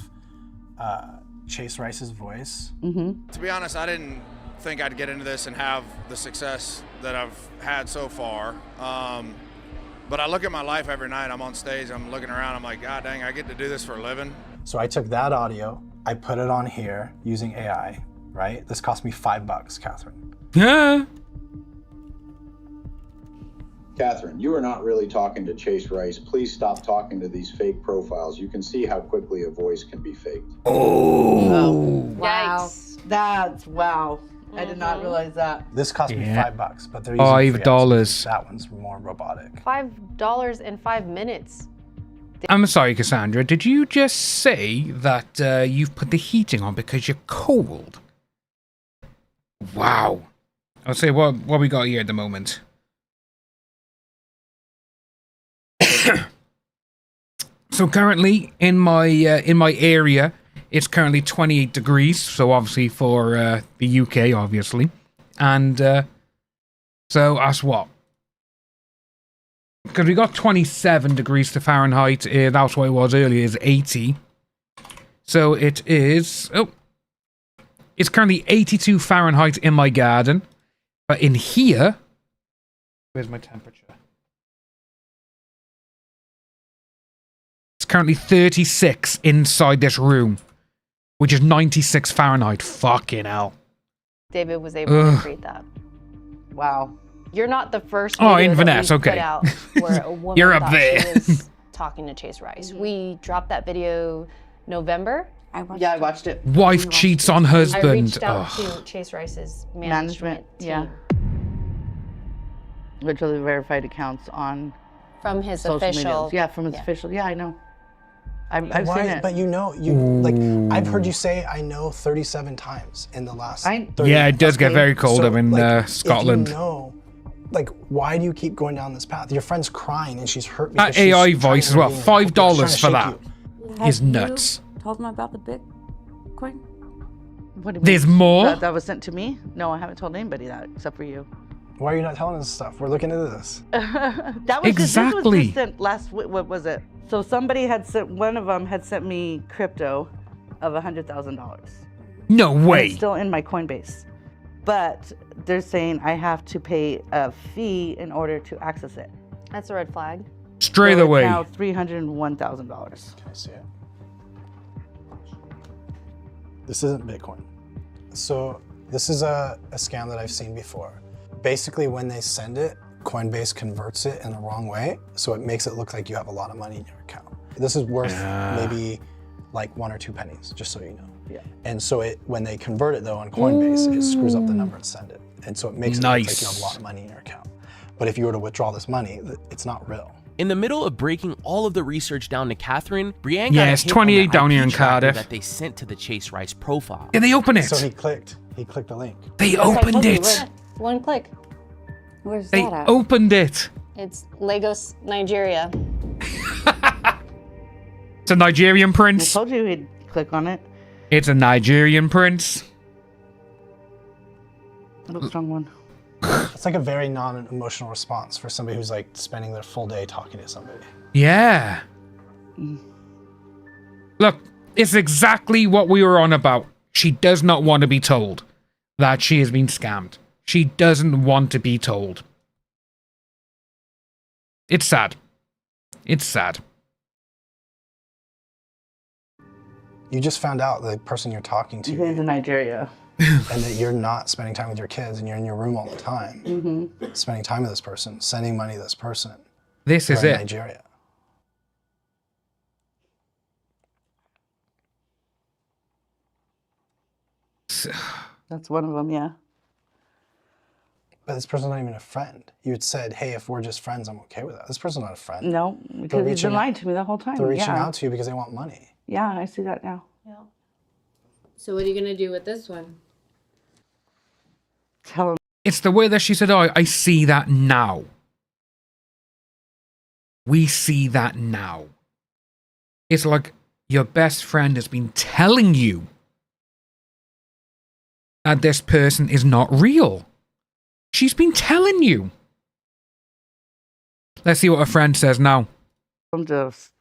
Chase Rice's voice. Mm-hmm. To be honest, I didn't think I'd get into this and have the success that I've had so far. But I look at my life every night. I'm on stage, I'm looking around, I'm like, God dang, I get to do this for a living. So I took that audio, I put it on here using AI, right? This cost me $5, Catherine. Yeah. Catherine, you are not really talking to Chase Rice. Please stop talking to these fake profiles. You can see how quickly a voice can be faked. Oh. Wow. That's wow. I did not realize that. This cost me Yeah. $5, but they're using free $5. episodes. That one's more robotic. $5 in 5 minutes. I'm sorry, Cassandra. Did you just say that you've put the heating on because you're cold? Wow. I'll say what we got here at the moment. So currently in my area, it's currently 28 degrees. So obviously for the UK, obviously, and so that's what. Because we got 27 degrees to Fahrenheit. That's what it was earlier. Is 80. So it is. Oh, it's currently 82 Fahrenheit in my garden, but in here, where's my temperature? It's currently 36 inside this room, which is 96 Fahrenheit. Fucking hell. David was able to create that. Wow. You're not the first Oh, video Inverness, that we okay. put out where a woman You're up thought there. she was talking to Chase Rice. We dropped that video November. I watched it. Wife cheats on husband. I reached out Ugh. to Chase Rice's management team. Yeah. Which are the verified accounts on From his social official. medias. Yeah, from his official. Yeah, I know. I've Why- seen it. But you know, I've heard you say I know 37 times in the last 30 Yeah, it does get okay? very cold So, up in like, Scotland. If you know, like, why do you keep going down this path? Your friend's crying and she's hurt because That AI she's voice as well. trying to $5 trying to for shake that you. is nuts. Told them about the Bitcoin? What do you There's mean? more? That was sent to me? No, I haven't told anybody that except for you. Why are you not telling us stuff? We're looking into this. That was this was Exactly. just sent last week. What was it? So somebody had sent, one of them had sent me crypto of $100,000. No way. It's still in my Coinbase. But they're saying I have to pay a fee in order to access it. That's a red flag. Straight So away. It's now $301,000. Can I see it? This isn't Bitcoin. So this is a scam that I've seen before. Basically, when they send it, Coinbase converts it in the wrong way, so it makes it look like you have a lot of money in your account. This is worth maybe like 1 or 2 pennies, just so you know. Yeah. And so when they convert it though on Coinbase, it screws up the number and send it. And so it makes it look like you have a lot of money in your account. But if you were to withdraw this money, it's not real. In the middle of breaking all of the research down to Catherine, Brienne Yeah, got a it's hit 28 on the down here IP in tracker Cardiff. that they sent to the Chase Rice profile. Yeah, they open it. So he clicked the link. They That's what I opened told you, it. we're- One click. Where's They that at? opened it. It's Lagos, Nigeria. It's a Nigerian I prince. told you he'd click on it. It's a Nigerian prince. What a strong one. It's like a very non-emotional response for somebody who's like spending their full day talking to somebody. Yeah. Look, it's exactly what we were on about. She does not want to be told that she has been scammed. She doesn't want to be told. It's sad. It's sad. You just found out the person you're talking to He's in Nigeria. and that you're not spending time with your kids and you're in your room all the time. Mm-hmm. Spending time with this person, sending money to this person. This is You're in it. Nigeria. That's one of them, yeah. But this person's not even a friend. You had said, hey, if we're just friends, I'm okay with that. This person's not a friend. No, because he's been lying to me the whole time. They're reaching yeah. out to you because they want money. Yeah, I see that now. Yeah. So what are you gonna do with this one? Tell him. It's the way that she said, oh, I see that now. We see that now. It's like your best friend has been telling you that this person is not real. She's been telling you. Let's see what a friend says now. Just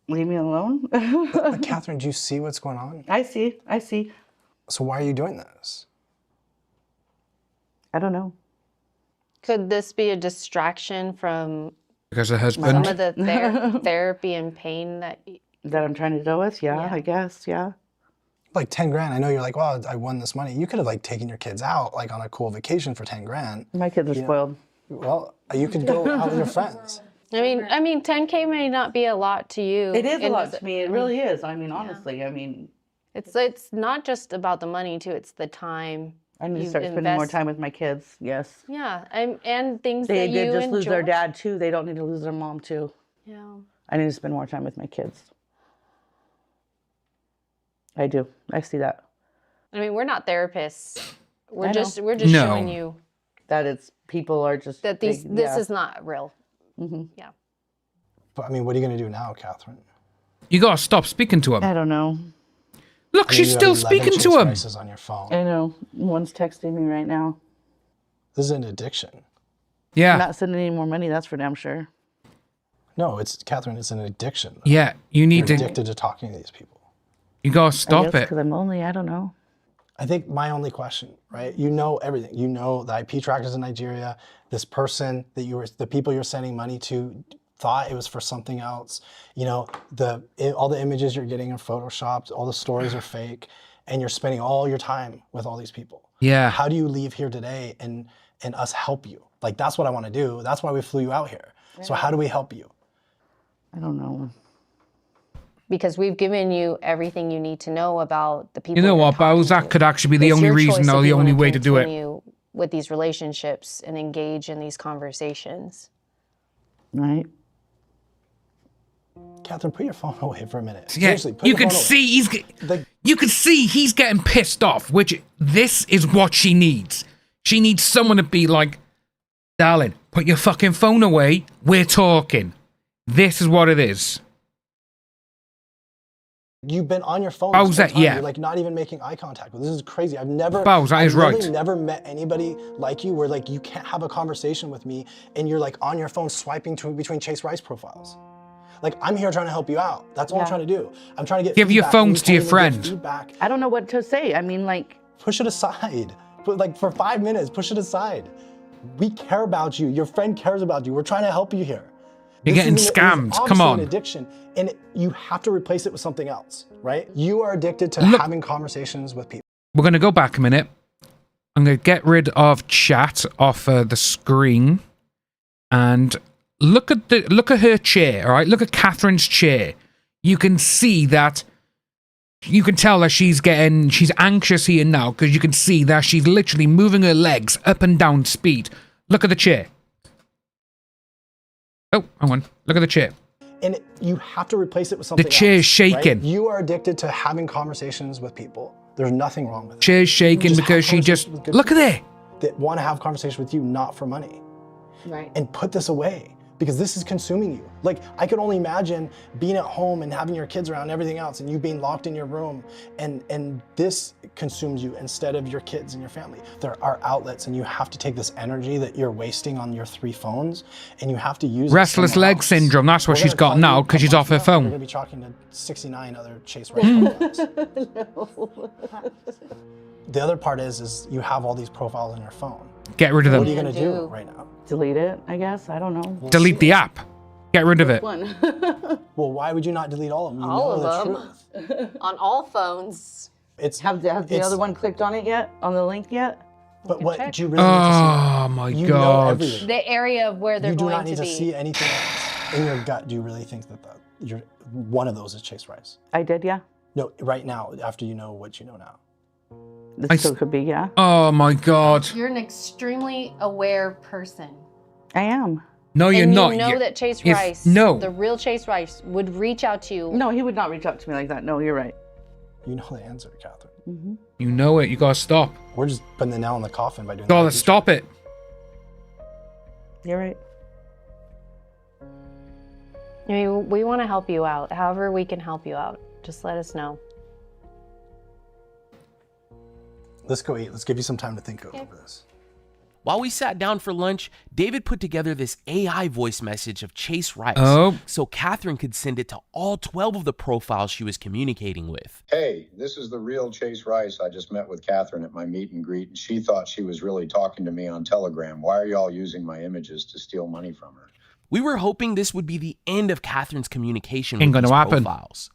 leave me alone. But Catherine, do you see what's going on? I see. So why are you doing this? I don't know. Could this be a distraction from Because her some husband. of the therapy and pain that? That I'm trying to deal with? Yeah, I guess, yeah. Like 10 grand. I know you're like, well, I won this money. You could have like taken your kids out like on a cool vacation for 10 grand. My kids are You know? spoiled. Well, you could go out with your friends. I mean, 10K may not be a lot to you. It is a And lot to me. It really is. I mean, honestly, I mean. It's not just about the money too. It's the time I need to You start spending more invest- time with my kids. Yes. Yeah, and things They that did you just lose their enjoy. dad too. They don't need to lose their mom too. Yeah. I need to spend more time with my kids. I do. I see that. I mean, we're not therapists. We're I know. just showing you that it's people are just that this is not real. Yeah. But I mean, what are you going to do now, Catherine? You gotta stop speaking to him. I don't know. Look, I mean, she's you have still 11 speaking Chase to him. Rices on your phone. I know. One's texting me right now. This is an addiction. I'm Yeah. not sending any more money. That's for damn sure. No, it's Catherine. It's an addiction. Yeah, you need You're to. addicted to talking to these people. You gotta stop it. Because I'm lonely. I don't know. I think my only question, right? You know everything. You know the IP trackers in Nigeria. This person that the people you're sending money to thought it was for something else. You know, all the images you're getting are photoshopped. All the stories are fake, and you're spending all your time with all these people. Yeah. How do you leave here today and us help you? Like, that's what I want to do. That's why we flew you out here. So how do we help you? I don't know. Because we've given you everything you need to know about the people. You know you're what, Bowes? That could actually be the It's only your reason choice or if the you only wanna way to do it. continue with these relationships and engage in these conversations. Right. Catherine, put your phone away for a minute. Yeah, Seriously, put you your can phone away. see you can see he's getting pissed off. Which this is what she needs. She needs someone to be like, darling, put your fucking phone away. We're talking. This is what it is. You've been on your phone. Bowes, this whole time. yeah. You're like not even making eye contact with. This is crazy. I've never. Bowes, that is I've literally right. never met anybody like you, where like you can't have a conversation with me, and you're like on your phone swiping between Chase Rice profiles. Like, I'm here trying to help you out. That's all I'm trying to do. I'm trying to get Give your feedback, and phones you to your can't even give friend. feedback. I don't know what to say. I mean, like, push it aside. But like for 5 minutes, push it aside. We care about you. Your friend cares about you. We're trying to help you here. You're This getting is scammed. Come obviously on. an addiction, and you have to replace it with something else, right? You are addicted to Look- having conversations with people. We're going to go back a minute. I'm going to get rid of chat off the screen. And look at her chair, all right? Look at Catherine's chair. You can see that, you can tell that she's anxious here now, because you can see that she's literally moving her legs up and down speed. Look at the chair. Oh, hang on. Look at the chair. And you have to replace it with something else. chair's shaking. Right? You are addicted to having conversations with people. There's nothing wrong with it. Chair's shaking Just because have she just... conversations with good Look at people there. That want to have conversations with you, not for money. Right. And put this away, because this is consuming you. Like, I could only imagine being at home and having your kids around and everything else, and you being locked in your room, and this consumes you instead of your kids and your family. There are outlets, and you have to take this energy that you're wasting on your 3 phones, and you have to use Restless it somewhere leg else. syndrome. That's what We're she's gonna call got now you because a she's month off her from now, We're phone. gonna be talking to 69 other Chase Rice profiles. The other part is you have all these profiles on your phone. Get rid of them. What are you gonna do right now? delete it, I guess. I don't know. Delete the app. Get rid of it. One. Well, why would you not delete all of them? You All know of the them. truth. On all phones. It's Has the other one clicked on it yet? On the link yet? But what check. do you really need to see? Oh my You know god. everything. The area of where they're You do going not need to to be. see anything else. In your gut, do you really think that you're one of those is Chase Rice? I did, yeah. No, right now, after you know what you know now. This still could be, yeah. Oh my god. You're an extremely aware person. I am. No, you're and not. You know You- that Chase if- Rice, no. the real Chase Rice, would reach out to you. No, he would not reach out to me like that. No, you're right. You know the answer, Catherine. Mm-hmm. You know it. You gotta stop. We're just putting the nail in the coffin by doing Gotta that. stop it. You're right. I mean, we want to help you out. However we can help you out, just let us know. Let's go eat. Let's give you some time to think over this. While we sat down for lunch, David put together this AI voice message of Chase Rice Oh. so Catherine could send it to all 12 of the profiles she was communicating with. Hey, this is the real Chase Rice. I just met with Catherine at my meet and greet, and she thought she was really talking to me on Telegram. Why are y'all using my images to steal money from her? We were hoping this would be the end of Catherine's communication Ain't with gonna these happen. profiles.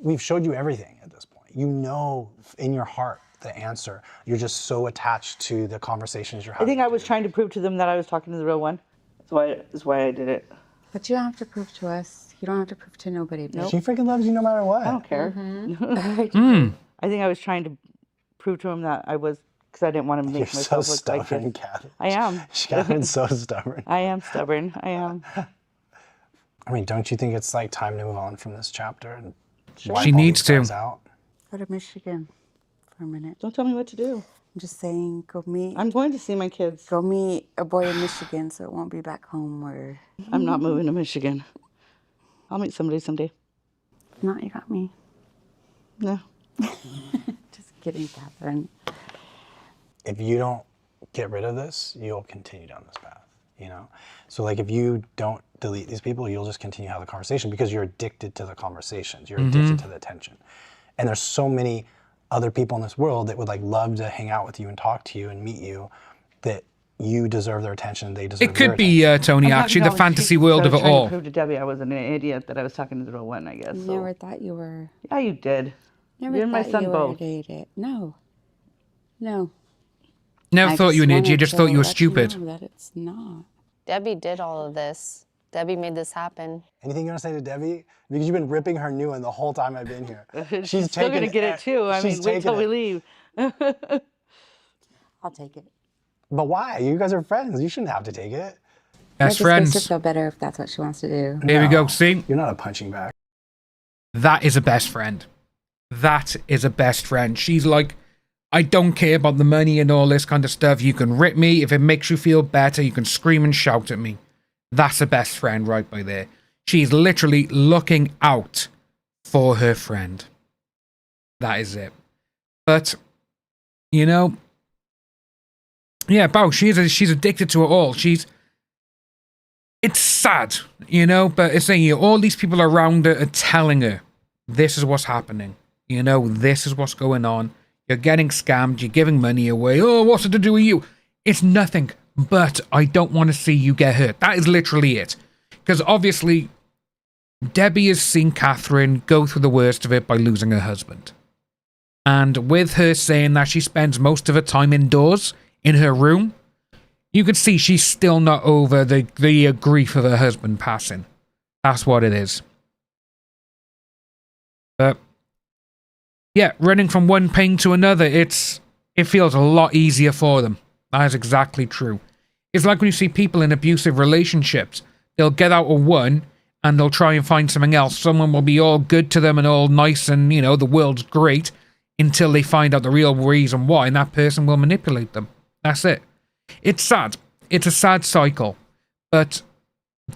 We've showed you everything at this point. You know in your heart the answer. You're just so attached to the conversations you're I having. think I was trying to prove to them that I was talking to the real one. That's why I did it. But you don't have to prove to us. You don't have to prove to nobody. She freaking loves you no matter what. I don't care. Mm. I think I was trying to prove to him that I was because I didn't want to make You're myself so look like stubborn, it. Catherine. I am. Catherine's so stubborn. I am stubborn. I am. I mean, don't you think it's like time to move on from this chapter? And Sure. wipe She all needs these guys to. Out? Go to Michigan for a minute. Don't tell me what to do. I'm just saying, go meet. I'm going to see my kids. Go meet a boy in Michigan, so it won't be back home where. I'm not moving to Michigan. I'll meet somebody someday. If not, you got me. No. Just kidding, Catherine. If you don't get rid of this, you'll continue down this path, you know? So like if you don't delete these people, you'll just continue to have the conversation because you're addicted to the conversations. You're addicted to the attention. And there's so many other people in this world that would like love to hang out with you and talk to you and meet you that you deserve their attention. They deserve It could be, Tony, actually, the fantasy world of it all. I proved to Debbie I wasn't an idiot, that I was talking to the real one, I guess. So. Never thought you were. Yeah, you did. Never You and my thought son you both. were an idiot. No. No. Never I thought you were an idiot, wanted just thought you were to let stupid. know that it's not. Debbie did all of this. Debbie made this happen. Anything you want to say to Debbie? Because you've been ripping her new one the whole time I've been here. She's still going to get it too. I mean, wait till we leave. I'll take it. But why? You guys are friends. You shouldn't have to take it. Best That friends. just makes her feel better if that's what she wants to do. Here we go, see? You're not a punching bag. That is a best friend. That is a best friend. She's like, I don't care about the money and all this kind of stuff. You can rip me. If it makes you feel better, you can scream and shout at me. That's a best friend right by there. She's literally looking out for her friend. That is it. But, you know, yeah, Bao, she's addicted to it all. It's sad, you know, but it's saying, all these people around her are telling her, this is what's happening. You know, this is what's going on. You're getting scammed. You're giving money away. Oh, what's it to do with you? It's nothing, but I don't want to see you get hurt. That is literally it. Because obviously, Debbie has seen Catherine go through the worst of it by losing her husband. And with her saying that she spends most of her time indoors, in her room, you could see she's still not over the grief of her husband passing. That's what it is. But yeah, running from one pain to another, it feels a lot easier for them. That is exactly true. It's like when you see people in abusive relationships. They'll get out of one and they'll try and find something else. Someone will be all good to them and all nice and, you know, the world's great until they find out the real reason why, and that person will manipulate them. That's it. It's sad. It's a sad cycle. But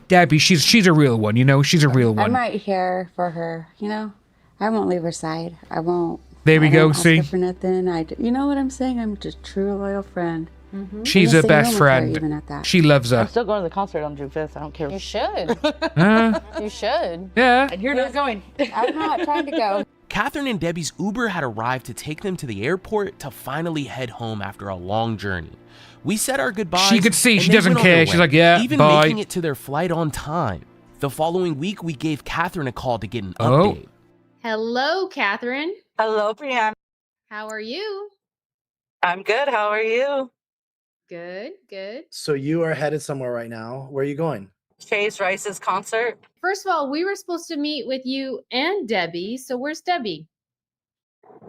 Debbie, she's a real one, you know? She's a real one. I'm right here for her, you know? I won't leave her side. I won't. There we go, ask see? her for nothing. You know what I'm saying? I'm just a true loyal friend. She's her best friend. She loves her. I'm still going to the concert on June 5th. I don't care. You should. You should. Yeah. And you're not going. I'm not trying to go. Catherine and Debbie's Uber had arrived to take them to the airport to finally head home after a long journey. We said our goodbyes. She could see and she they doesn't went on their care. way, She's like, yeah, even bye. making it to their flight on time. The following week, we gave Catherine a call to get an Oh. update. Hello, Catherine. Hello, Brianne. How are you? I'm good. How are you? Good, good. So you are headed somewhere right now. Where are you going? Chase Rice's concert. First of all, we were supposed to meet with you and Debbie. So where's Debbie?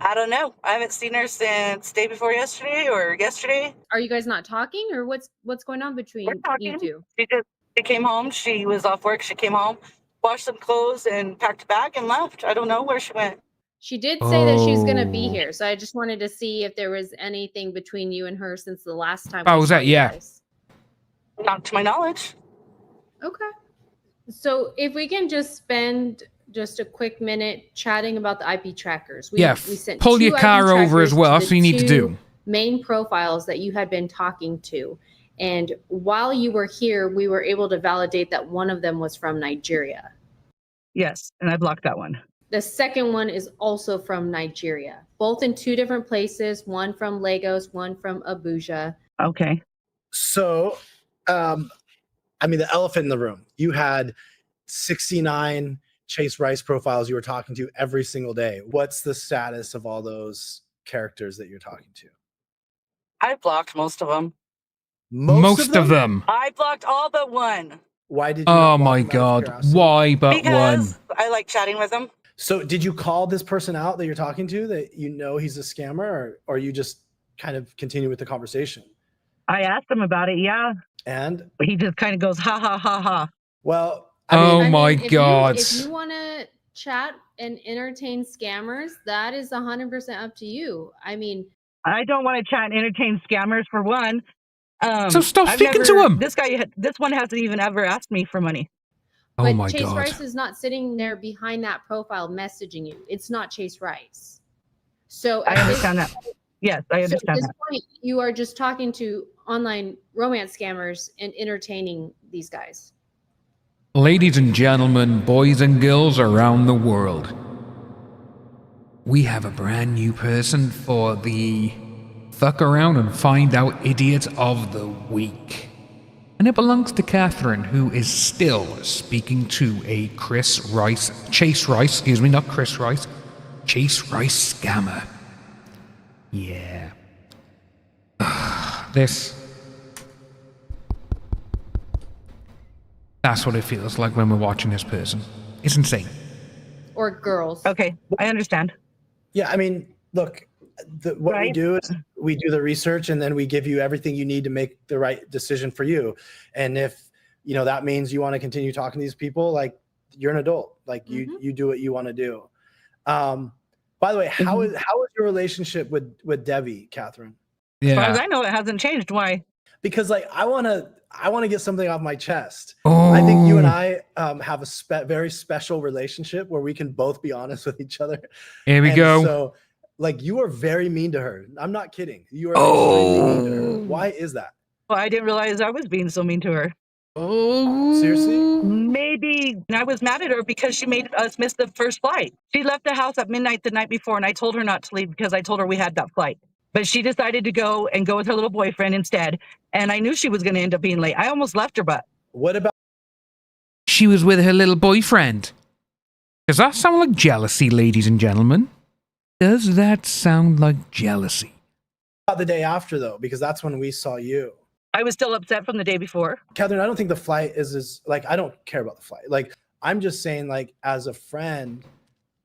I don't know. I haven't seen her since day before yesterday or yesterday. Are you guys not talking, or what's going on between you two? She came home. She was off work. She came home, washed some clothes, and packed a bag and left. I don't know where she went. She did say that she's going to be Oh. here. So I just wanted to see if there was anything between you and her since the last time. Oh, we was saw that? you Yeah. guys. Not to my knowledge. Okay. So if we can just spend just a quick minute chatting about the IP trackers. We sent pull your 2 IP car over trackers as well, to so you need to the do. 2 main profiles that you had been talking to. And while you were here, we were able to validate that one of them was from Nigeria. Yes, and I blocked that one. The second one is also from Nigeria, both in 2 different places, one from Lagos, one from Abuja. Okay. So, I mean, the elephant in the room. You had 69 Chase Rice profiles you were talking to every single day. What's the status of all those characters that you're talking to? I blocked most of them. Most of them. I blocked all but one. Why did you? Oh my god. Why but Because one? I like chatting with them. So did you call this person out that you're talking to that you know he's a scammer, or you just kind of continue with the conversation. I asked him about it, yeah. And he just kind of goes, ha, ha, ha, ha. Well, I mean, If you want to chat and entertain scammers, that is 100% up to you. I mean, I don't want to chat and entertain scammers for one. So stop speaking to him. This one hasn't even ever asked me for money. Oh my Chase God. Rice is not sitting there behind that profile messaging you. It's not Chase Rice. So I understand that. Yes, I understand so at this that. point, you are just talking to online romance scammers and entertaining these guys. Ladies and gentlemen, boys and girls around the world, we have a brand new person for the Fuck Around and Find Out Idiot of the Week. And it belongs to Catherine, who is still speaking to a Chase Rice scammer. Yeah. That's what it feels like when we're watching this person. It's insane. Or girls. Okay, I understand. Yeah, I mean, look, what we do is we do the research and then we give you everything you need to make the right decision for you. And if, that means you want to continue talking to these people, like, you're an adult. Like, you do what you want to do. By the way, how is your relationship with Debbie, Catherine? As far as I know, it hasn't changed. Why? Because, like, I want to get something off my chest. I think you and I have a very special relationship where we can both be honest with each other. Here we go. So, like, you are very mean to her. I'm not kidding. You are extremely mean to her. Why is that? Well, I didn't realize I was being so mean to her. Oh, seriously? Maybe I was mad at her because she made us miss the first flight. She left the house at midnight the night before, and I told her not to leave because I told her we had that flight. But she decided to go with her little boyfriend instead, and I knew she was going to end up being late. I almost left her, but... What about... She was with her little boyfriend. Does that sound like jealousy, ladies and gentlemen? Does that sound like jealousy? About the day after, though, because that's when we saw you. I was still upset from the day before. Catherine, I don't think the flight is like, I don't care about the flight. Like, I'm just saying, like, as a friend,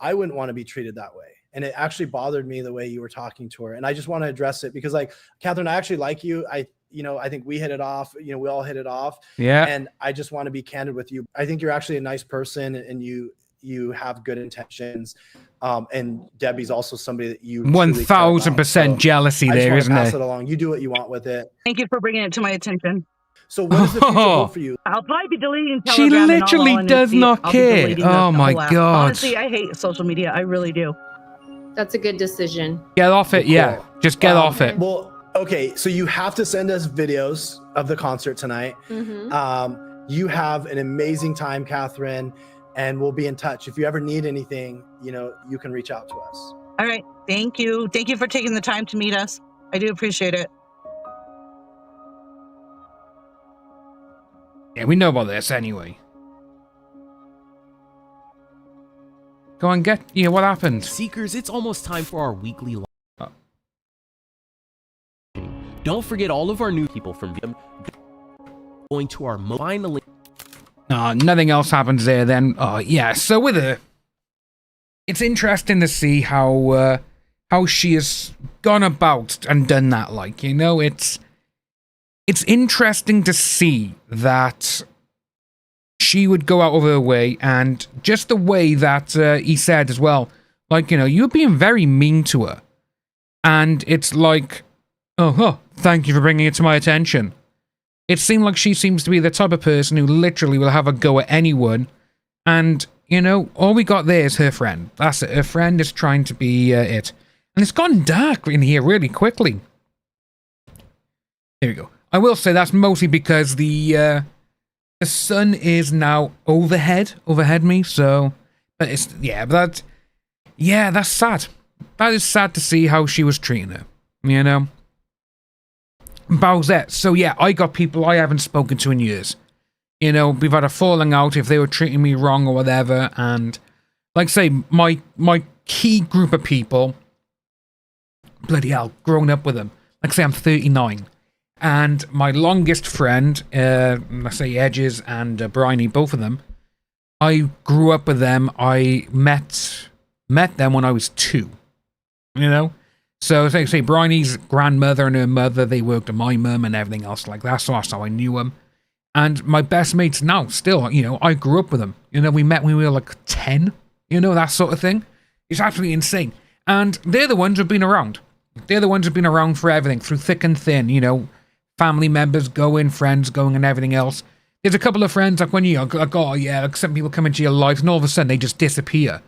I wouldn't want to be treated that way. And it actually bothered me the way you were talking to her. And I just want to address it because, like, Catherine, I actually like you. I think we hit it off. We all hit it off. Yeah. And I just want to be candid with you. I think you're actually a nice person and you have good intentions. And Debbie's also somebody that you 1000% jealousy there, isn't pass it? it along. You do what you want with it. Thank you for bringing it to my attention. So what does the future hold for you? I'll probably be deleting She Telegram literally and all does not I'll be care. deleting Oh the my whole app. God. Honestly, I hate social media. I really do. That's a good decision. Get off it, yeah. Just get off it. Well, okay, so you have to send us videos of the concert tonight. You have an amazing time, Catherine, and we'll be in touch. If you ever need anything, you can reach out to us. All right. Thank you. Thank you for taking the time to meet us. I do appreciate it. Yeah, we know about this anyway. Go on, what happened? Seekers, it's almost time for our weekly live. Don't forget all of our new people from going to our finally. Nothing else happens there then. Yeah, so with her, it's interesting to see how she has gone about and done that. Like, it's interesting to see that she would go out of her way, and just the way that he said as well, like, you're being very mean to her. And it's like, thank you for bringing it to my attention. It seemed like she seems to be the type of person who literally will have a go at anyone. And, all we got there is her friend. That's it. Her friend is trying to be it. And it's gone dark in here really quickly. There we go. I will say that's mostly because the sun is now overhead me, so, but that's sad. That is sad to see how she was treating her, Bowsette. So yeah, I got people I haven't spoken to in years. We've had a falling out if they were treating me wrong or whatever, and like say, my key group of people, bloody hell, grown up with them. Like say I'm 39. And my longest friend, let's say Edges and Bryony, both of them, I grew up with them. I met them when I was 2, So, say Bryony's grandmother and her mother, they worked with my mum and everything else like that, so that's how I knew them. And my best mates now, still, you know, I grew up with them. You know, we met when we were like 10, you know, that sort of thing. It's absolutely insane. And they're the ones who've been around. They're the ones who've been around for everything, through thick and thin, you know, family members going, friends going, and everything else. There's a couple of friends, like when you, like, oh yeah, like some people come into your life and all of a sudden they just disappear.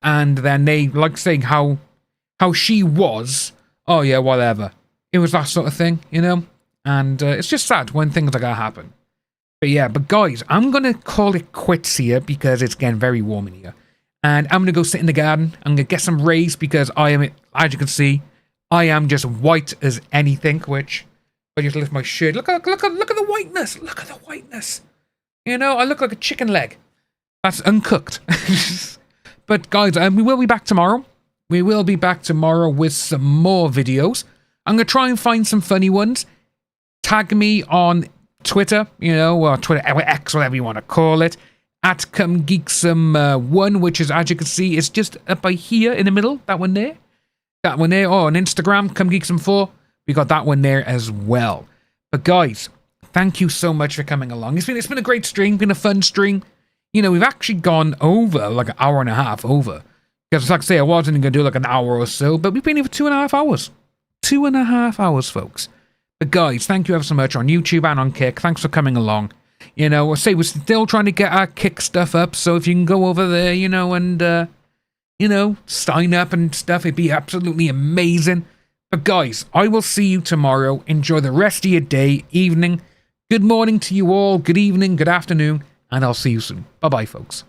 And then they, like saying how she was, oh yeah, whatever. It was that sort of thing, you know? And it's just sad when things like that happen. But yeah, but guys, I'm going to call it quits here because it's getting very warm in here. And I'm going to go sit in the garden. I'm going to get some rays because I am, as you can see, I am just white as anything, which, I just lift my shirt. Look at the whiteness. Look at the whiteness. You know, I look like a chicken leg. That's uncooked. But guys, we will be back tomorrow. We will be back tomorrow with some more videos. I'm going to try and find some funny ones. Tag me on Twitter, you know, or Twitter, or X, whatever you want to call it, at COMEGEEKSOME1, which is, as you can see, it's just up by here in the middle, that one there. That one there, or on Instagram, COMEGEEKSOME4, we got that one there as well. But guys, thank you so much for coming along. It's been a great stream, been a fun stream. You know, we've actually gone over, like an hour and a half over. Because like I say, I wasn't going to do like an hour or so, but we've been here for 2.5 hours. 2.5 hours, folks. But guys, thank you ever so much on YouTube and on Kick. Thanks for coming along. You know, I say we're still trying to get our Kick stuff up, so if you can go over there, you know, and, you know, sign up and stuff, it'd be absolutely amazing. But guys, I will see you tomorrow. Enjoy the rest of your day, evening. Good morning to you all, good evening, good afternoon, and I'll see you soon. Bye-bye, folks.